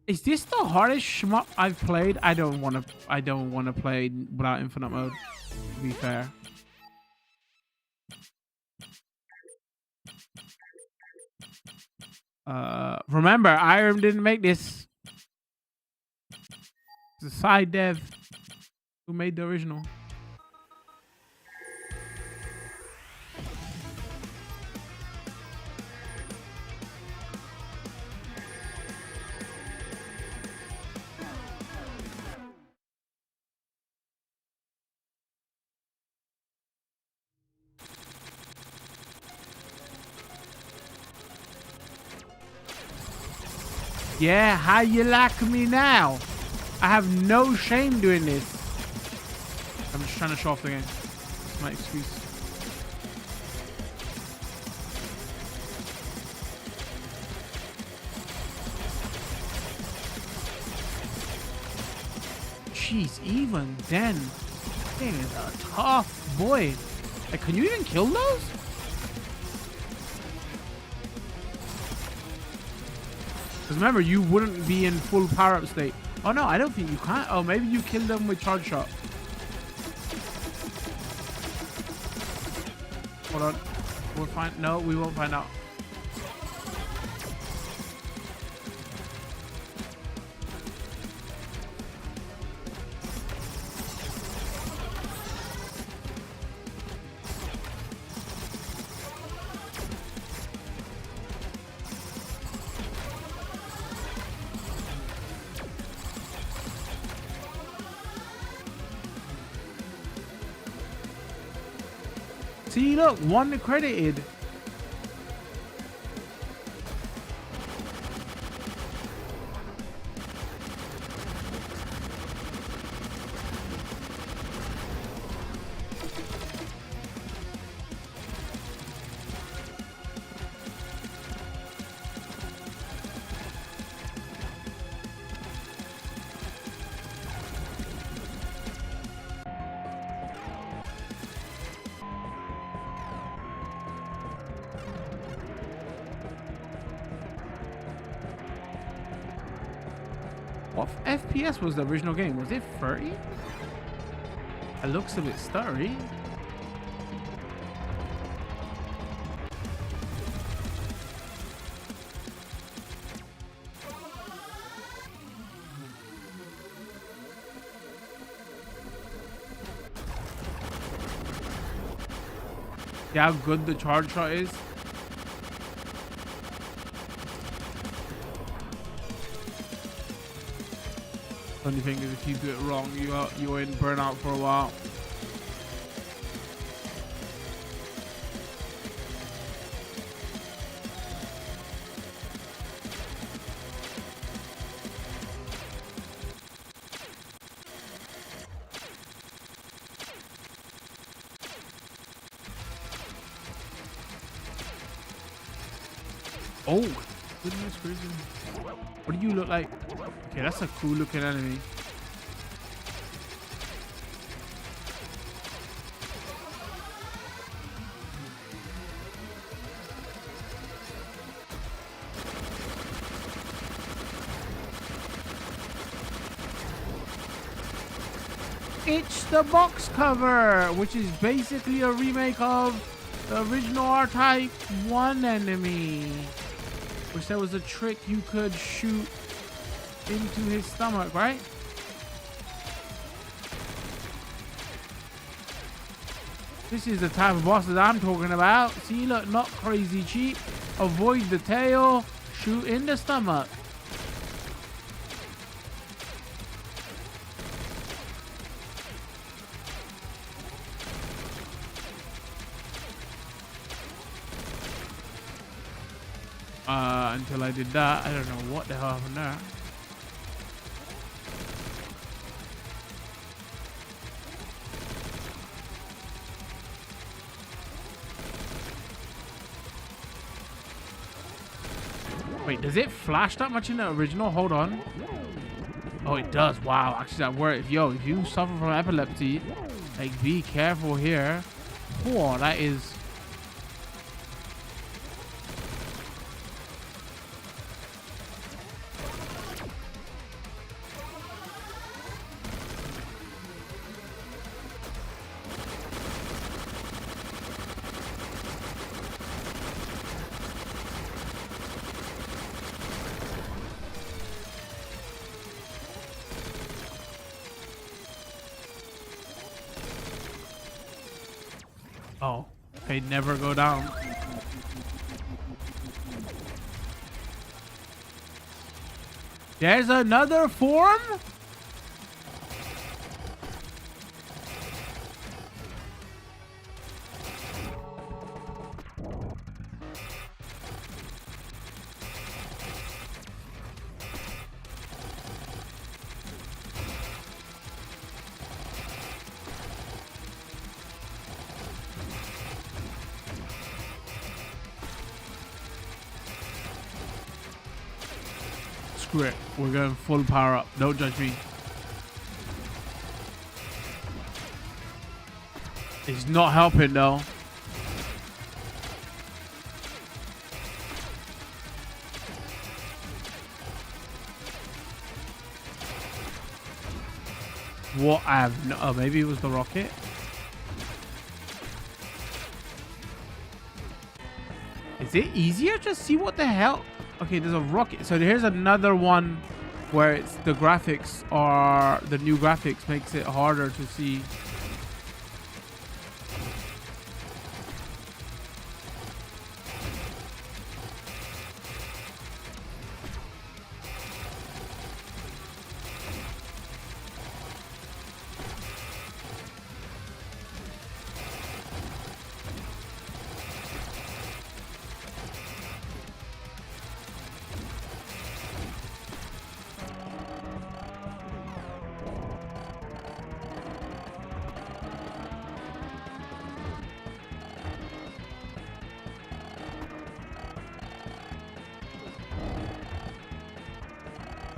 Is this the hardest shmup I've played? I don't want to play without infinite mode, to be fair. Remember, Irem didn't make this. It's a side dev who made the original. Yeah, how you like me now? I have no shame doing this. I'm just trying to show off the game. That's my excuse. Jeez, even then, thing is a tough boy. Like, can you even kill those? Because remember, you wouldn't be in full power-up state. Oh, no, I don't think you can. Oh, maybe you kill them with charge shot. Hold on. We'll find... No, we won't find out. See, look, one credited. What FPS was the original game? Was it 30? It looks a bit stuttery. See how good the charge shot is? Only thing is, if you do it wrong, you're in burnout for a while. Oh, goodness gracious. What do you look like? Okay, that's a cool looking enemy. It's the box cover, which is basically a remake of the original R-Type 1 enemy. Which there was a trick you could shoot into his stomach, right? This is the type of bosses I'm talking about. See, look, not crazy cheap. Avoid the tail, shoot in the stomach. Until I did that, I don't know what the hell happened there. Wait, does it flash that much in the original? Hold on. Oh, it does. Wow, actually that works. Yo, if you suffer from epilepsy, like, be careful here. Whoa, that is... Oh, they never go down. There's another form? Screw it. We're going full power up. Don't judge me. It's not helping though. What I have no, oh, maybe it was the rocket. Is it easier to see what the hell? Okay, there's a rocket. So here's another one where it's the graphics are the new graphics makes it harder to see.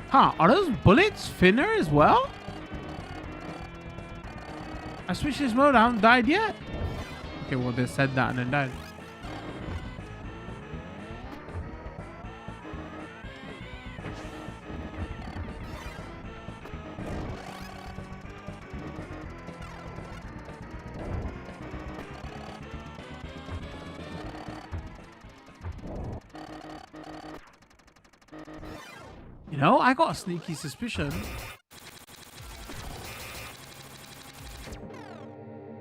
Huh, are those bullets thinner as well? I switched this mode, I haven't died yet. Okay, well they said that and then died. You know, I got a sneaky suspicion.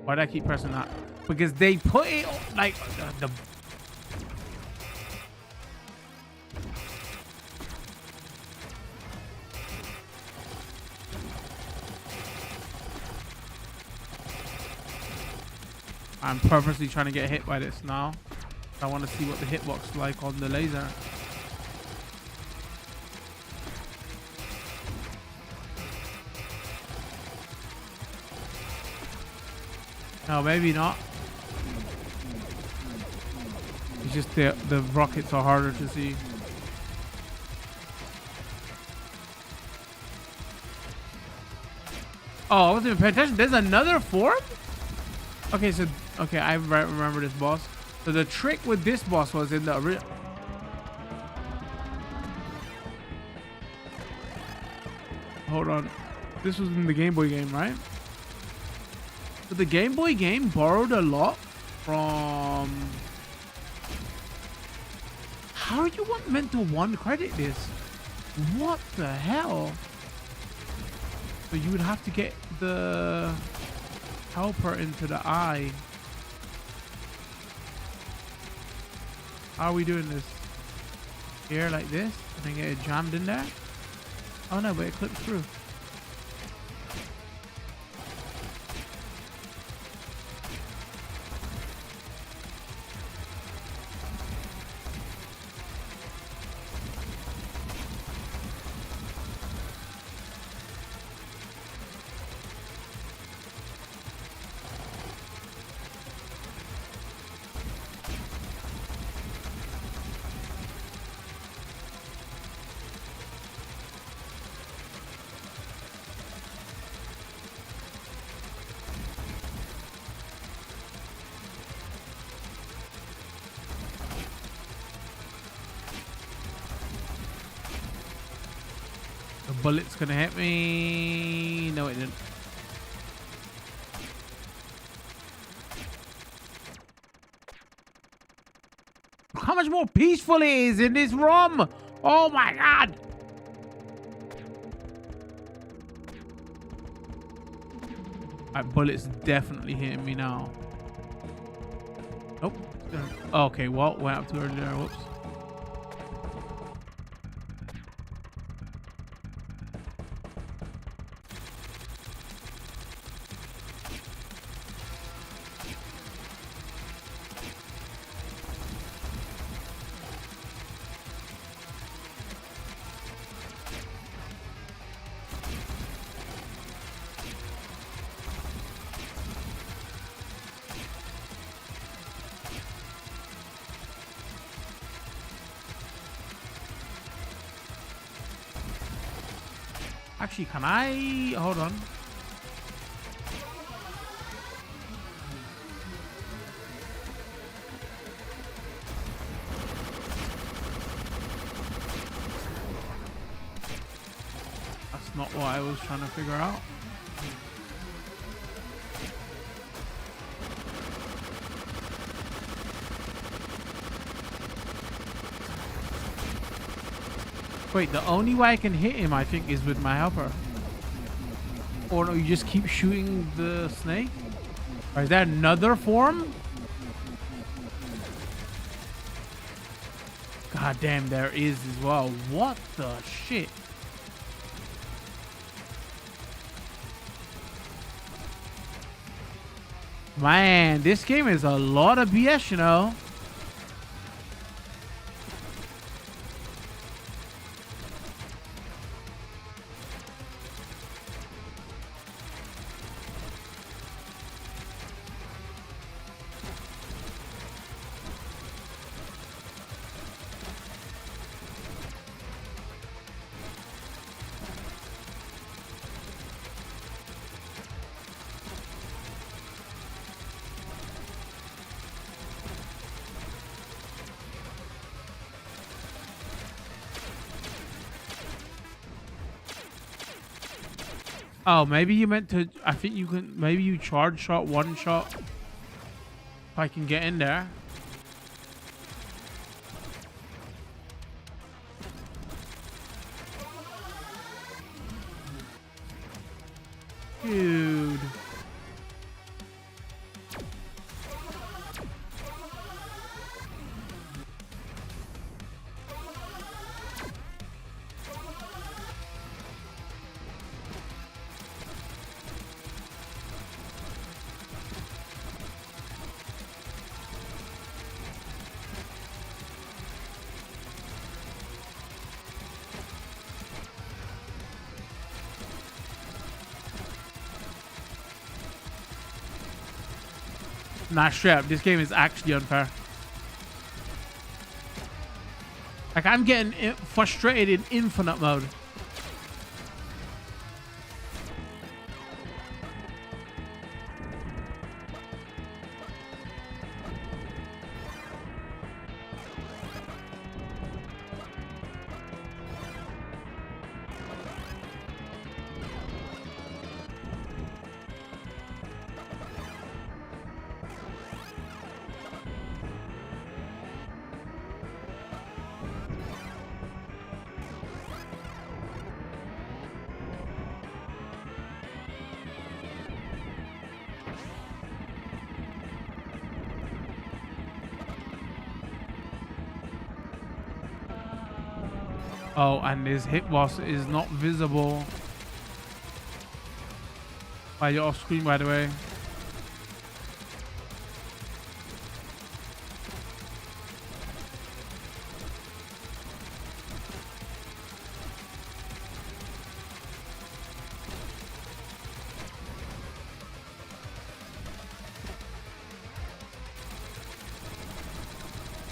Why'd I keep pressing that? Because they put it like the I'm purposely trying to get hit by this now. I want to see what the hitbox is like on the laser. No, maybe not. It's just the rockets are harder to see. Oh, I wasn't even paying attention. There's another form? Okay, so okay, I remember this boss. So the trick with this boss was in the original. Hold on. This was in the Game Boy game, right? So the Game Boy game borrowed a lot from... How are you meant to one credit this? What the hell? So you would have to get the helper into the eye. How are we doing this? Here like this? And then get it jammed in there? Oh no, but it clips through. The bullet's gonna hit me. No, it didn't. How much more peaceful it is in this room. Oh my god. That bullet's definitely hitting me now. Nope. Okay, well, went up too early there. Whoops. Actually, can I... Hold on. That's not what I was trying to figure out. Wait, the only way I can hit him, I think, is with my helper. Or no, you just keep shooting the snake? Or is there another form? God damn, there is as well. What the shit? Man, this game is a lot of BS, you know? Oh, maybe you meant to... I think you can... Maybe you charge shot, one shot. If I can get in there. Nah, straight up, this game is actually unfair. Like, I'm getting frustrated in infinite mode. Oh, and his hitbox is not visible by your off screen, by the way.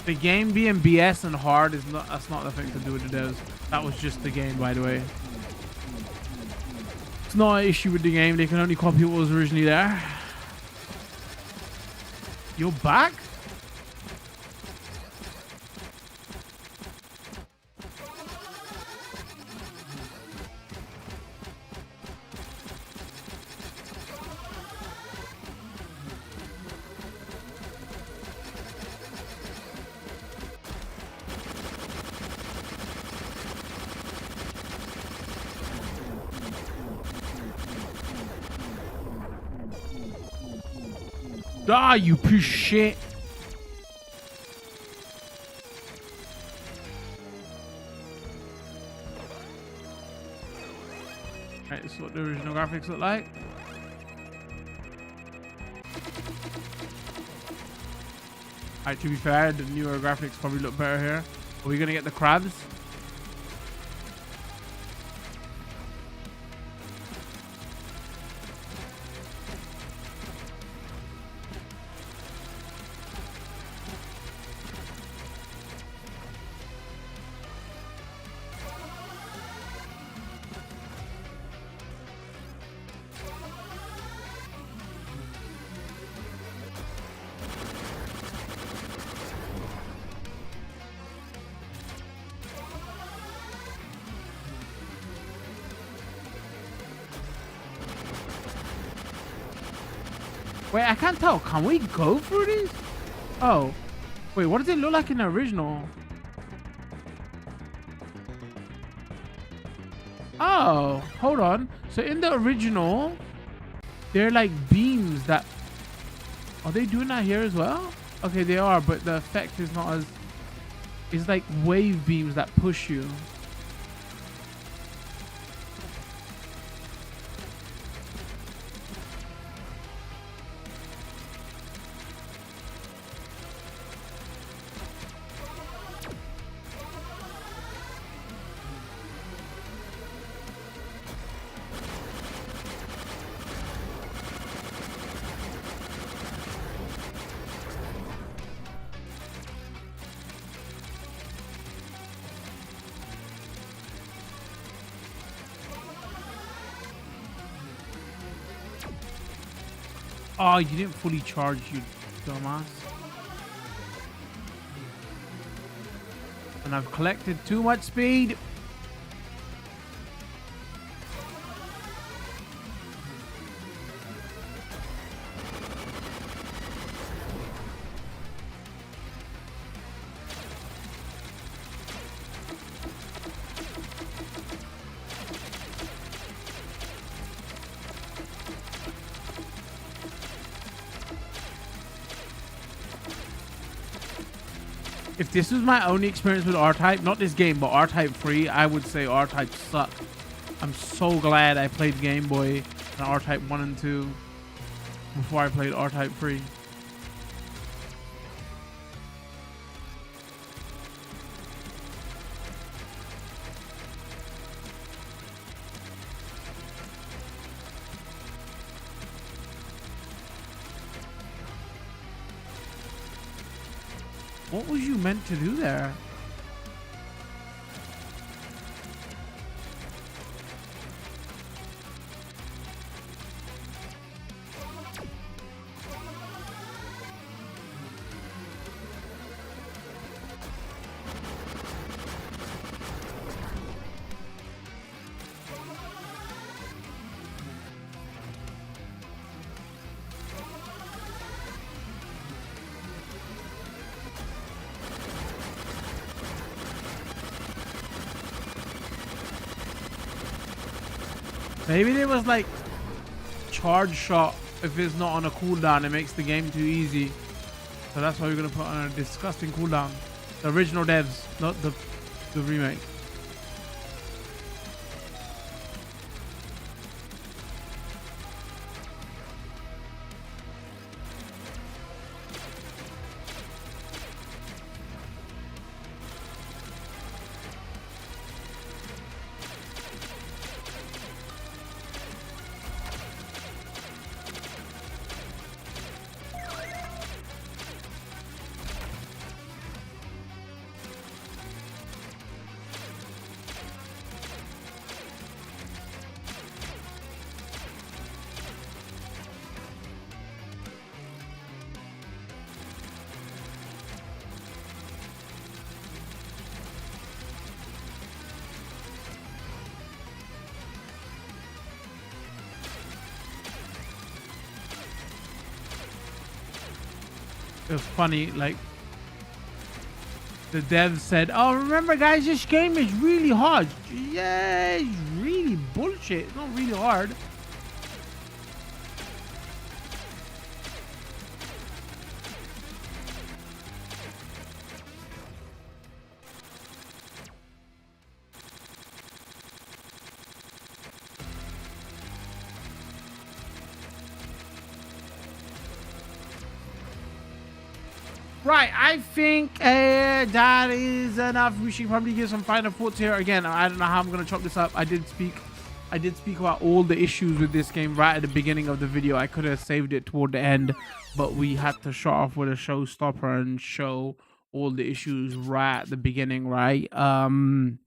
The game being BS and hard is not, that's not the thing to do with the devs. That was just the game, by the way. It's not an issue with the game. They can only copy what was originally there. You're back? Ah, you piece of shit. Alright, this is what the original graphics look like. Alright, to be fair, the newer graphics probably look better here. Are we gonna get the crabs? Wait, I can't tell. Can we go through these? Oh. Wait, what does it look like in the original? Oh, hold on. So in the original, they're like beams that... Are they doing that here as well? Okay, they are, but the effect is not as... It's like wave beams that push you. Oh, you didn't fully charge, you dumbass. And I've collected too much speed. If this was my only experience with R-Type, not this game, but R-Type 3, I would say R-Type sucked. I'm so glad I played Game Boy and R-Type 1 and 2 before I played R-Type 3. What was you meant to do there? Maybe there was like charge shot. If it's not on a cooldown, it makes the game too easy. So that's why we're gonna put on a disgusting cooldown. The original devs, not the remake. It was funny, like the devs said, "Oh, remember, guys, this game is really hard." Yeah, it's really bullshit. It's not really hard. Right, I think that is enough. We should probably give some final thoughts here. Again, I don't know how I'm gonna chop this up. I did speak about all the issues with this game right at the beginning of the video. I could have saved it toward the end, but we had to shut off with a showstopper and show all the issues right at the beginning, right? So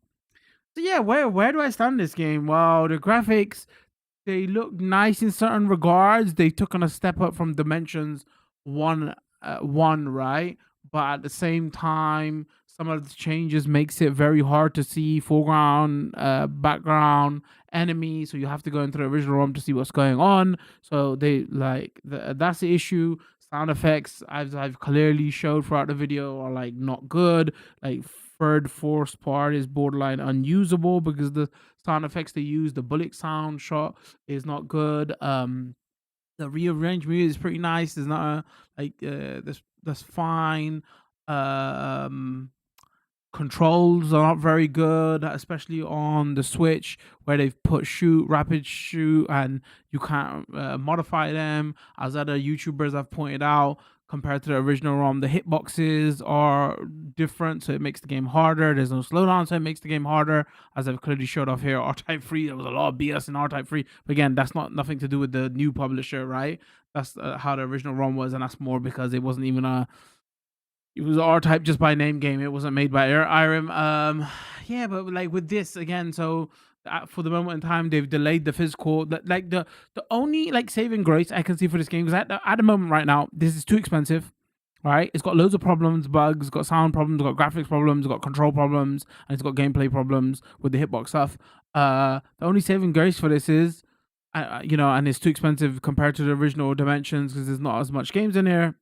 yeah, where do I stand this game? Well, the graphics, they look nice in certain regards. They took on a step up from Dimensions one, right? But at the same time, some of the changes makes it very hard to see foreground, background, enemy. So you have to go into the original ROM to see what's going on. So they like that's the issue. Sound effects, as I've clearly showed throughout the video, are like not good. Like third, fourth part is borderline unusable because the sound effects they use, the bullet sound shot is not good. The rearranged music is pretty nice. There's not that's fine. Controls are not very good, especially on the Switch where they've put shoot, rapid shoot, and you can't modify them. As other YouTubers have pointed out, compared to the original ROM, the hitboxes are different, so it makes the game harder. There's no slowdown, so it makes the game harder. As I've clearly showed off here, R-Type 3, there was a lot of BS in R-Type 3. But again, that's nothing to do with the new publisher, right? That's how the original ROM was, and that's more because it wasn't even it was R-Type just by name game. It wasn't made by Irem. Yeah, but like with this again, so for the moment in time, they've delayed the physical. Like the only like saving grace I can see for this game is at the moment right now, this is too expensive. Right, it's got loads of problems, bugs, got sound problems, got graphics problems, got control problems, and it's got gameplay problems with the hitbox stuff. The only saving grace for this is, and it's too expensive compared to the original Dimensions because there's not as much games in here.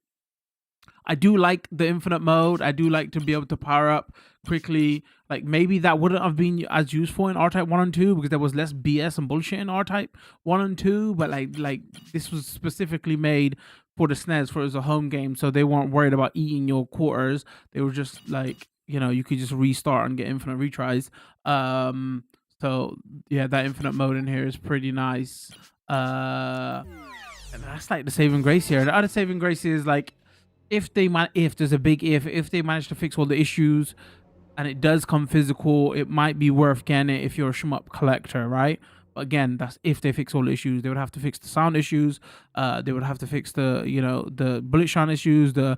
I do like the infinite mode. I do like to be able to power up quickly. Like maybe that wouldn't have been as useful in R-Type 1 and 2 because there was less BS and bullshit in R-Type 1 and 2. But like this was specifically made for the SNES, for it was a home game, so they weren't worried about eating your quarters. They were just like, you could just restart and get infinite retries. So yeah, that infinite mode in here is pretty nice. And that's like the saving grace here. The other saving grace is like, if there's a big if they manage to fix all the issues and it does come physical, it might be worth getting it if you're a shmup collector, right? But again, that's if they fix all the issues. They would have to fix the sound issues. They would have to fix the bullet shine issues, the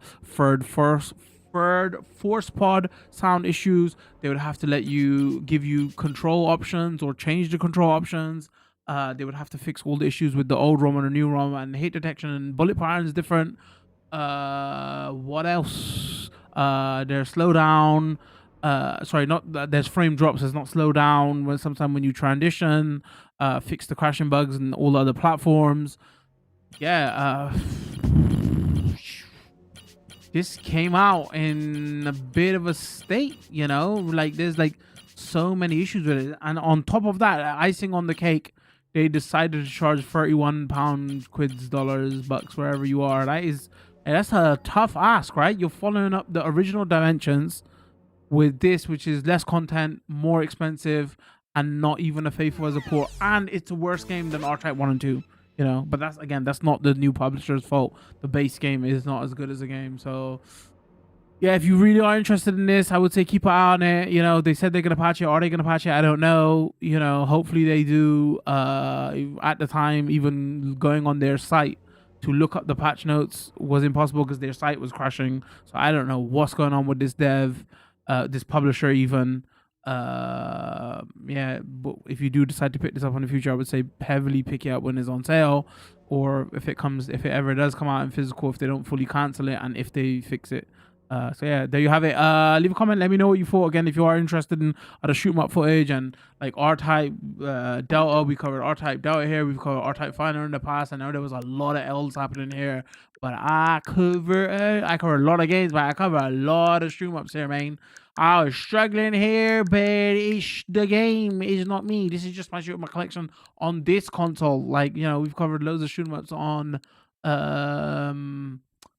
force pod sound issues. They would have to give you control options or change the control options. They would have to fix all the issues with the old ROM and the new ROM, and hit detection and bullet pattern is different. What else? There's slowdown. Sorry, not there's frame drops. There's not slow down when sometimes when you transition. Fix the crashing bugs and all the other platforms. Yeah. This came out in a bit of a state, like there's like so many issues with it, and on top of that, icing on the cake, they decided to charge 31 pounds, quids, dollars, bucks, wherever you are. That's a tough ask, right? You're following up the original Dimensions with this, which is less content, more expensive, and not even a faithful as a port, and it's a worse game than R-Type 1 and 2. But that's not the new publisher's fault. The base game is not as good as the game. So yeah, if you really are interested in this, I would say keep an eye on it. They said they're gonna patch it. Are they gonna patch it? I don't know. Hopefully they do. At the time, even going on their site to look up the patch notes was impossible because their site was crashing. So I don't know what's going on with this dev, this publisher even. Yeah, but if you do decide to pick this up in the future, I would say heavily pick it up when it's on sale, or if it ever does come out in physical, if they don't fully cancel it and if they fix it. So yeah, there you have it. Leave a comment, let me know what you thought. Again, if you are interested in other shoot 'em up footage and like R-Type Delta, we covered R-Type Delta here, we've covered R-Type Finder in the past. I know there was a lot of L's happening here, but I cover a lot of games, but I cover a lot of stream ups here, man. I was struggling here, but the game is not me. This is just my shoot 'em up collection on this console. Like, we've covered loads of shoot 'em ups on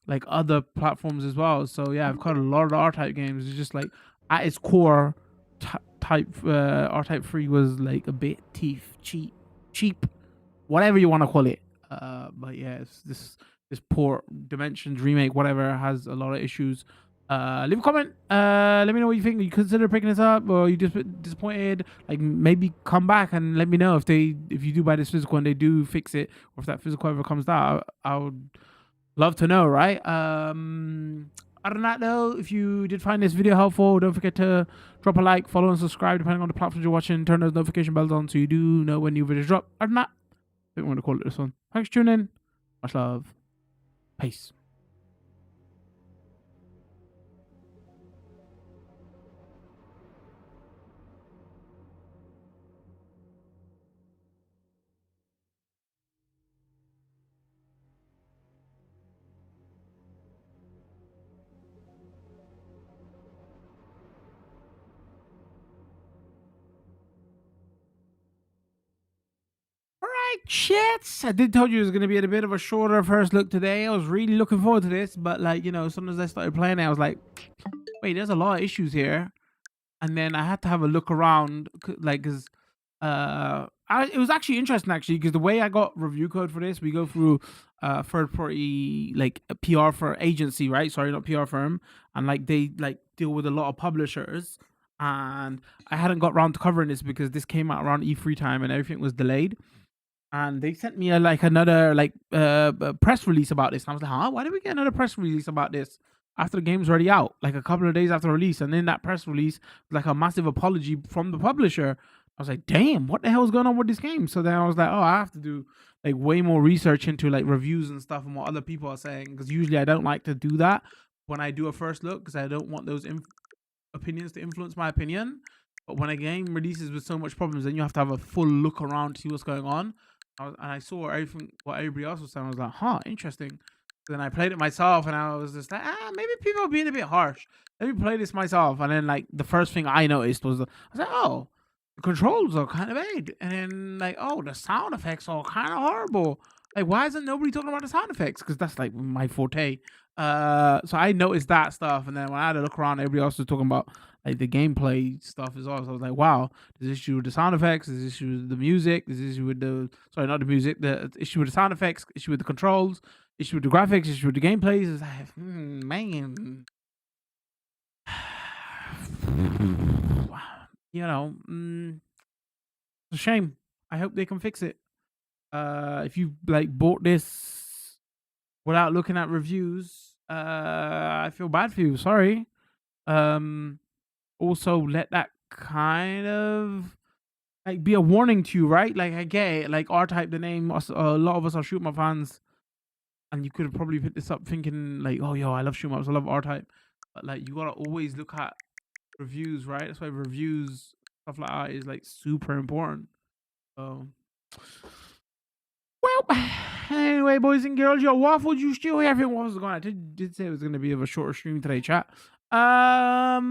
like other platforms as well. So yeah, I've covered a lot of the R-Type games. It's just like at its core, R-Type 3 was like a bit cheap, whatever you want to call it. But yeah, it's this port Dimensions remake, whatever, has a lot of issues. Leave a comment. Let me know what you think. You consider picking this up, or you just disappointed? Like, maybe come back and let me know if you do buy this physical and they do fix it, or if that physical ever comes out. I would love to know, right? Other than that, though, if you did find this video helpful, don't forget to drop a like, follow, and subscribe depending on the platforms you're watching. Turn those notification bells on so you do know when new videos drop. Other than that, I think we're gonna call it this one. Thanks for tuning in. Much love. Peace. Shits, I did tell you it was gonna be a bit of a shorter first look today. I was really looking forward to this, but like, as soon as I started playing it, I was like, wait, there's a lot of issues here. And then I had to have a look around, like, because it was actually interesting, because the way I got review code for this, we go through third party, like a PR for agency, right? Sorry, not PR firm, and like they like deal with a lot of publishers. And I hadn't got around to covering this because this came out around E3 time and everything was delayed. And they sent me another press release about this. And I was like, huh? Why did we get another press release about this after the game's already out? Like a couple of days after release. And then that press release was like a massive apology from the publisher. I was like, damn, what the hell is going on with this game? So then I was like, oh, I have to do like way more research into like reviews and stuff and what other people are saying. Because usually I don't like to do that when I do a first look, because I don't want those opinions to influence my opinion. But when a game releases with so much problems, then you have to have a full look around to see what's going on. And I saw everything what everybody else was saying. I was like, huh, interesting. So then I played it myself, and I was just like, maybe people are being a bit harsh. Let me play this myself. And then like the first thing I noticed was I was like, oh, the controls are kind of bad. And then like, oh, the sound effects are kind of horrible. Like, why isn't nobody talking about the sound effects? Because that's like my forte. So I noticed that stuff, and then when I had to look around, everybody else was talking about like the gameplay stuff as well. So I was like, wow, there's issue with the sound effects, there's issue with the music, there's issue with not the music, the issue with the sound effects, issue with the controls, issue with the graphics, issue with the gameplays. It's like, man. It's a shame. I hope they can fix it. If you like bought this without looking at reviews, I feel bad for you. Sorry. Um, also let that kind of like be a warning to you, right? Like I get it. Like R Type, the name. A lot of us are shoot 'em up fans, and you could have probably picked this up thinking like, oh yo, I love shoot 'em ups, I love R Type. But like you gotta always look at reviews, right? That's why reviews stuff like that is like super important. So well, anyway, boys and girls, yo, waffles, you still here? Everyone was going. I did say it was going to be of a shorter stream today, chat. Let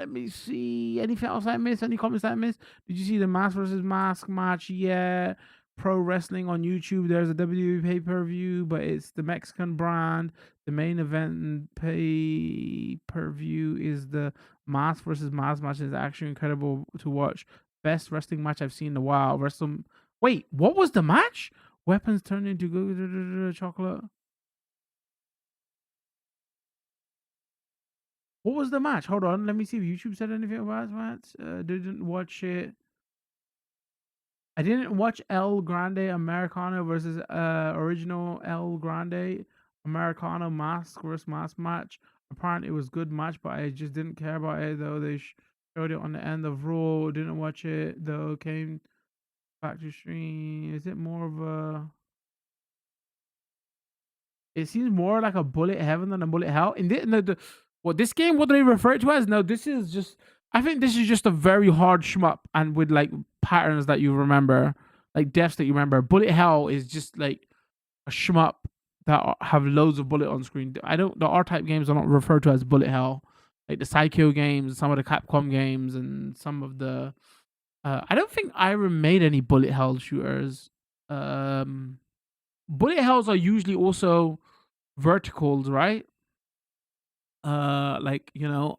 me see. Anything else I missed? Any comments I missed? Did you see the mask versus mask match? Yeah. Pro wrestling on YouTube. There's a WWE pay per view, but it's the Mexican brand. The main event pay per view is the mask versus mask match. Is actually incredible to watch. Best wrestling match I've seen in a while. Wait, what was the match? Weapons turned into chocolate. What was the match? Hold on, let me see if YouTube said anything about that. Didn't watch it. I didn't watch El Grande Americano versus original El Grande Americano mask versus mask match. Apparently, it was good match, but I just didn't care about it. Though they showed it on the end of Raw. Didn't watch it though. Came back to stream. Is it more of a? It seems more like a bullet heaven than a bullet hell. In this game, what do they refer it to as? No, this is just. I think this is just a very hard shmup, and with like patterns that you remember, like deaths that you remember. Bullet hell is just like a shmup that have loads of bullet on screen. I don't. The R type games are not referred to as bullet hell. Like the Psycho games, some of the Capcom games, and some of the. I don't think Iron made any bullet hell shooters. Bullet hells are usually also verticals, right? Like you're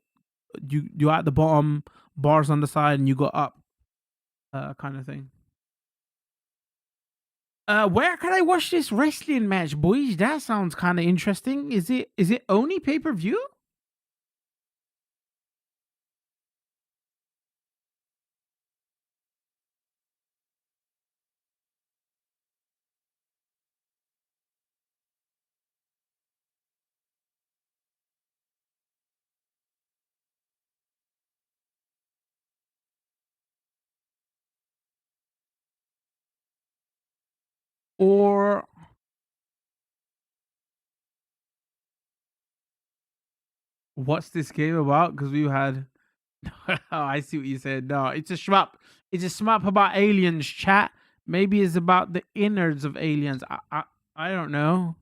at the bottom, bars on the side, and you go up, kind of thing. Where can I watch this wrestling match, boys? That sounds kind of interesting. Is it only pay per view? Or what's this game about? Because we had. Oh, I see what you said. No, it's a shmup. It's a shmup about aliens, chat. Maybe it's about the innards of aliens. I don't know.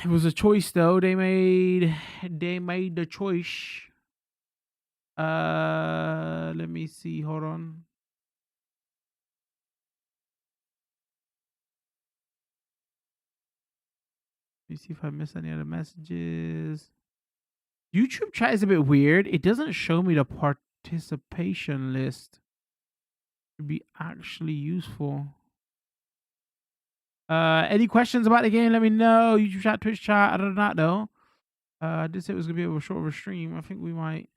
It was a choice though. They made the choice. Let me see. Hold on. Let me see if I missed any other messages. YouTube chat is a bit weird. It doesn't show me the participation list. Would be actually useful. Any questions about the game? Let me know. YouTube chat, Twitch chat. I don't know. I did say it was gonna be a short of a stream. I think we might.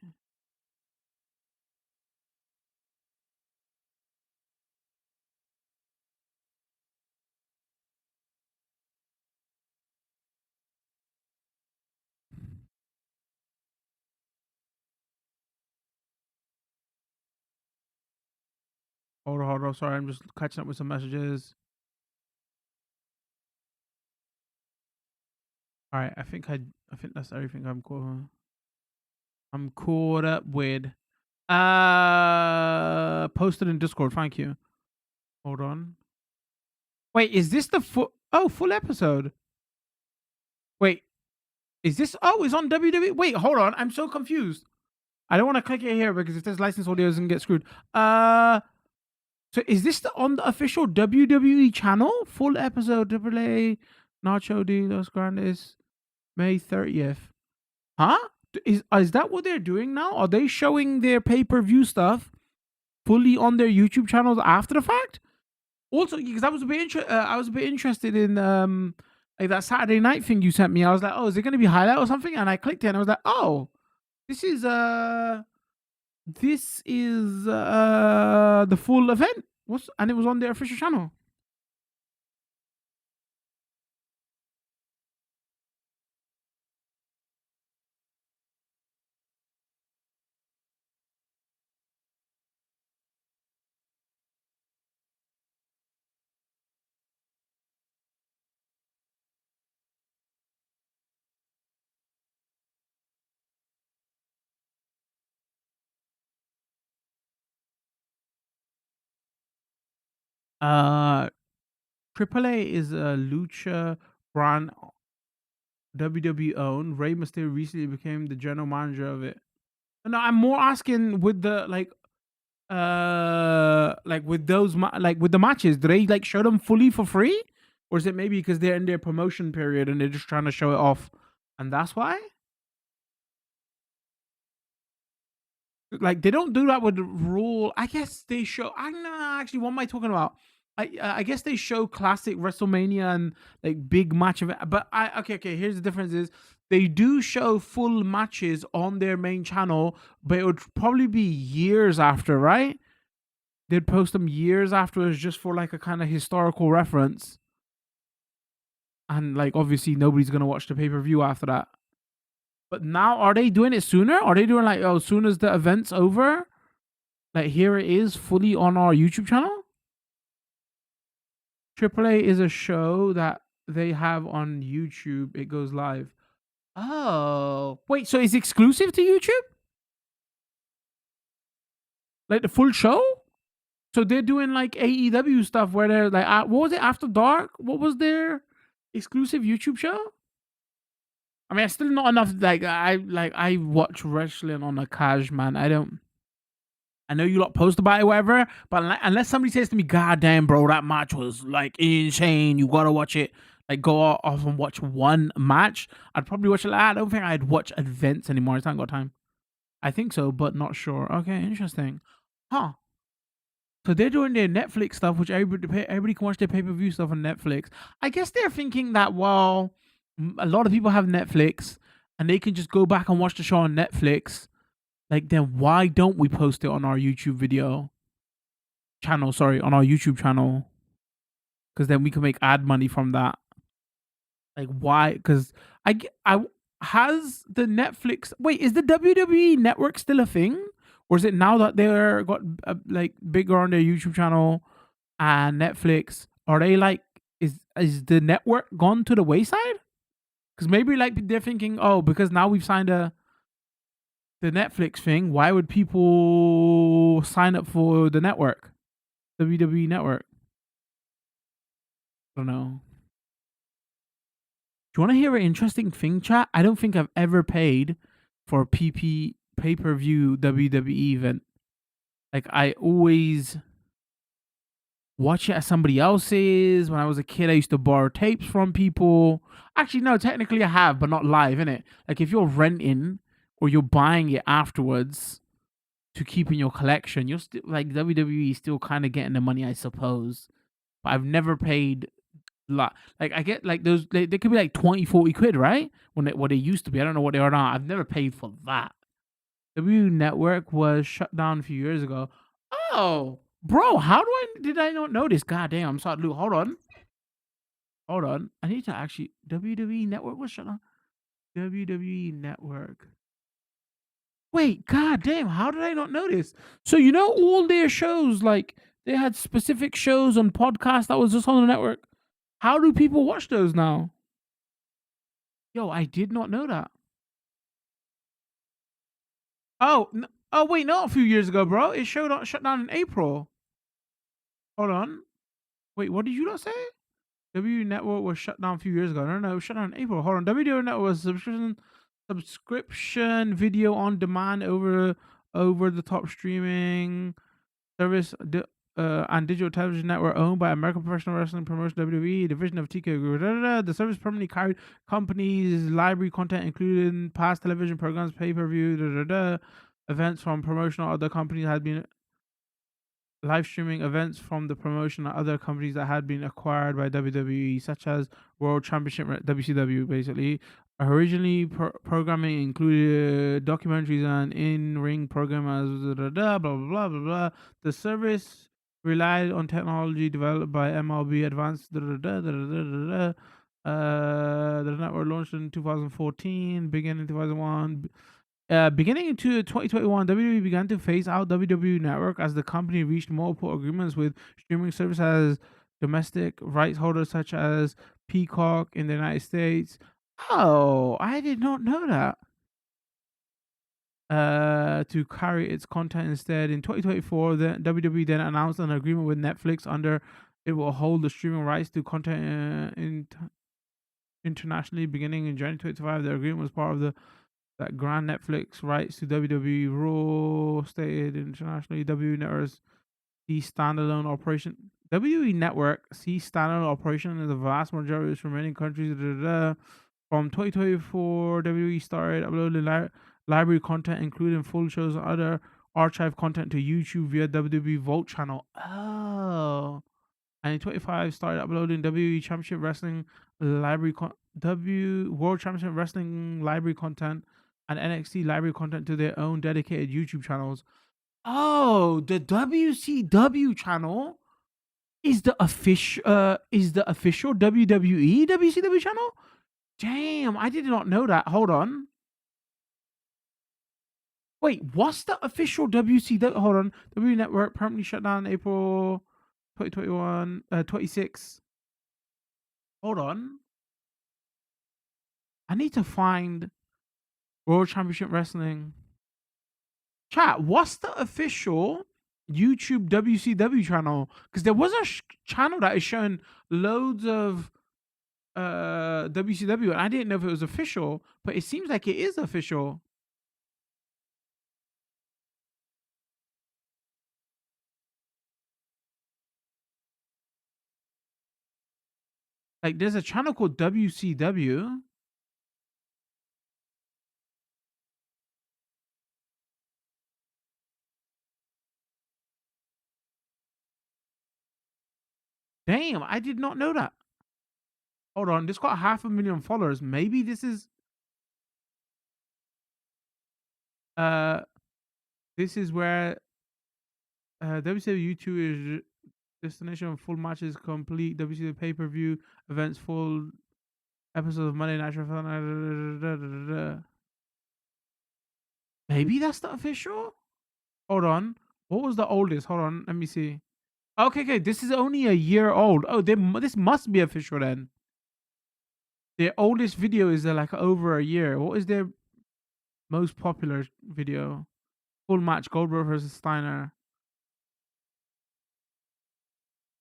Hold on. Sorry, I'm just catching up with some messages. All right, I think that's everything I'm caught up with. Posted in Discord. Thank you. Hold on. Wait, is this the full episode? Wait, is this? Oh, it's on WWE. Wait, hold on. I'm so confused. I don't want to click it here because if there's licensed audio, it's gonna get screwed. So is this on the official WWE channel? Full episode, AAA, Nacho de los Grandes, May 30th. Huh? Is that what they're doing now? Are they showing their pay-per-view stuff fully on their YouTube channels after the fact? Also, because I was a bit interested in like that Saturday night thing you sent me. I was like, oh, is it going to be highlight or something? And I clicked it and I was like, oh, this is the full event. And it was on their official channel. Uh, AAA is a lucha brand WWE owned. Rey Mysterio recently became the general manager of it. No, I'm more asking with the like with those like with the matches, do they like show them fully for free, or is it maybe because they're in their promotion period and they're just trying to show it off, and that's why? Like they don't do that with the rule. I guess they show. I don't know actually. What am I talking about? I guess they show classic WrestleMania and like big match event. But okay. Here's the difference: is they do show full matches on their main channel, but it would probably be years after, right? They'd post them years afterwards just for like a kind of historical reference. And like obviously nobody's gonna watch the pay-per-view after that. But now are they doing it sooner? Are they doing like, oh, as soon as the event's over? Like here it is fully on our YouTube channel? AAA is a show that they have on YouTube. It goes live. Oh. Wait, so it's exclusive to YouTube? Like the full show? So they're doing like AEW stuff where they're like, what was it, After Dark? What was their exclusive YouTube show? I mean, I still not enough. I watch wrestling on a cash, man. I know you lot post about it, whatever. But unless somebody says to me, "God damn, bro, that match was like insane. You gotta watch it." Like go off and watch one match. I'd probably watch it. I don't think I'd watch events anymore. I haven't got time. I think so, but not sure. Okay, interesting. Huh. So they're doing their Netflix stuff, which everybody can watch their pay-per-view stuff on Netflix. I guess they're thinking that, well, a lot of people have Netflix and they can just go back and watch the show on Netflix. Like, then why don't we post it on our YouTube video channel? Sorry, on our YouTube channel. Because then we can make ad money from that. Like, why? Because I has the Netflix. Wait, is the WWE network still a thing? Or is it now that they're got like bigger on their YouTube channel and Netflix? Are they like, is the network gone to the wayside? Because maybe like they're thinking, oh, because now we've signed the Netflix thing, why would people sign up for the network, WWE network? I don't know. Do you want to hear an interesting thing, chat? I don't think I've ever paid for a pay-per-view WWE event. Like I always watch it at somebody else's. When I was a kid, I used to borrow tapes from people. Actually, no, technically I have, but not live, innit? Like if you're renting or you're buying it afterwards to keep in your collection, you're still like WWE is still kind of getting the money, I suppose. But I've never paid like I get like those they could be like 20, 40 quid, right? What they used to be. I don't know what they are now. I've never paid for that. W Network was shut down a few years ago. Oh, bro, how did I not notice? God damn, I'm sorry, Luke. Hold on. I need to actually WWE Network was shut down. WWE Network. Wait, god damn, how did I not notice? So you know all their shows, like they had specific shows on podcasts that was just on the network. How do people watch those now? Yo, I did not know that. Oh, oh wait, not a few years ago, bro. It shut down in April. Hold on. Wait, what did you not say? W Network was shut down a few years ago. No, it was shut down in April. Hold on. W Network was subscription video on demand over the top streaming service and digital television network owned by American Professional Wrestling Promotion WWE division of TK Group. The service permanently carried companies' library content, including past television programs, pay-per-view, events from promotional other companies had been live streaming events from the promotion of other companies that had been acquired by WWE, such as World Championship WCW, basically. Originally, programming included documentaries and in-ring programs, blah, blah, blah, blah, blah. The service relied on technology developed by MLB Advanced, the network launched in 2014, beginning in 2001. Beginning into 2021, WWE began to phase out WWE Network as the company reached multiple agreements with streaming services as domestic rights holders such as Peacock in the United States. Oh, I did not know that. To carry its content instead. In 2024, the WWE then announced an agreement with Netflix under It will hold the streaming rights to content internationally beginning in January 2025. The agreement was part of that grand Netflix rights to WWE Raw stated internationally. WWE Networks C standalone operation. WWE Network C standalone operation in the vast majority of its remaining countries. From 2024, WWE started uploading library content, including full shows and other archive content to YouTube via WWE Vault channel. Oh. And in 25 started uploading WWE Championship Wrestling library W World Championship Wrestling library content and NXT library content to their own dedicated YouTube channels. Oh, the WCW channel is the official WWE WCW channel? Damn, I did not know that. Hold on. Wait, what's the official WCW? Hold on. W Network permanently shut down April 2021, 26. Hold on. I need to find World Championship Wrestling. Chat, what's the official YouTube WCW channel? Because there was a channel that is showing loads of WCW, and I didn't know if it was official, but it seems like it is official. Like, there's a channel called WCW. Damn, I did not know that. Hold on, this got 500,000 followers. Maybe this is where WCW YouTube is destination full matches, complete WCW pay-per-view events, full episodes of Monday Night Raw. Maybe that's the official. Hold on, what was the oldest? Hold on, let me see. Okay, this is only a year old. Oh, this must be official then. Their oldest video is like over a year. What is their most popular video? Full match, Goldberg versus Steiner.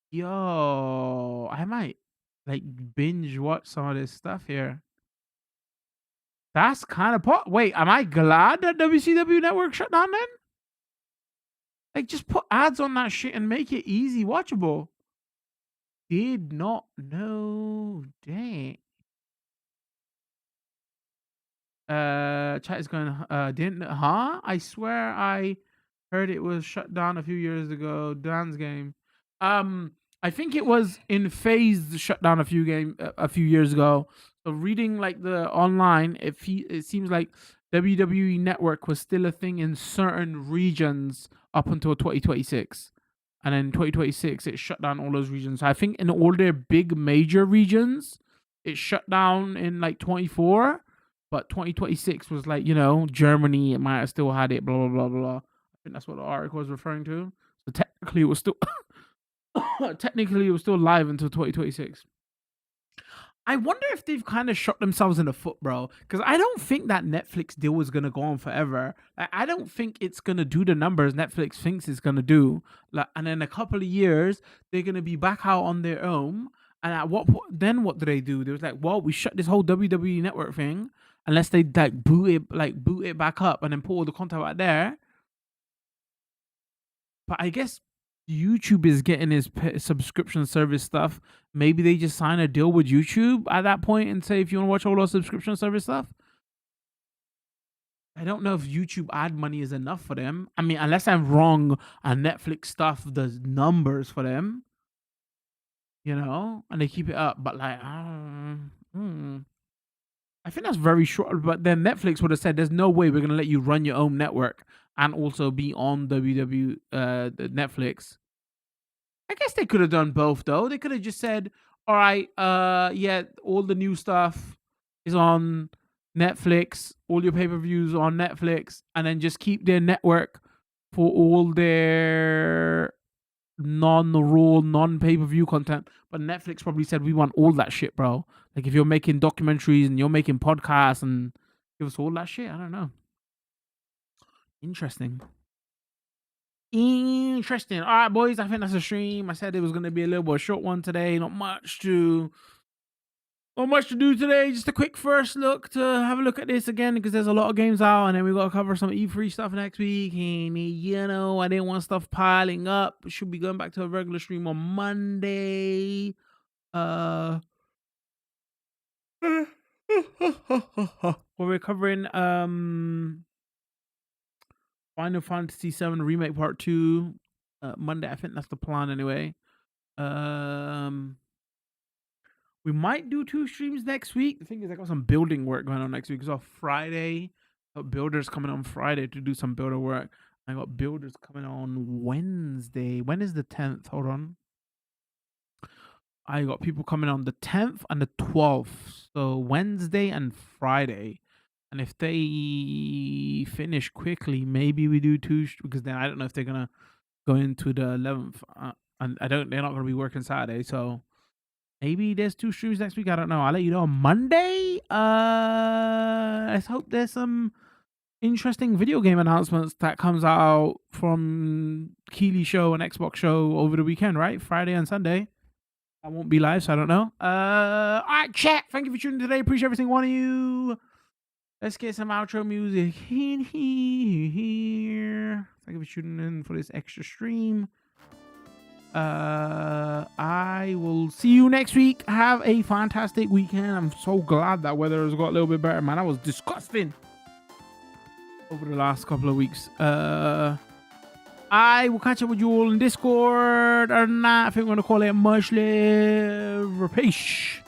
Yo, I might like binge watch some of this stuff here. That's kind of wait, am I glad that WCW Network shut down then? Like, just put ads on that shit and make it easy watchable. Did not know. Dang. Chat is going, didn't, I swear I heard it was shut down a few years ago. Dan's game. I think it was in phased shutdown a few years ago. So reading like the online, it seems like WWE Network was still a thing in certain regions up until 2026. And then 2026, it shut down all those regions. So I think in all their big major regions, it shut down in like 24. But 2026 was like, Germany, it might have still had it, blah, blah, blah, blah. I think that's what the article was referring to. So technically, it was still live until 2026. I wonder if they've kind of shot themselves in the foot, bro. Because I don't think that Netflix deal was gonna go on forever. Like, I don't think it's gonna do the numbers Netflix thinks it's gonna do. Like, and in a couple of years, they're gonna be back out on their own. And at what point, then what do? They was like, well, we shut this whole WWE Network thing unless they like boot it back up and then put all the content out there. But I guess YouTube is getting his subscription service stuff. Maybe they just sign a deal with YouTube at that point and say, if you want to watch all our subscription service stuff. I don't know if YouTube ad money is enough for them. I mean, unless I'm wrong, and Netflix stuff does numbers for them, and they keep it up. But like, I think that's very short. But then Netflix would have said, "There's no way we're gonna let you run your own network and also be on Netflix." I guess they could have done both though. They could have just said, "All right, yeah, all the new stuff is on Netflix, all your pay-per-views on Netflix, and then just keep their network for all their non-raw, non-pay-per-view content." But Netflix probably said, "We want all that shit, bro. Like, if you're making documentaries and you're making podcasts and give us all that shit." I don't know. Interesting. Interesting. All right, boys. I think that's a stream. I said it was gonna be a little bit short one today. Not much to do today. Just a quick first look to have a look at this again because there's a lot of games out, and then we gotta cover some E3 stuff next week. And I didn't want stuff piling up. Should be going back to a regular stream on Monday. Where we're covering Final Fantasy VII Remake Part 2 Monday. I think that's the plan anyway. We might do 2 streams next week. The thing is, I got some building work going on next week. It's on Friday. I got builders coming on Friday to do some builder work. I got builders coming on Wednesday. When is the 10th? Hold on. I got people coming on the 10th and the 12th. So Wednesday and Friday. And if they finish quickly, maybe we do 2 because then I don't know if they're gonna go into the 11th. And they're not gonna be working Saturday, so maybe there's 2 streams next week. I don't know. I'll let you know on Monday. Let's hope there's some interesting video game announcements that comes out from Keeley show and Xbox show over the weekend, right? Friday and Sunday. I won't be live, so I don't know. All right, chat. Thank you for tuning in today. Appreciate every single one of you. Let's get some outro music in here. Thank you for tuning in for this extra stream. I will see you next week. Have a fantastic weekend. I'm so glad that weather has got a little bit better, man. That was disgusting over the last couple of weeks. I will catch up with you all in Discord or not. I think we're gonna call it much love. Peace.